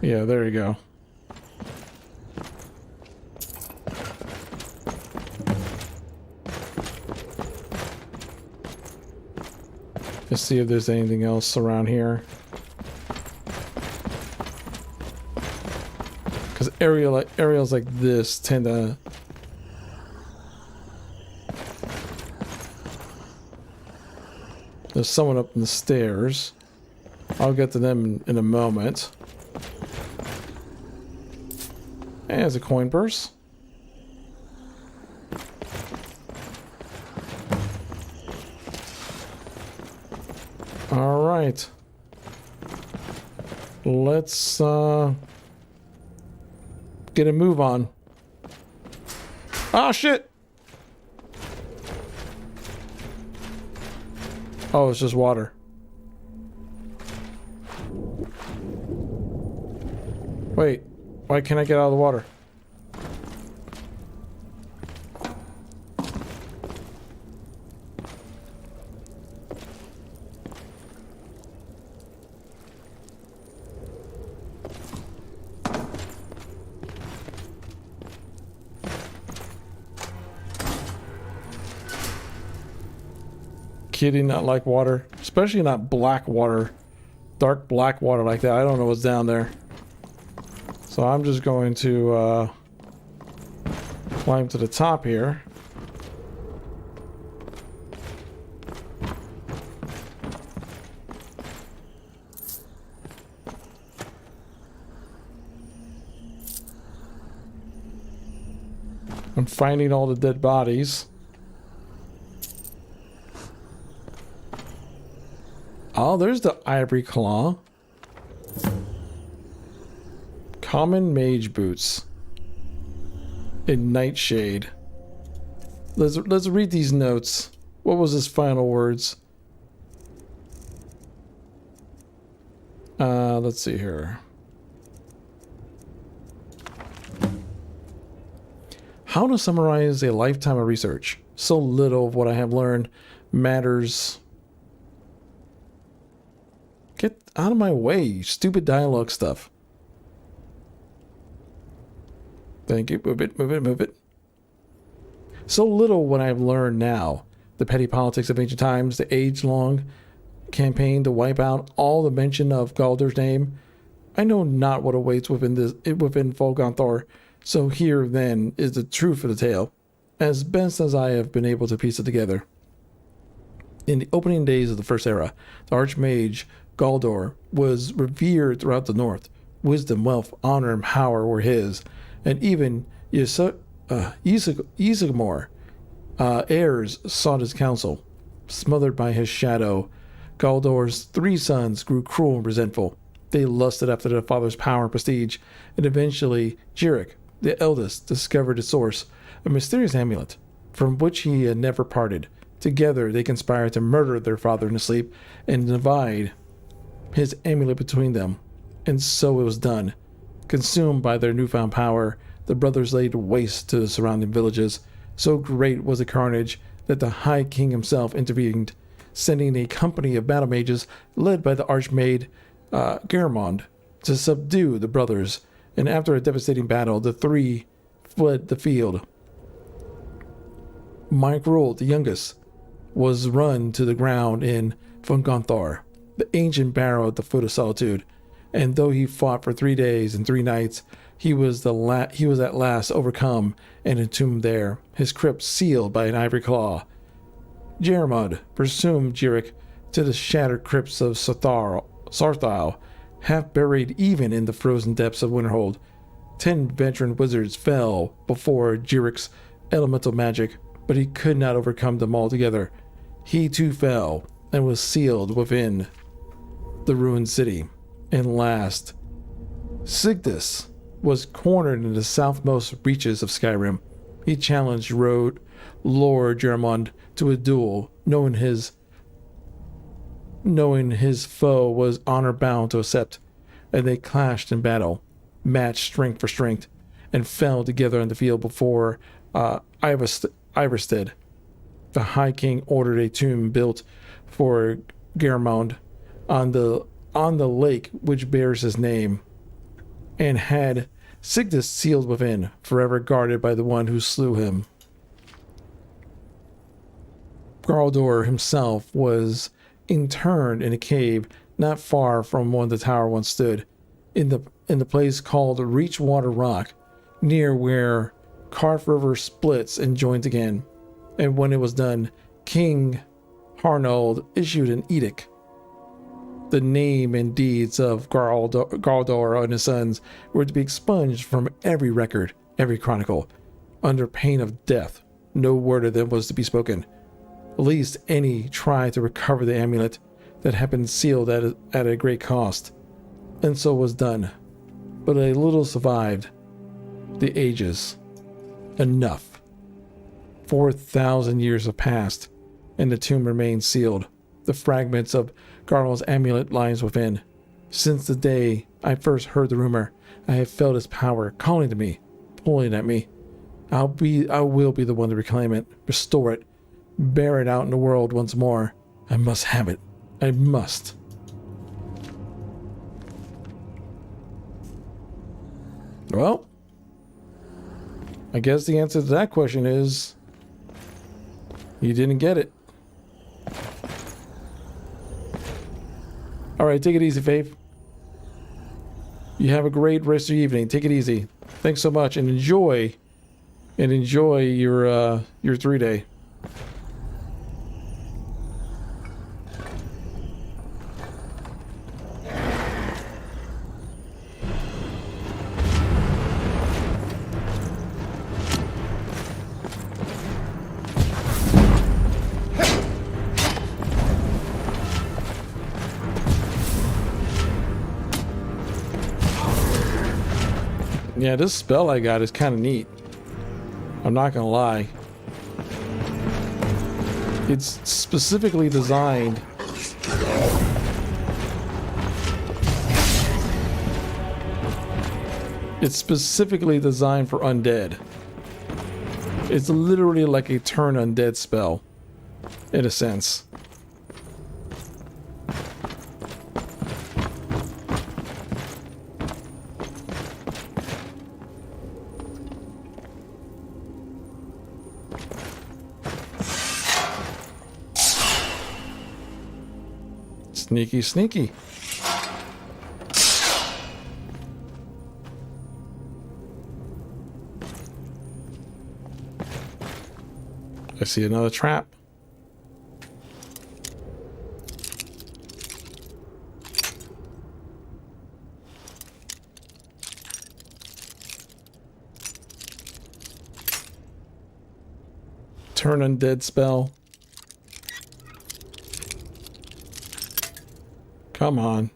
Yeah, there you go. Let's see if there's anything else around here. Because areas like this tend to... There's someone up in the stairs. I'll get to them in a moment. And there's a coin purse. All right. Let's get a move on. Ah, shit. Oh, it's just water. Wait. Why can't I get out of the water? Kitty not like water, especially not black water, dark black water like that. I don't know what's down there. So I'm just going to climb to the top here. I'm finding all the dead bodies. Oh, there's the ivory claw. Common mage boots. In nightshade. Let's read these notes. What was his final words? Let's see here. How to summarize a lifetime of research. So little of what I have learned matters. Get out of my way, you stupid dialogue stuff. Thank you. Move it, move it, move it. So little what I've learned now. The petty politics of ancient times, the age-long campaign to wipe out all the mention of Galdur's name. I know not what awaits within Folgonthor. So here, then, is the truth of the tale, as best as I have been able to piece it together. In the opening days of the First Era, the Archmage Galdor was revered throughout the North. Wisdom, wealth, honor, and power were his, and even Ysgramor heirs sought his counsel. Smothered by his shadow, Galdor's 3 sons grew cruel and resentful. They lusted after their father's power and prestige, and eventually Jirik, the eldest, discovered its source, a mysterious amulet, from which he had never parted. Together they conspired to murder their father in his sleep and divide his amulet between them. And so it was done. Consumed by their newfound power, the brothers laid waste to the surrounding villages. So great was the carnage that the High King himself intervened, sending a company of battle mages led by the Archmaid Garamond to subdue the brothers, and after a devastating battle, the three fled the field. Mike Roll, the youngest, was run to the ground in Fungonthar, the ancient barrow at the foot of Solitude, and though he fought for 3 days and 3 nights, he was at last overcome and entombed there, his crypt sealed by an ivory claw. Jeremud pursued Jirik to the shattered crypts of Sarthal, half buried even in the frozen depths of Winterhold. 10 veteran wizards fell before Jirik's elemental magic, but he could not overcome them altogether. He too fell and was sealed within the ruined city. And last, Sigdus was cornered in the southmost reaches of Skyrim. He challenged Lord Jeremond to a duel, knowing his foe was honor-bound to accept, and they clashed in battle, matched strength for strength, and fell together on the field before Iverstead. The High King ordered a tomb built for Garamond on the lake which bears his name, and had Sigdus sealed within, forever guarded by the one who slew him. Galdor himself was interned in a cave not far from one the tower once stood, in the place called Reachwater Rock, near where Carf River splits and joins again. And when it was done, King Harnold issued an edict. The name and deeds of Galdor and his sons were to be expunged from every record, every chronicle, under pain of death. No word of them was to be spoken, lest any try to recover the amulet that had been sealed at a great cost. And so was done. But a little survived the ages. Enough. 4,000 years have passed, and the tomb remains sealed. The fragments of Garl's amulet lies within. Since the day I first heard the rumor, I have felt its power calling to me, pulling at me. I will be the one to reclaim it, restore it, bear it out in the world once more. I must have it. I must. Well, I guess the answer to that question is you didn't get it. Alright, take it easy, Faith. You have a great rest of your evening. Take it easy. Thanks so much, and enjoy your 3-day. Yeah, this spell I got is kind of neat. I'm not gonna lie. It's specifically designed for undead. It's literally like a turn undead spell, in a sense. Sneaky, sneaky. I see another trap. Turn undead spell. Come on.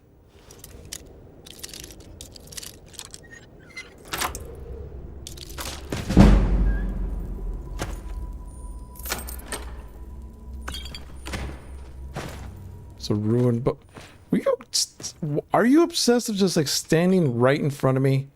It's a ruined book. Are you obsessed with just like standing right in front of me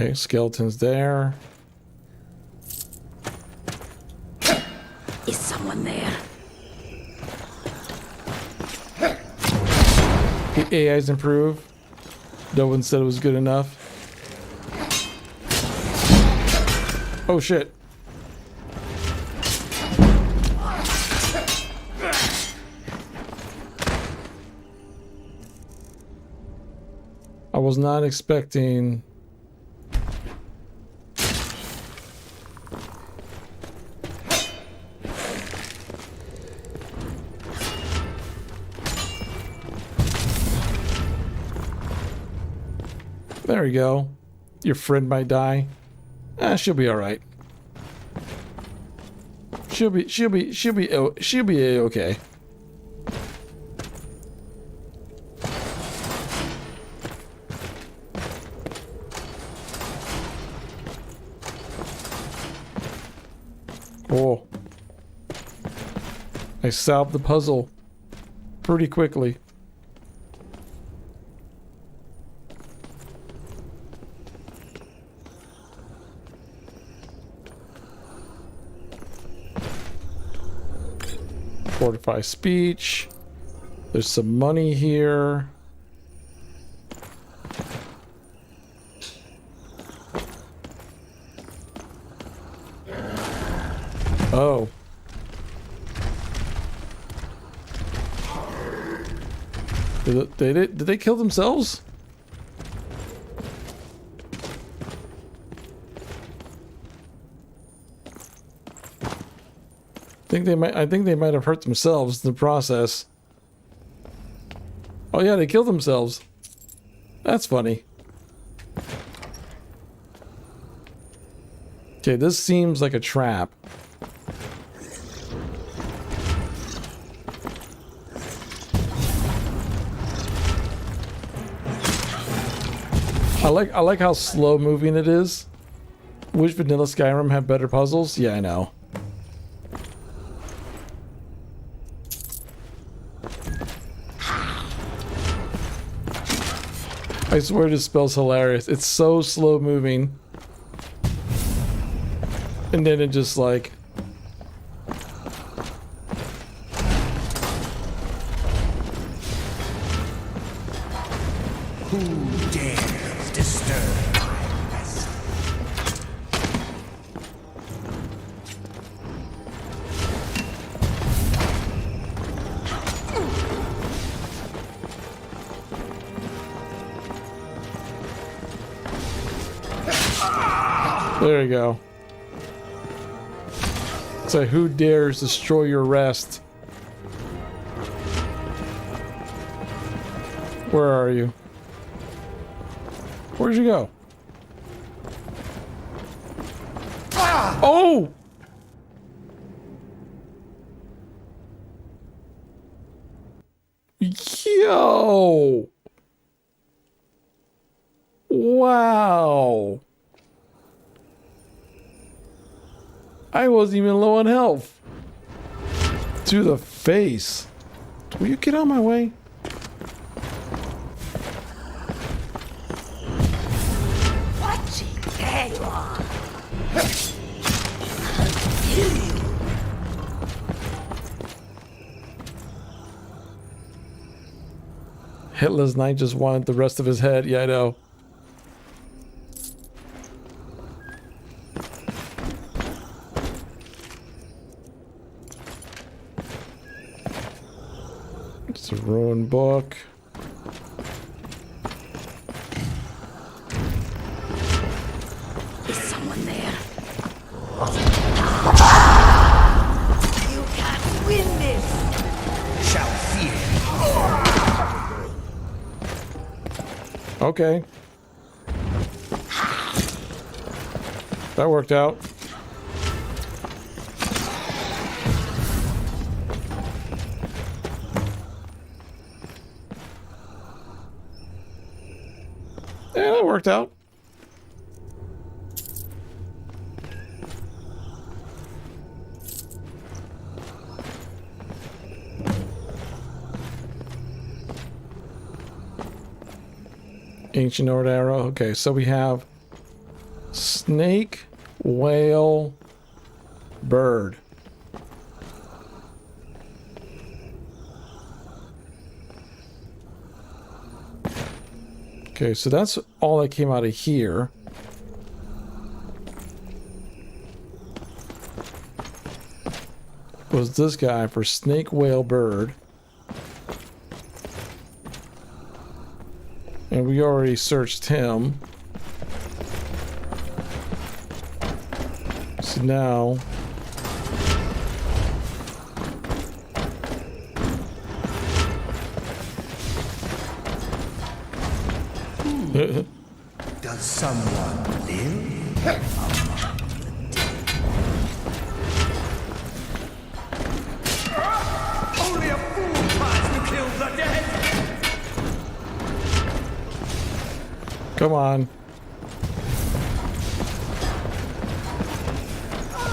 Okay, skeletons there. Is someone there? The AI's improved. No one said it was good enough. Oh shit. I was not expecting... There we go. Your friend might die. She'll be all right. She'll be okay. Oh. I solved the puzzle pretty quickly. Fortify speech. There's some money here. Oh. Did they kill themselves? I think they might have hurt themselves in the process. Oh yeah, they killed themselves. That's funny. Okay, this seems like a trap. I like how slow moving it is. Wish Vanilla Skyrim had better puzzles? Yeah, I know. I swear this spell's hilarious. It's so slow moving. And then it just like... Who dares disturb my rest? There you go. So who dares destroy your rest? Where are you? Where'd you go? Oh! Yo! Wow! I wasn't even low on health. To the face. Will you get out of my way? There you are. Kill you. Hitler's knight just wanted the rest of his head. Yeah, I know. It's a ruined book. Is someone there? You can't win this. Shall fear. Okay. That worked out. Yeah, that worked out. Ancient Nord arrow. Okay, so we have snake, whale, bird. Okay, so that's all that came out of here. Was this guy for snake, whale, bird. And we already searched him. So now... Does someone live? Only a fool tries to kill the dead! Come on.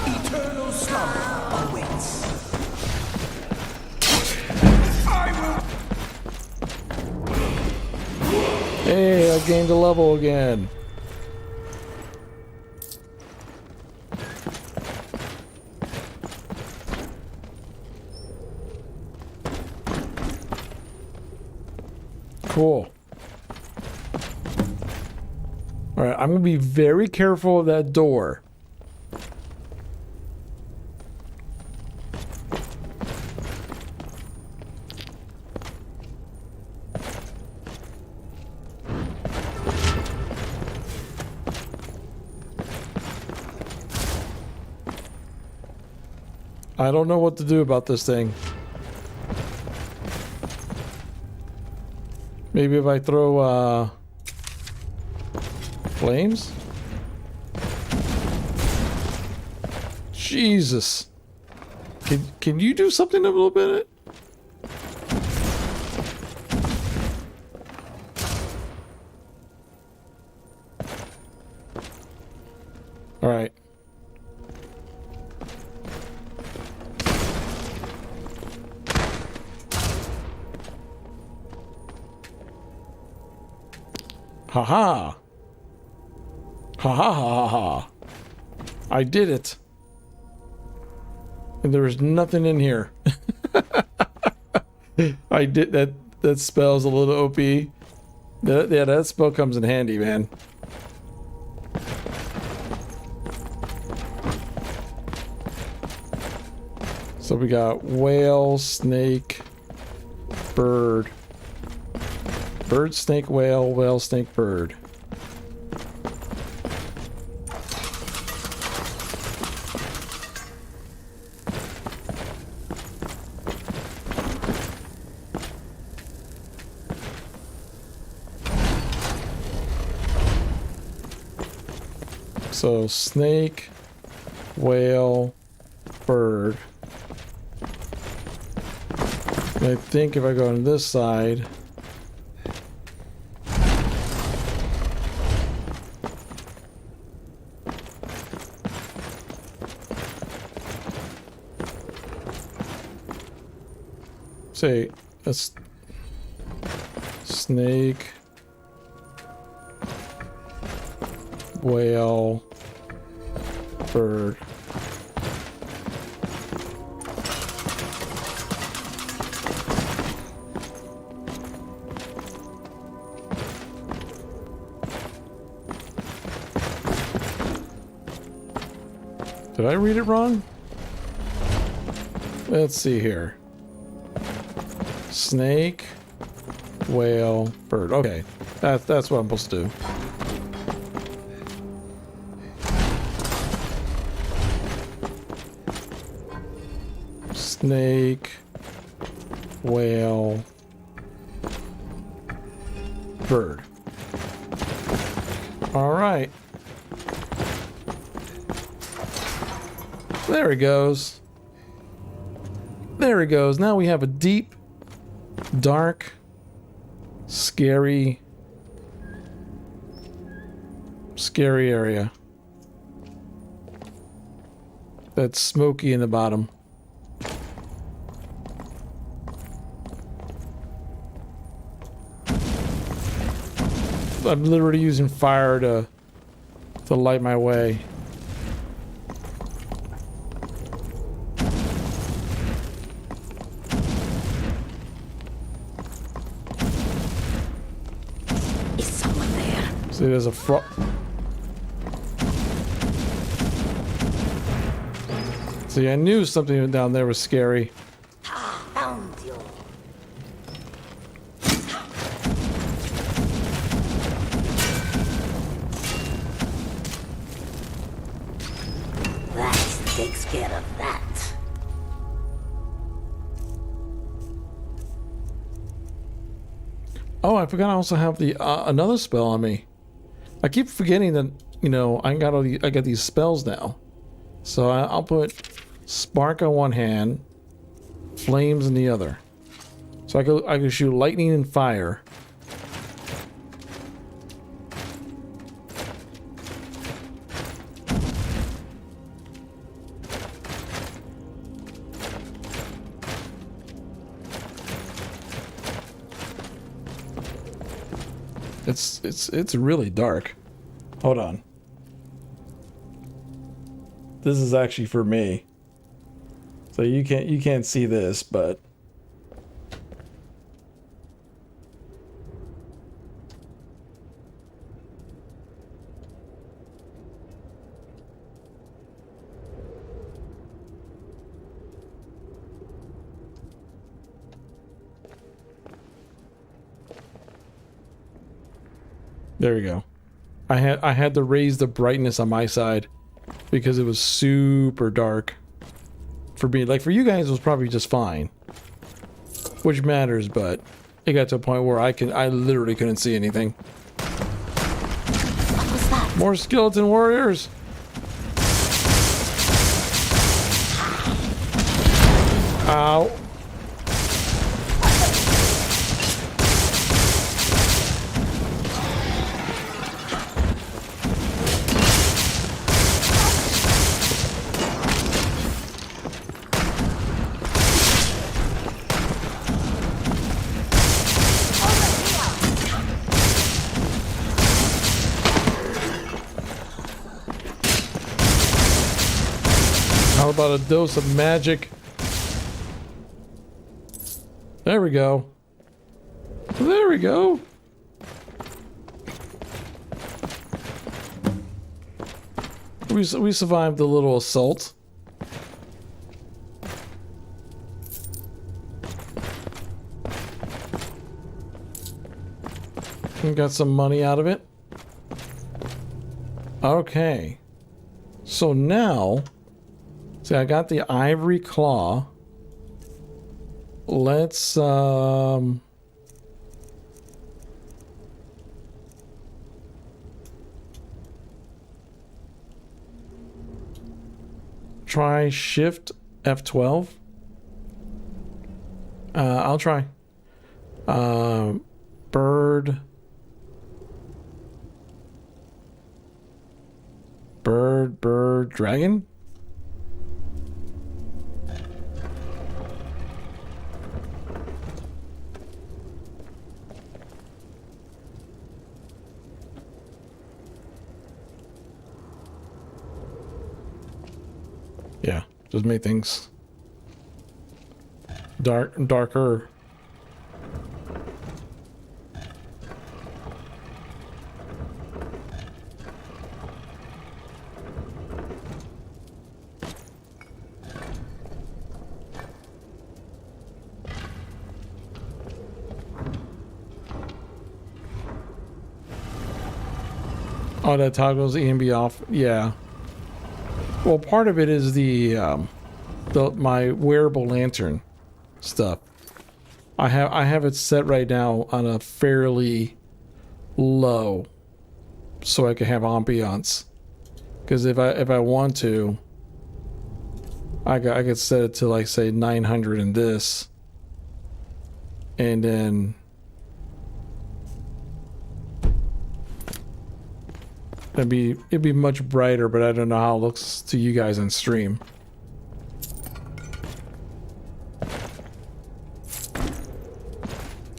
Eternal slumber awaits. Hey, I gained a level again. Cool. All right, I'm gonna be very careful of that door. I don't know what to do about this thing. Maybe if I throw, flames? Jesus. Can you do something a little bit? All right. Haha. Ha ha ha ha. I did it. And there was nothing in here. I did that. That spell's a little OP. Yeah, that spell comes in handy, man. So we got whale, snake, bird. Bird, snake, whale, whale, snake, bird. So snake, whale, bird. And I think if I go on this side, say that's snake, whale, bird. Did I read it wrong? Let's see here. Snake, whale, bird. Okay, that's what I'm supposed to do. Snake, whale, bird. All right. There he goes. There he goes. Now we have a deep, dark, scary area. That's smoky in the bottom. I'm literally using fire to to light my way. Is someone there? See, there's a frog. See, I knew something down there was scary. Found you. That takes care of that. Oh, I forgot I also have the another spell on me. I keep forgetting that, you know, I got these spells now. So I'll put Spark on one hand, Flames in the other. So I can shoot lightning and fire. It's really dark. Hold on. This is actually for me. So you can't see this, but there we go. I had to raise the brightness on my side because it was super dark. For me, like for you guys, it was probably just fine, which matters. But it got to a point where I literally couldn't see anything. What was that? More skeleton warriors. Ow. How about a dose of magic? There we go. There we go. We survived the little assault. We got some money out of it. Okay. So now, see, I got the ivory claw. Let's try shift F12. I'll try. Bird, dragon. Yeah, just make things darker. Oh, that toggles the EMB off. Yeah. Well, part of it is my wearable lantern stuff. I have it set right now on a fairly low, so I can have ambiance. Because if I want to, I could set it to like say 900 in this, and then it'd be much brighter, but I don't know how it looks to you guys on stream.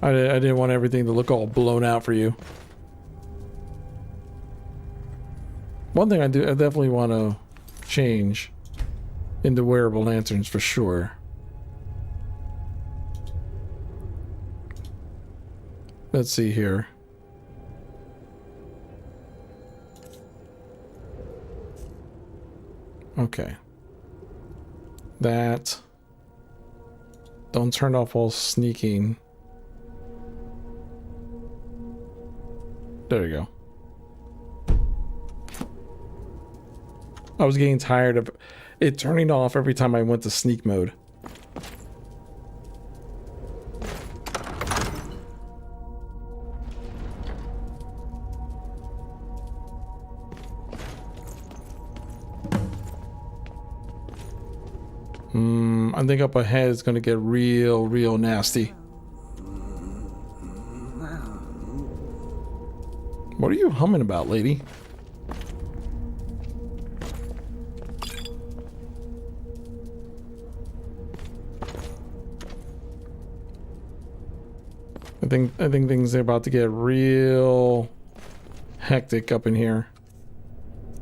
I didn't want everything to look all blown out for you. One thing I definitely want to change into wearable lanterns for sure. Let's see here. Okay. That. Don't turn off while sneaking. There you go. I was getting tired of it turning off every time I went to sneak mode. I think up ahead it's gonna get real nasty. What are you humming about, lady? I think things are about to get real hectic up in here.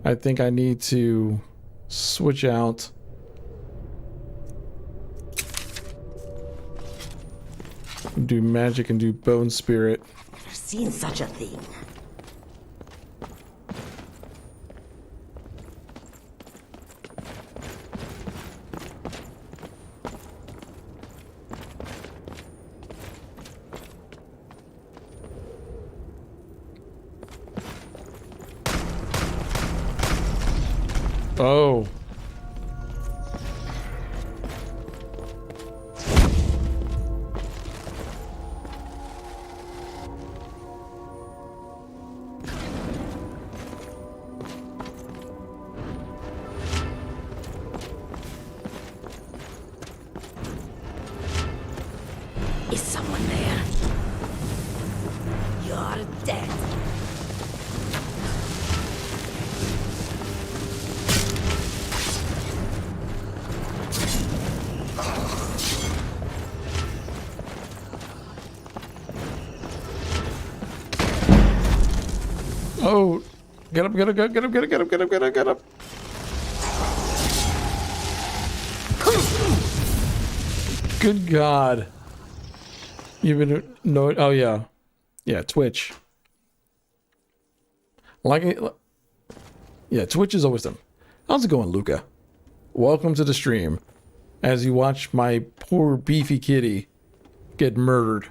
I think I need to switch out. Do magic and do bone spirit. Never seen such a thing. Oh. Is someone there? You're dead. Oh, get up, get up, get up, get up, get up, get up, get up, get up, get up. Good God. You've been, no, oh yeah. Yeah, Twitch. Like it, yeah, Twitch is always them. How's it going, Luca? Welcome to the stream. As you watch my poor beefy kitty get murdered.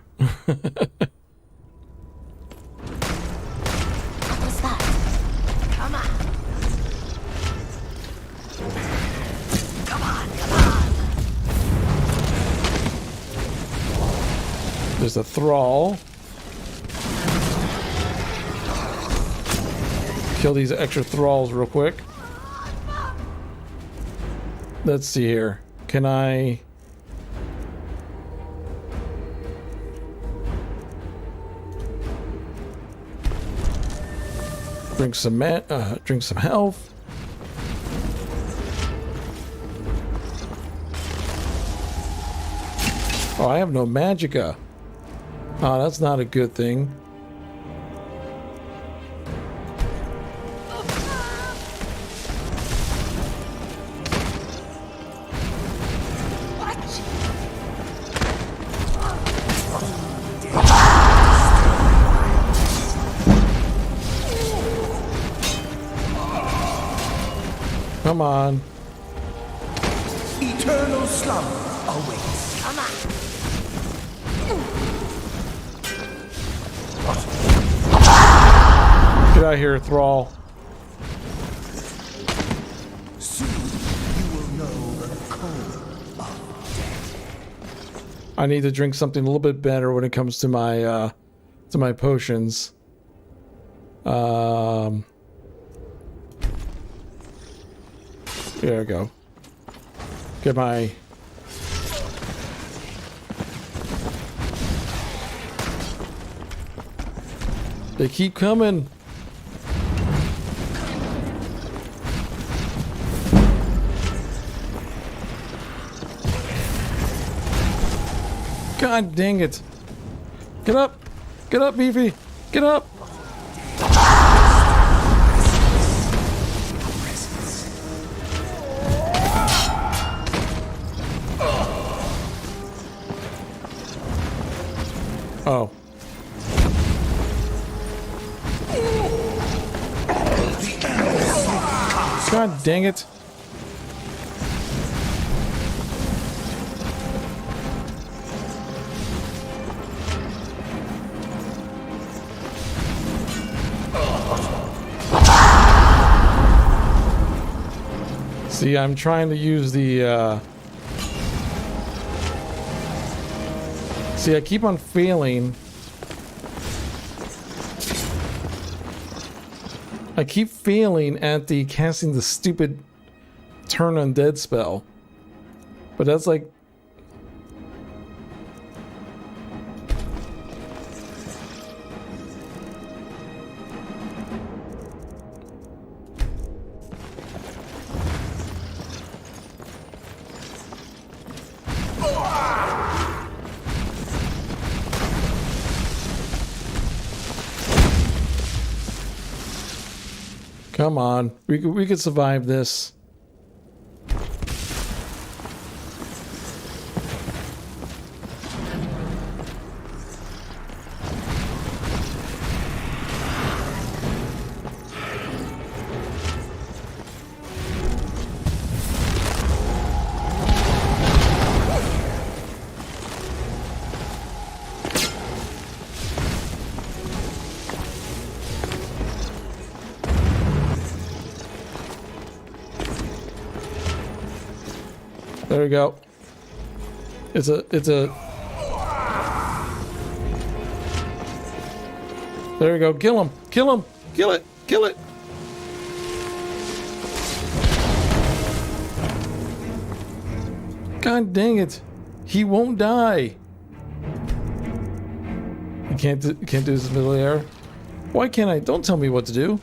There's a thrall. Kill these extra thralls real quick. Let's see here. Can I... drink some health. Oh, I have no magicka. Oh, that's not a good thing. Come on. Eternal slumber awaits. Come on. Get out of here, thrall. Soon you will know the cold of death. I need to drink something a little bit better when it comes to my potions. There we go. Get my... They keep coming. God dang it. Get up. Get up, Beefy. Get up. Oh. God dang it. See, I'm trying to use the, See, I keep on failing. I keep failing at the casting the stupid turn undead spell. But that's like... Come on, we could survive this. There we go. It's a... There we go. Kill him. Kill him. Kill it. Kill it. God dang it. He won't die. You can't do this in the middle of the air. Why can't I? Don't tell me what to do.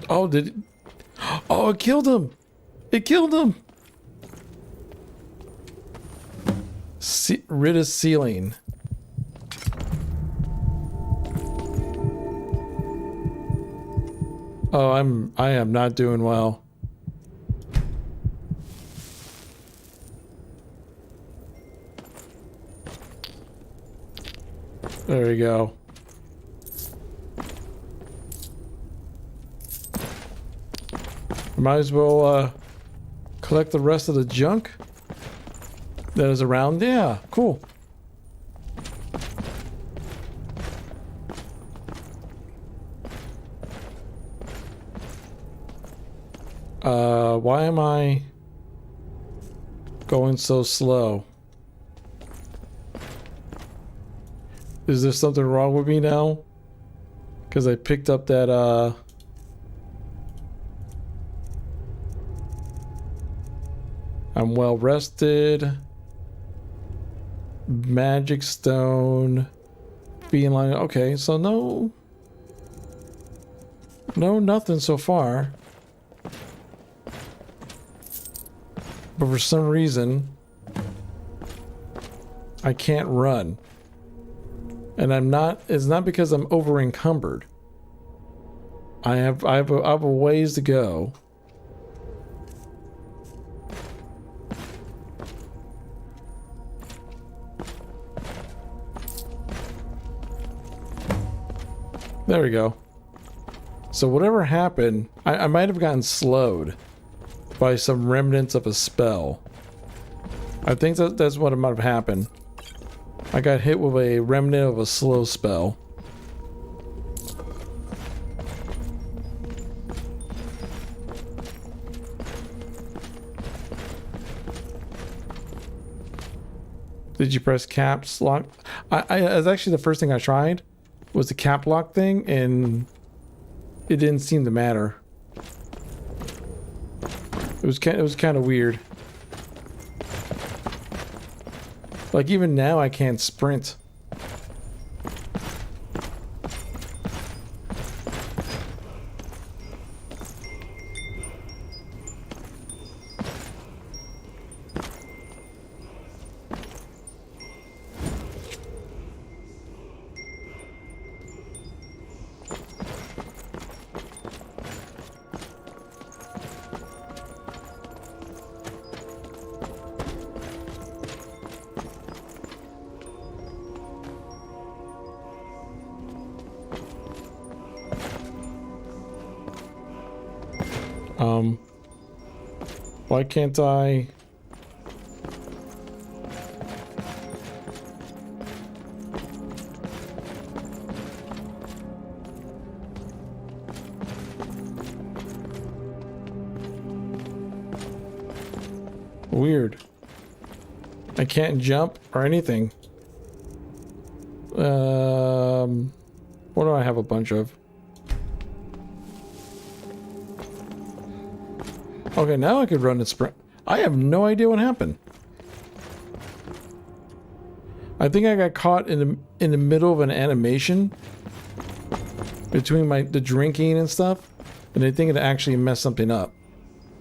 Oh, did it? Oh, it killed him! It killed him! Rid of ceiling. Oh, I am not doing well. There we go. Might as well collect the rest of the junk that is around. Yeah, cool. Why am I going so slow? Is there something wrong with me now? Because I picked up that I'm well rested. Magic stone. Feline. Okay, so nothing so far. But for some reason, I can't run. And it's not because I'm over encumbered. I have a ways to go. There we go. So whatever happened, I might have gotten slowed by some remnants of a spell. I think that's what might have happened. I got hit with a remnant of a slow spell. Did you press caps lock? That's actually the first thing I tried. Was the cap lock thing, and it didn't seem to matter. It was kind of weird. Like even now I can't sprint. Why can't I? Weird. I can't jump or anything. What do I have a bunch of? Okay, now I could run and sprint. I have no idea what happened. I think I got caught in the middle of an animation between the drinking and stuff, and I think it actually messed something up.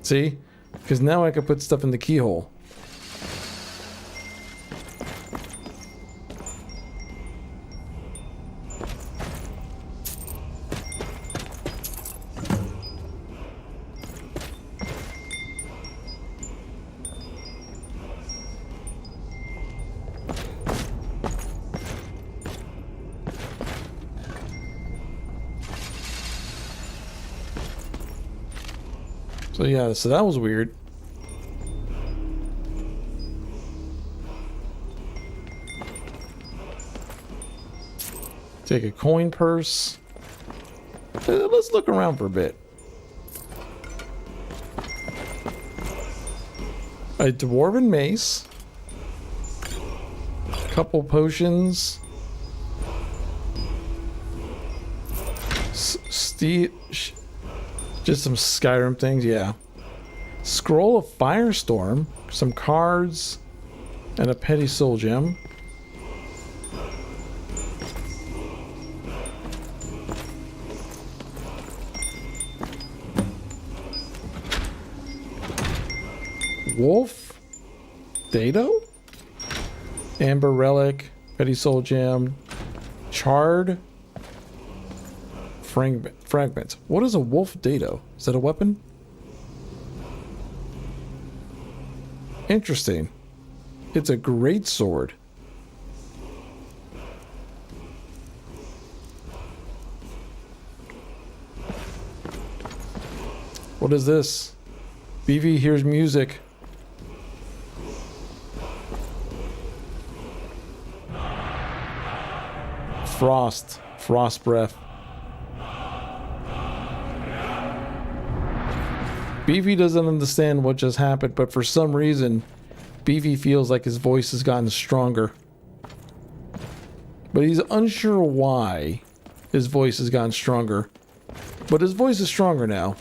See? Because now I can put stuff in the keyhole. So yeah, so that was weird. Take a coin purse. Let's look around for a bit. A dwarven mace. A couple potions. Just some Skyrim things, yeah. Scroll of Firestorm, some cards, and a petty soul gem. Wolf Dado? Amber Relic, petty soul gem, Charred Fragment. What is a wolf dado? Is that a weapon? Interesting. It's a great sword. What is this? Beefy hears music. Frost breath. Beefy doesn't understand what just happened, but for some reason, Beefy feels like his voice has gotten stronger. But he's unsure why his voice has gotten stronger. But his voice is stronger now.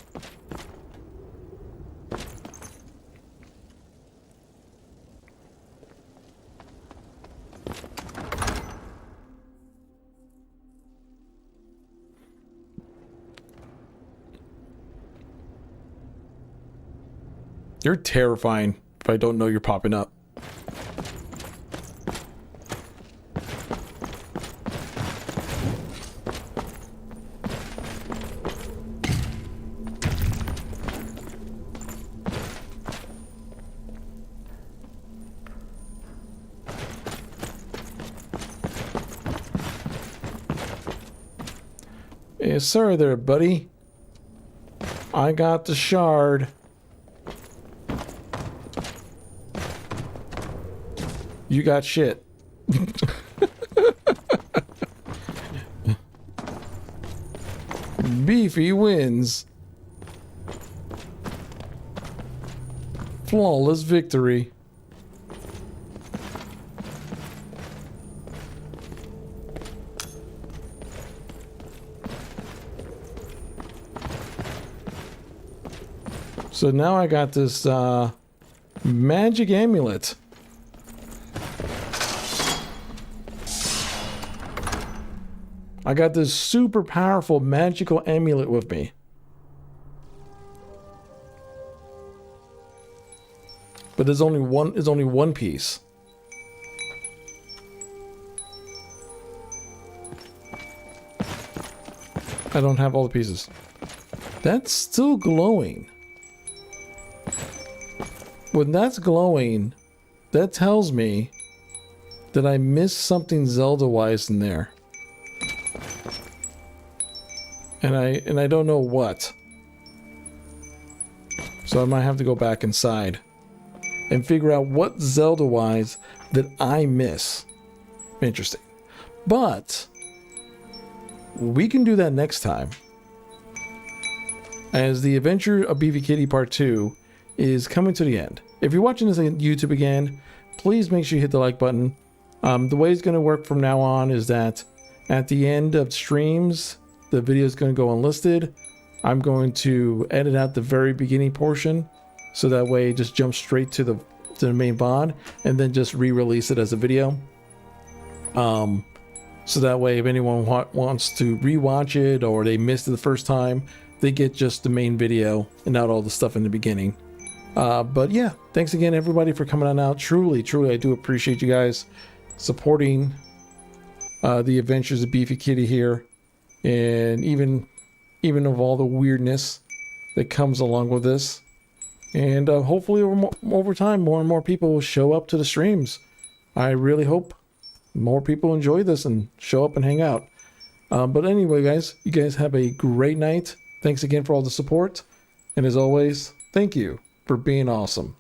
You're terrifying if I don't know you're popping up. Yes, sir there, buddy. I got the shard. You got shit. Beefy wins. Flawless victory. So now I got this magic amulet. I got this super powerful magical amulet with me. But there's only one piece. I don't have all the pieces. That's still glowing. When that's glowing, that tells me that I missed something Zelda-wise in there. And I don't know what. So I might have to go back inside and figure out what Zelda-wise that I miss. Interesting. But we can do that next time, as the Adventure of Beefy Kitty Part 2 is coming to the end. If you're watching this on YouTube again, please make sure you hit the like button. The way it's going to work from now on is that at the end of streams, the video is going to go unlisted. I'm going to edit out the very beginning portion, so that way it just jumps straight to the main VOD, and then just re-release it as a video. So that way if anyone wants to rewatch it, or they missed it the first time, they get just the main video and not all the stuff in the beginning. But yeah, thanks again everybody for coming on out. Truly, I do appreciate you guys supporting the adventures of Beefy Kitty here, and even of all the weirdness that comes along with this. And hopefully over time, more and more people will show up to the streams. I really hope more people enjoy this and show up and hang out. But anyway, guys, you guys have a great night. Thanks again for all the support. And as always, thank you for being awesome.